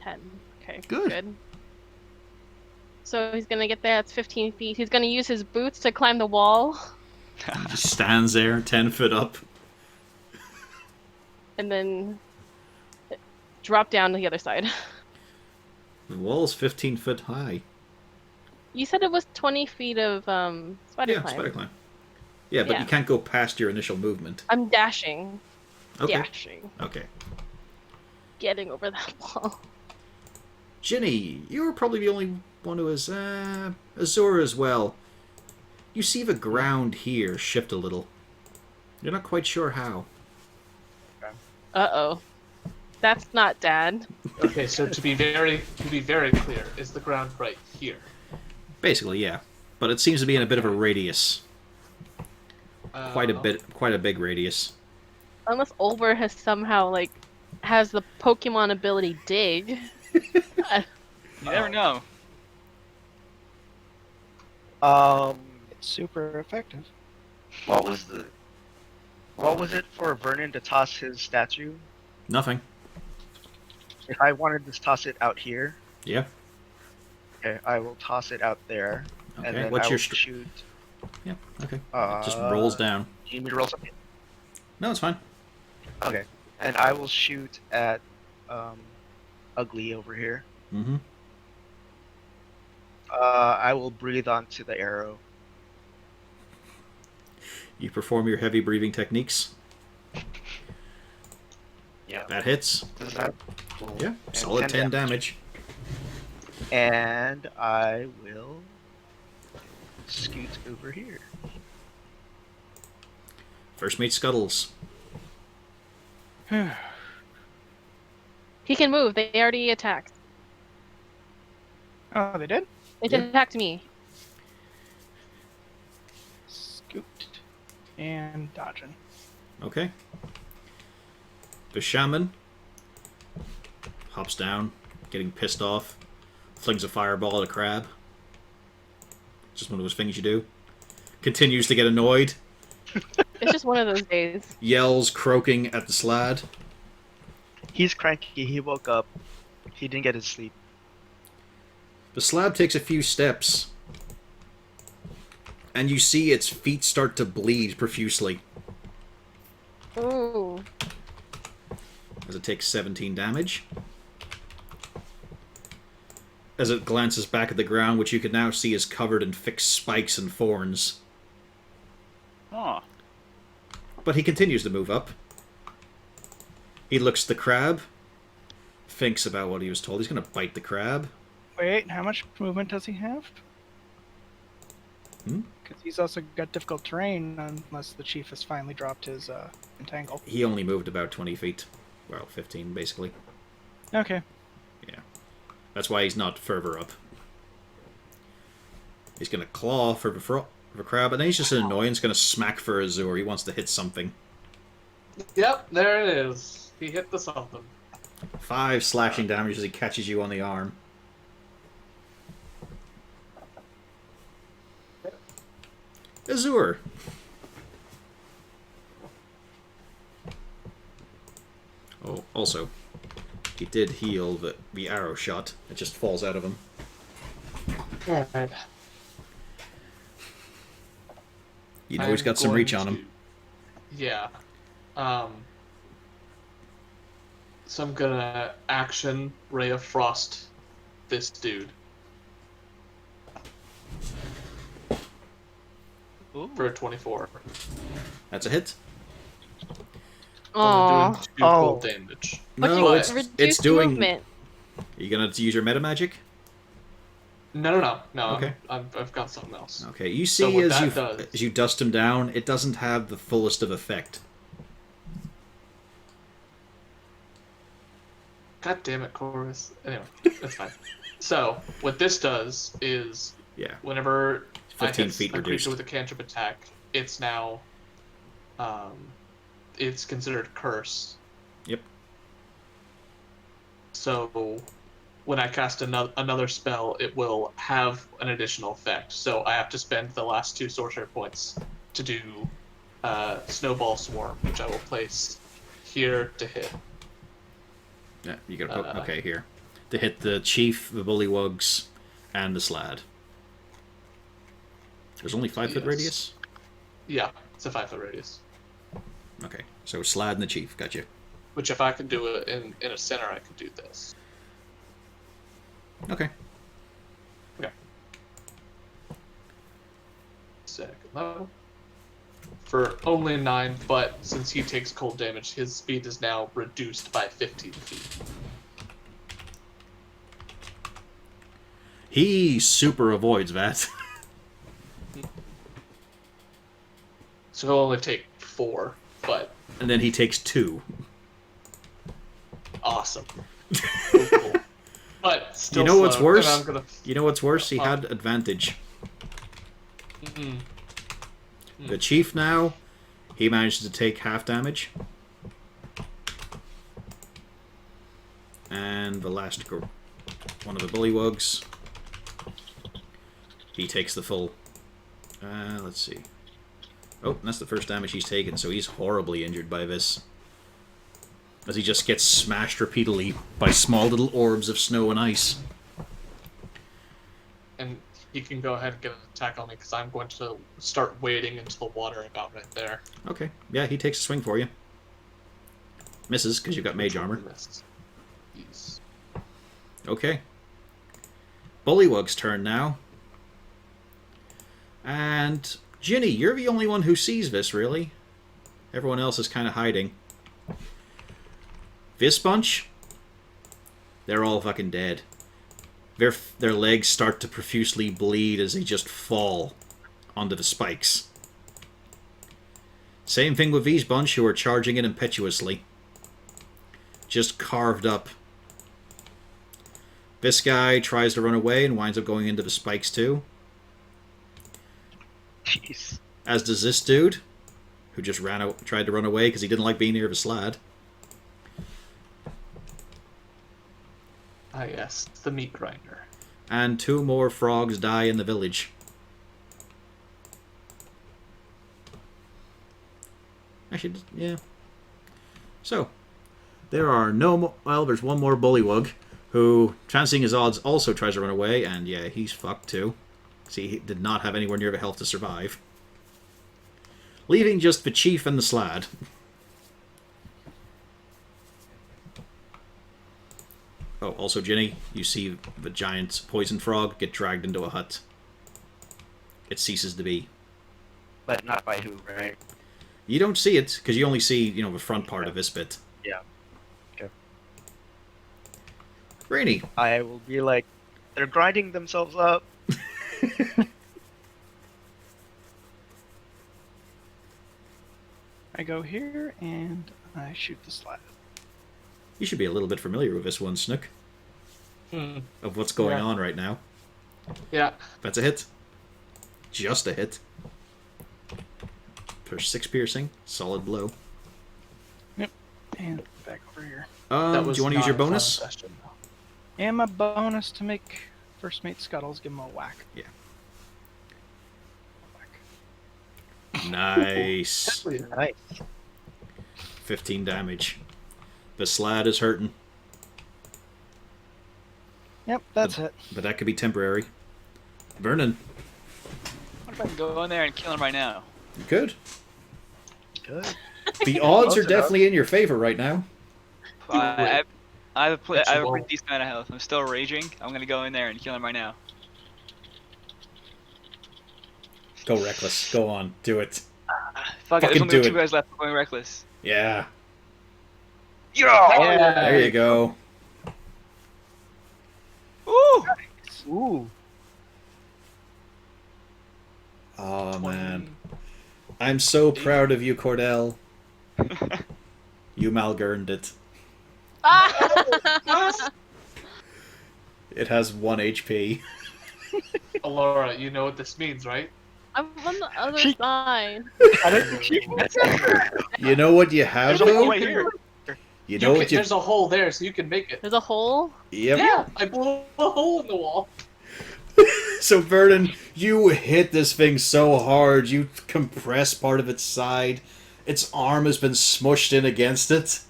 10. Okay. Good. Good. So he's gonna get there. That's 15 feet. He's gonna use his boots to climb the wall, He just stands there, 10 foot up. and then drop down to the other side. The wall's 15 foot high. You said it was 20 feet of spider Yeah, climb. spider climb. Yeah, but Yeah. you can't go past your initial movement. I'm dashing. Okay. Dashing. Okay. Getting over that wall. Ginny, you're probably the only one who has Azura as well. You see the ground here shift a little. You're not quite sure how. Uh-oh. That's not Dad. Okay, so to be very clear, is the ground right here? Basically, yeah. But it seems to be in a bit of a radius. Quite a big radius. Unless Olver has somehow, like, has the Pokemon ability Dig. You never know. It's super effective. What was it for Vernon to toss his statue? Nothing. If I wanted to toss it out here, Yeah. okay, I will toss it out there, and Okay. then What's I your will shoot. Yeah. Okay. Uh, Just rolls down. Do you need me to roll something? No, it's fine. Okay, and I will shoot at Ugly over here. Mm-hmm. I will breathe onto the arrow. You perform your heavy breathing techniques. Yeah. That hits. Does that? Yeah. And Solid 10 damage. And I will scoot over here. First mate Scuttles. He can move. They already attacked. Oh, they did? It Yeah. attacked me. Scoot. And dodging. Okay. The shaman hops down, getting pissed off, flings a fireball at a crab. Just one of those things you do. Continues to get annoyed, It's just one of those days. yells, croaking at the slad. He's cranky. He woke up. He didn't get his sleep. The slab takes a few steps, and you see its feet start to bleed profusely Ooh. as it takes 17 damage. As it glances back at the ground, which you can now see is covered in thick spikes and thorns. Oh. But he continues to move up. He looks at the crab, thinks about what he was told. He's going to bite the crab. Wait, how much movement does he have? Hmm? Because he's also got difficult terrain, unless the chief has finally dropped his entangle. He only moved about 20 feet. Well, 15, basically. Okay. That's why he's not further up. He's going to claw for the crab, and then he's just an annoyance, going to smack for Azure. He wants to hit something. Yep, there it is. He hit the something. 5 slashing damage as he catches you on the arm. Azure. Oh, also, he did heal the arrow shot. It just falls out of him. Alright. You know he's got some reach on him. Yeah. So I'm gonna action Ray of Frost this dude Ooh. for a 24. That's a hit. Only Aww. doing 2 cold damage. But No, you it's reduced doing. movement. Are you gonna use your meta magic? No. Okay. I've got something else. Okay, you So see what as that you does- as you dust him down, it doesn't have the fullest of effect. God damn it, Chorus. Anyway, that's fine. So what this does is Yeah, whenever 15 I hit feet a reduced. creature with a cantrip attack, it's now it's considered curse. Yep. So when I cast another spell, it will have an additional effect. So I have to spend the last 2 sorcerer points to do Snowball Swarm, which I will place here to hit. Yeah, you gotta put okay here to hit the chief, the bullywugs, and the Slad. There's only 5 foot Yes. radius? Yeah, it's a 5 foot radius. Okay, so Slad and the Chief, gotcha. Which, if I could do it in a center, I could do this. Okay. Second level. For only 9, but since he takes cold damage, his speed is now reduced by 15 feet. He super avoids that. So he'll only take 4, but And then he takes 2. awesome. Cool. But still You know what's slow, worse? and I'm gonna... You know what's worse? He had advantage. Mhm. The Chief now, he manages to take half damage. And the last one of the bullywugs, he takes the full. Let's see. Oh, that's the first damage he's taken, so he's horribly injured by this. As he just gets smashed repeatedly by small little orbs of snow and ice. And he can go ahead and get an attack on me because I'm going to start wading into the water about right there. Okay, yeah, he takes a swing for you. Misses, because you've got mage armor. Miss. Yes. Okay. Bullywug's turn now. And Ginny, you're the only one who sees this, really. Everyone else is kind of hiding. This bunch, they're all fucking dead. Their legs start to profusely bleed as they just fall onto the spikes. Same thing with these bunch who are charging it impetuously. Just carved up. This guy tries to run away and winds up going into the spikes too. Jeez. As does this dude, who just tried to run away because he didn't like being near the Slad. Ah, yes, the meat grinder. And 2 more frogs die in the village. Actually, yeah. So, there are no more. Well, there's one more bullywug who, chancing his odds, also tries to run away, and yeah, he's fucked too. See, he did not have anywhere near the health to survive. Leaving just the Chief and the Slad. Oh, also, Ginny, you see the giant poison frog get dragged into a hut. It ceases to be. But not by who, right? You don't see it, because you only see, the front part of this bit. Yeah. Okay. Rainy. I will be like, they're grinding themselves up. I go here and I shoot the Slad. You should be a little bit familiar with this one, Snook, of what's going Yeah. on right now. Yeah. That's a hit. Just a hit. For 6 piercing. Solid blow. And back over here. That Do was you want to use not your a fun bonus? session, though. And my bonus to make first mate scuttles, give him a whack. Yeah. Whack. Nice. Hell yeah. Nice. 15 damage. The Slad is hurting, Yep, that's it. but that could be temporary. Vernon, What if I can go in there and kill him right now? you could. Good. The odds Close are enough. definitely in your favor right now. I have a But you pretty won't. decent amount of health. I'm still raging. I'm gonna go in there and kill him right now. Go reckless. Go on. Do it. Fuck it, Fucking there's only do 2 it. guys left. I'm going reckless. Yeah. Yeah! There you go. Ooh! Ooh. Oh, man. I'm so proud of you, Cordell. You malgurned it. Ah! It has 1 HP. Alora, you know what this means, right? I'm on the other She- side. You know what you have, There's a hole though? right here. You know what you... There's a hole there, so you can make it. There's a hole. Yep. Yeah, I blew a hole in the wall. So, Vernon, you hit this thing so hard, you compress part of its side, its arm has been smushed in against it,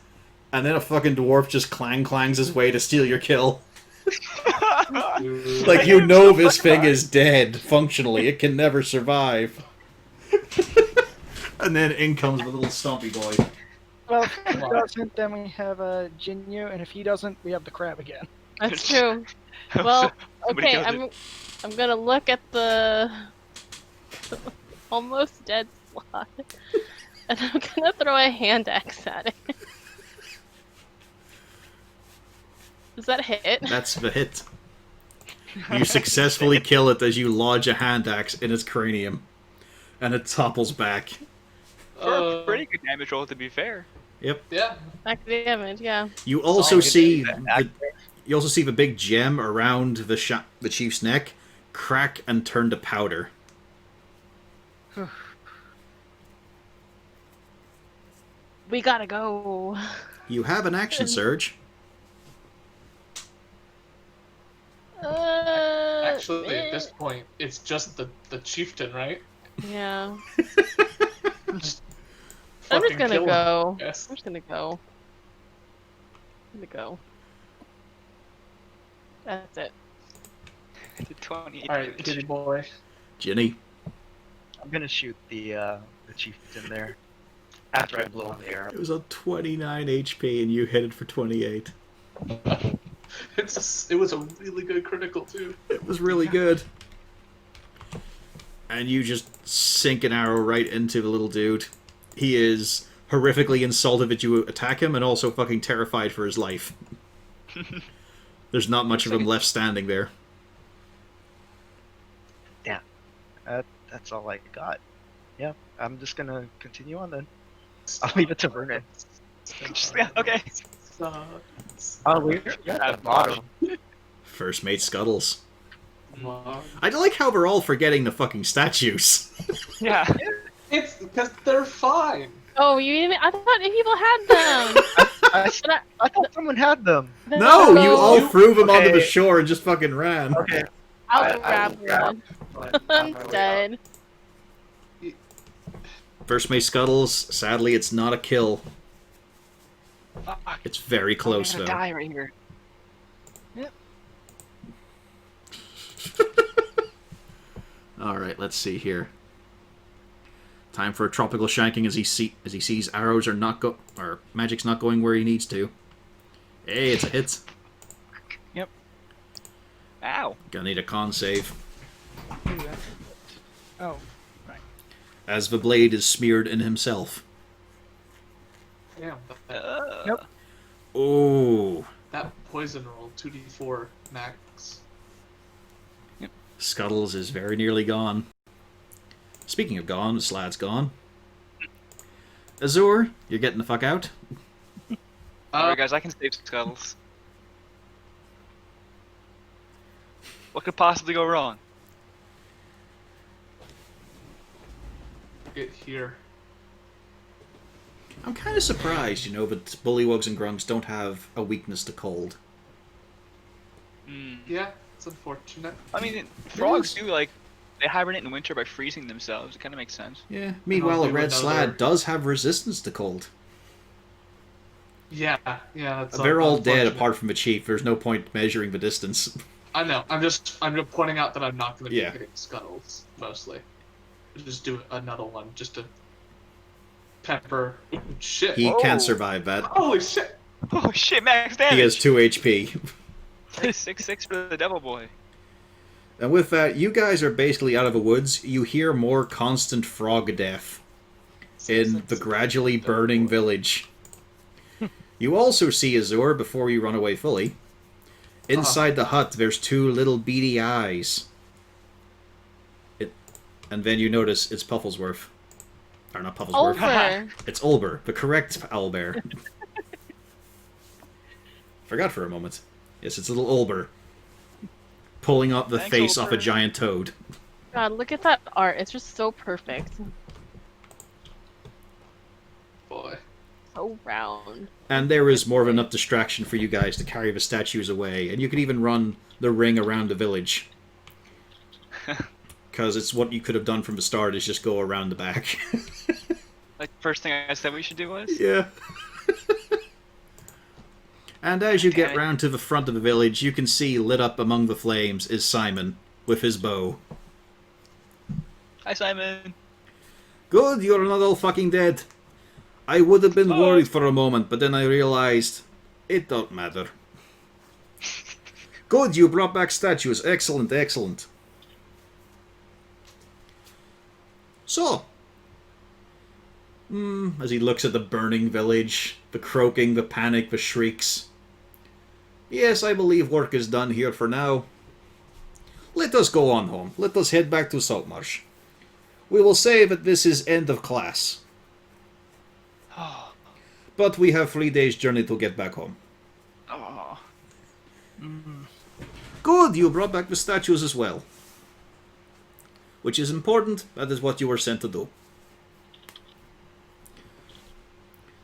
and then a fucking dwarf just clangs his way to steal your kill. Like, you know this thing is dead, functionally. It can never survive. And then in comes the little stompy boy. Well, if he doesn't, then we have a Jinyu, and if he doesn't, we have the crab again. That's true. Well, Somebody okay, does it. I'm gonna look at the almost dead slot, and I'm gonna throw a hand axe at it. Does that hit? That's the hit. You successfully kill it as you lodge a hand axe in its cranium. And it topples back. For a pretty good damage roll, to be fair. Yep. Yeah. Back damage, yeah. You also see that. you also see the big gem around the chief's neck crack and turn to powder. We gotta go. You have an action surge. Actually, at this point, it's just the chieftain, right? Yeah. Just I'm just fucking gonna kill him. go. Yes. I'm just gonna go. I'm gonna go. That's it. The 28 All right, damage. kitty boy. Ginny. I'm gonna shoot the chieftain there after I blow the arrow. It was on 29 HP and you hit it for 28. It was a really good critical too. It was really good. And you just sink an arrow right into the little dude. He is horrifically insulted that you attack him and also fucking terrified for his life. There's not much of him left standing there. That's all I got. Yeah, I'm just gonna continue on then. I'll leave it to Vernon. Yeah, okay. Oh, we're at the bottom. First mate Scuttles. Wow. I like how we're all forgetting the fucking statues. Yeah. It's because they're fine. Oh, I thought people had them. I thought someone had them. No, you all threw them onto the Okay. shore and just fucking ran. Okay. I'll I grab will grab one. I'm dead. First mate Scuttles, sadly it's not a kill. Fuck. It's very close I'm though. gonna die right here. Alright, let's see here. Time for a tropical shanking as he sees arrows are not or magic's not going where he needs to. Hey, it's a hit. Ow. Gonna need a con save. Oh, As the blade is smeared in himself. Damn, Nope. Ooh. that poison roll 2d4 max. Scuttles is very nearly gone. Speaking of gone, the slad's gone. Azur, you're getting the fuck out. Alright, guys, I can save Scuttles. What could possibly go wrong? Get here. I'm kind of surprised, that bullywugs and grunts don't have a weakness to cold. Hmm. Yeah, it's unfortunate. I mean, frogs do, like, they hibernate in winter by freezing themselves. It kind of makes sense. Yeah. Meanwhile, a do red another- slad does have resistance to cold. Yeah, that's They're all dead unfortunate. apart from the chief. There's no point measuring the distance. I know. I'm just pointing out that I'm not going to be Yeah. hitting scuttles mostly. Just do another one just to pepper. Ooh, shit! He Whoa. can survive that. Holy shit! Oh shit, max damage! He has 2 HP. 6/6 for the devil boy. And with that, you guys are basically out of the woods. You hear more constant frog death in the gradually burning village. You also see Azur before you run away fully. Inside the hut, there's 2 little beady eyes. And then you notice it's Pufflesworth. Or not Pufflesworth. Over. It's Ulber, the correct owlbear. Forgot for a moment. Yes, it's little Ulber. Pulling up the Thanks, face off a Ulber. giant toad. God, look at that art. It's just so perfect. Boy. So round. And there is more of enough distraction for you guys to carry the statues away. And you could even run the ring around the village. Because it's what you could have done from the start, is just go around the back. Like, first thing I said we should do was? Yeah. And as you get Damn it. round to the front of the village, you can see lit up among the flames is Simon with his bow. Hi, Simon. Good, you're not all fucking dead. I would have been Oh. worried for a moment, but then I realized it don't matter. Good, you brought back statues. Excellent, excellent. So, as he looks at the burning village, the croaking, the panic, the shrieks. Yes, I believe work is done here for now. Let us go on home. Let us head back to Saltmarsh. We will say that this is end of class. Oh. But we have 3 days' journey to get back home. Oh. Good, you brought back the statues as well. Which is important, that is what you were sent to do.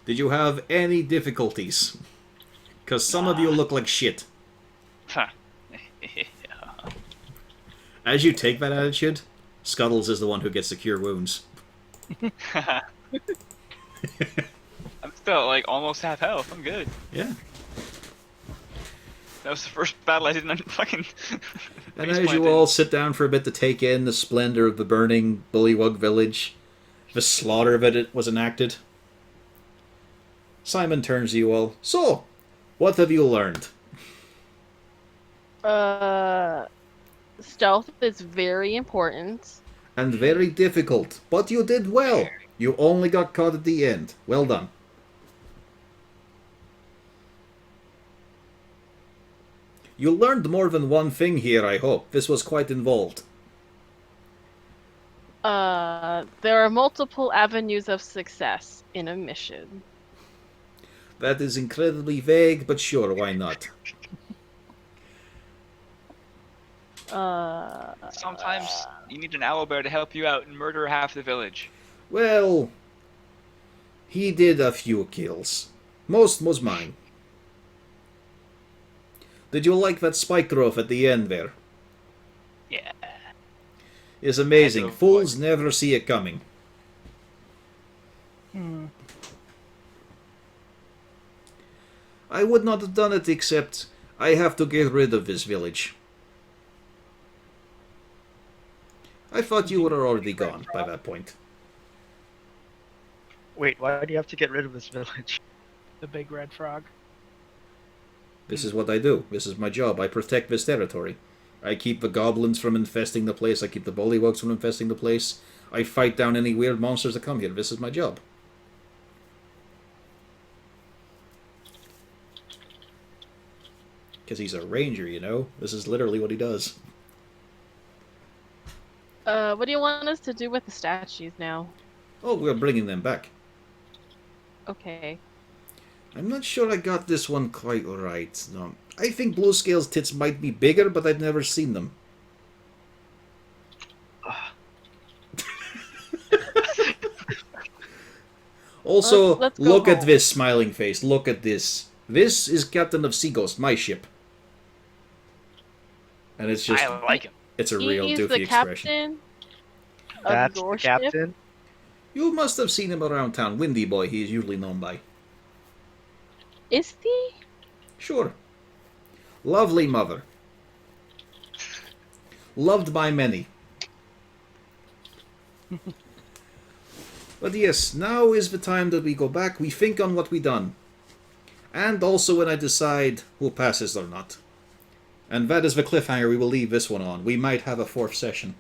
Did you have any difficulties? Because some of you look like shit. Huh. As you take that attitude, Scuttles is the one who gets to cure wounds. I'm still like almost half health. I'm good. Yeah. That was the first battle I didn't fucking. And face as you planted. all sit down for a bit to take in the splendor of the burning Bullywug village, the slaughter of it was enacted, Simon turns to you all. So, what have you learned? Stealth is very important. And very difficult, but you did well. You only got caught at the end. Well done. You learned more than one thing here, I hope. This was quite involved. There are multiple avenues of success in a mission. That is incredibly vague, but sure, why not? Sometimes you need an owlbear to help you out and murder half the village. Well, he did a few kills. Most was mine. Did you like that spike growth at the end there? Yeah. It's amazing. I know. Fools never see it coming. I would not have done it except I have to get rid of this village. I thought you were already gone by that point. Wait, why do you have to get rid of this village? The big red frog. This is what I do. This is my job. I protect this territory. I keep the goblins from infesting the place. I keep the bullywugs from infesting the place. I fight down any weird monsters that come here. This is my job. Because he's a ranger, you know? This is literally what he does. What do you want us to do with the statues now? Oh, we're bringing them back. Okay. I'm not sure I got this one quite right. No. I think Bluescale's tits might be bigger, but I've never seen them. Also, Let's go look at home. this smiling face. Look at this. This is Captain of Seaghost, my ship. And it's just, I like him. it's a real He's doofy the expression. captain of That's your the ship? captain. You must have seen him around town. Windy Boy, he is usually known by. Is he? Sure. Lovely mother. Loved by many. But yes, now is the time that we go back, we think on what we done. And also when I decide who passes or not. And that is the cliffhanger we will leave this one on. We might have a fourth session.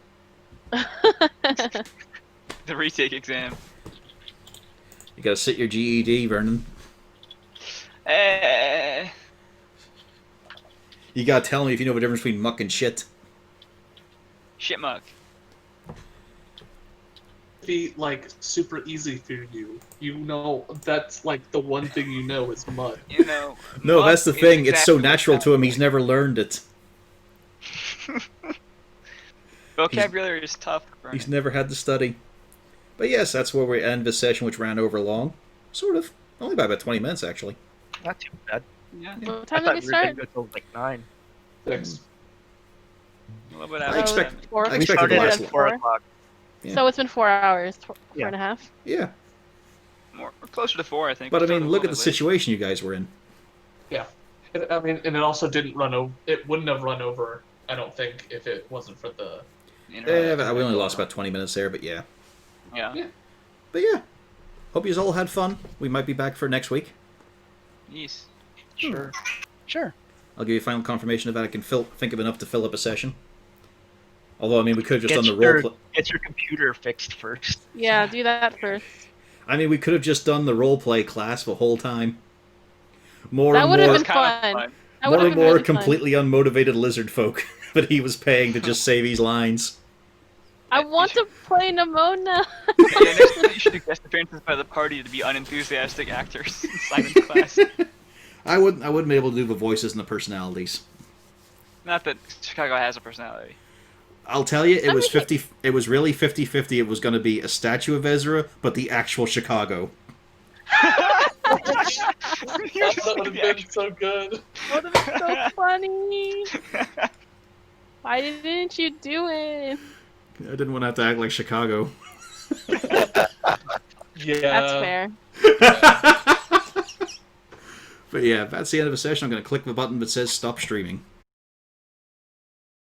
The retake exam. You gotta sit your GED, Vernon. Eh. You gotta tell me if you know the difference between muck and shit. Shit muck. Be like super easy for you. You know that's like the one thing you know is mud. You know. No, muck that's the is thing. It's so exactly natural what to him, he's sounds never learned it. like. Vocabulary is tough. Vernon. He's never had to study. But yes, that's where we end this session, which ran over long. Sort of. Only by about 20 minutes, actually. Not too bad. Yeah. What I time thought did we we were gonna start? go till like 9. Thanks. A little bit I after expect- that. Four, I We expected started to last at long. 4 o'clock. Yeah. So it's been 4 hours, four Yeah. and a half. Yeah. More closer to 4, I think. But We I mean, started a look at little the bit late. situation you guys were in. Yeah. I mean, and it also didn't run over. It wouldn't have run over, I don't think, if it wasn't for the. But we only lost about 20 minutes there, but yeah. Yeah. Yeah. But yeah. Hope you all had fun. We might be back for next week. Yes. Sure. Sure. I'll give you final confirmation of that. I can think of enough to fill up a session. Although, I mean, we could have just done the role. Get your computer fixed first. Yeah, do that first. I mean, we could have just done the roleplay class the whole time. More That and would have more, been fun. That more would have and been more really fun. completely unmotivated lizard folk that he was paying to just say these lines. I want to play Nimona. Yeah, next time you should do guest appearances by the party to be unenthusiastic actors in Simon's class. I wouldn't be able to do the voices and the personalities. Not that Chicago has a personality. I'll tell you, it was mean- 50. It was really 50-50. It was going to be a statue of Ezra, but the actual Chicago. That would have been so good. That would have been so funny. Why didn't you do it? I didn't want to have to act like Chicago. Yeah. That's fair. But yeah, that's the end of the session. I'm going to click the button that says stop streaming.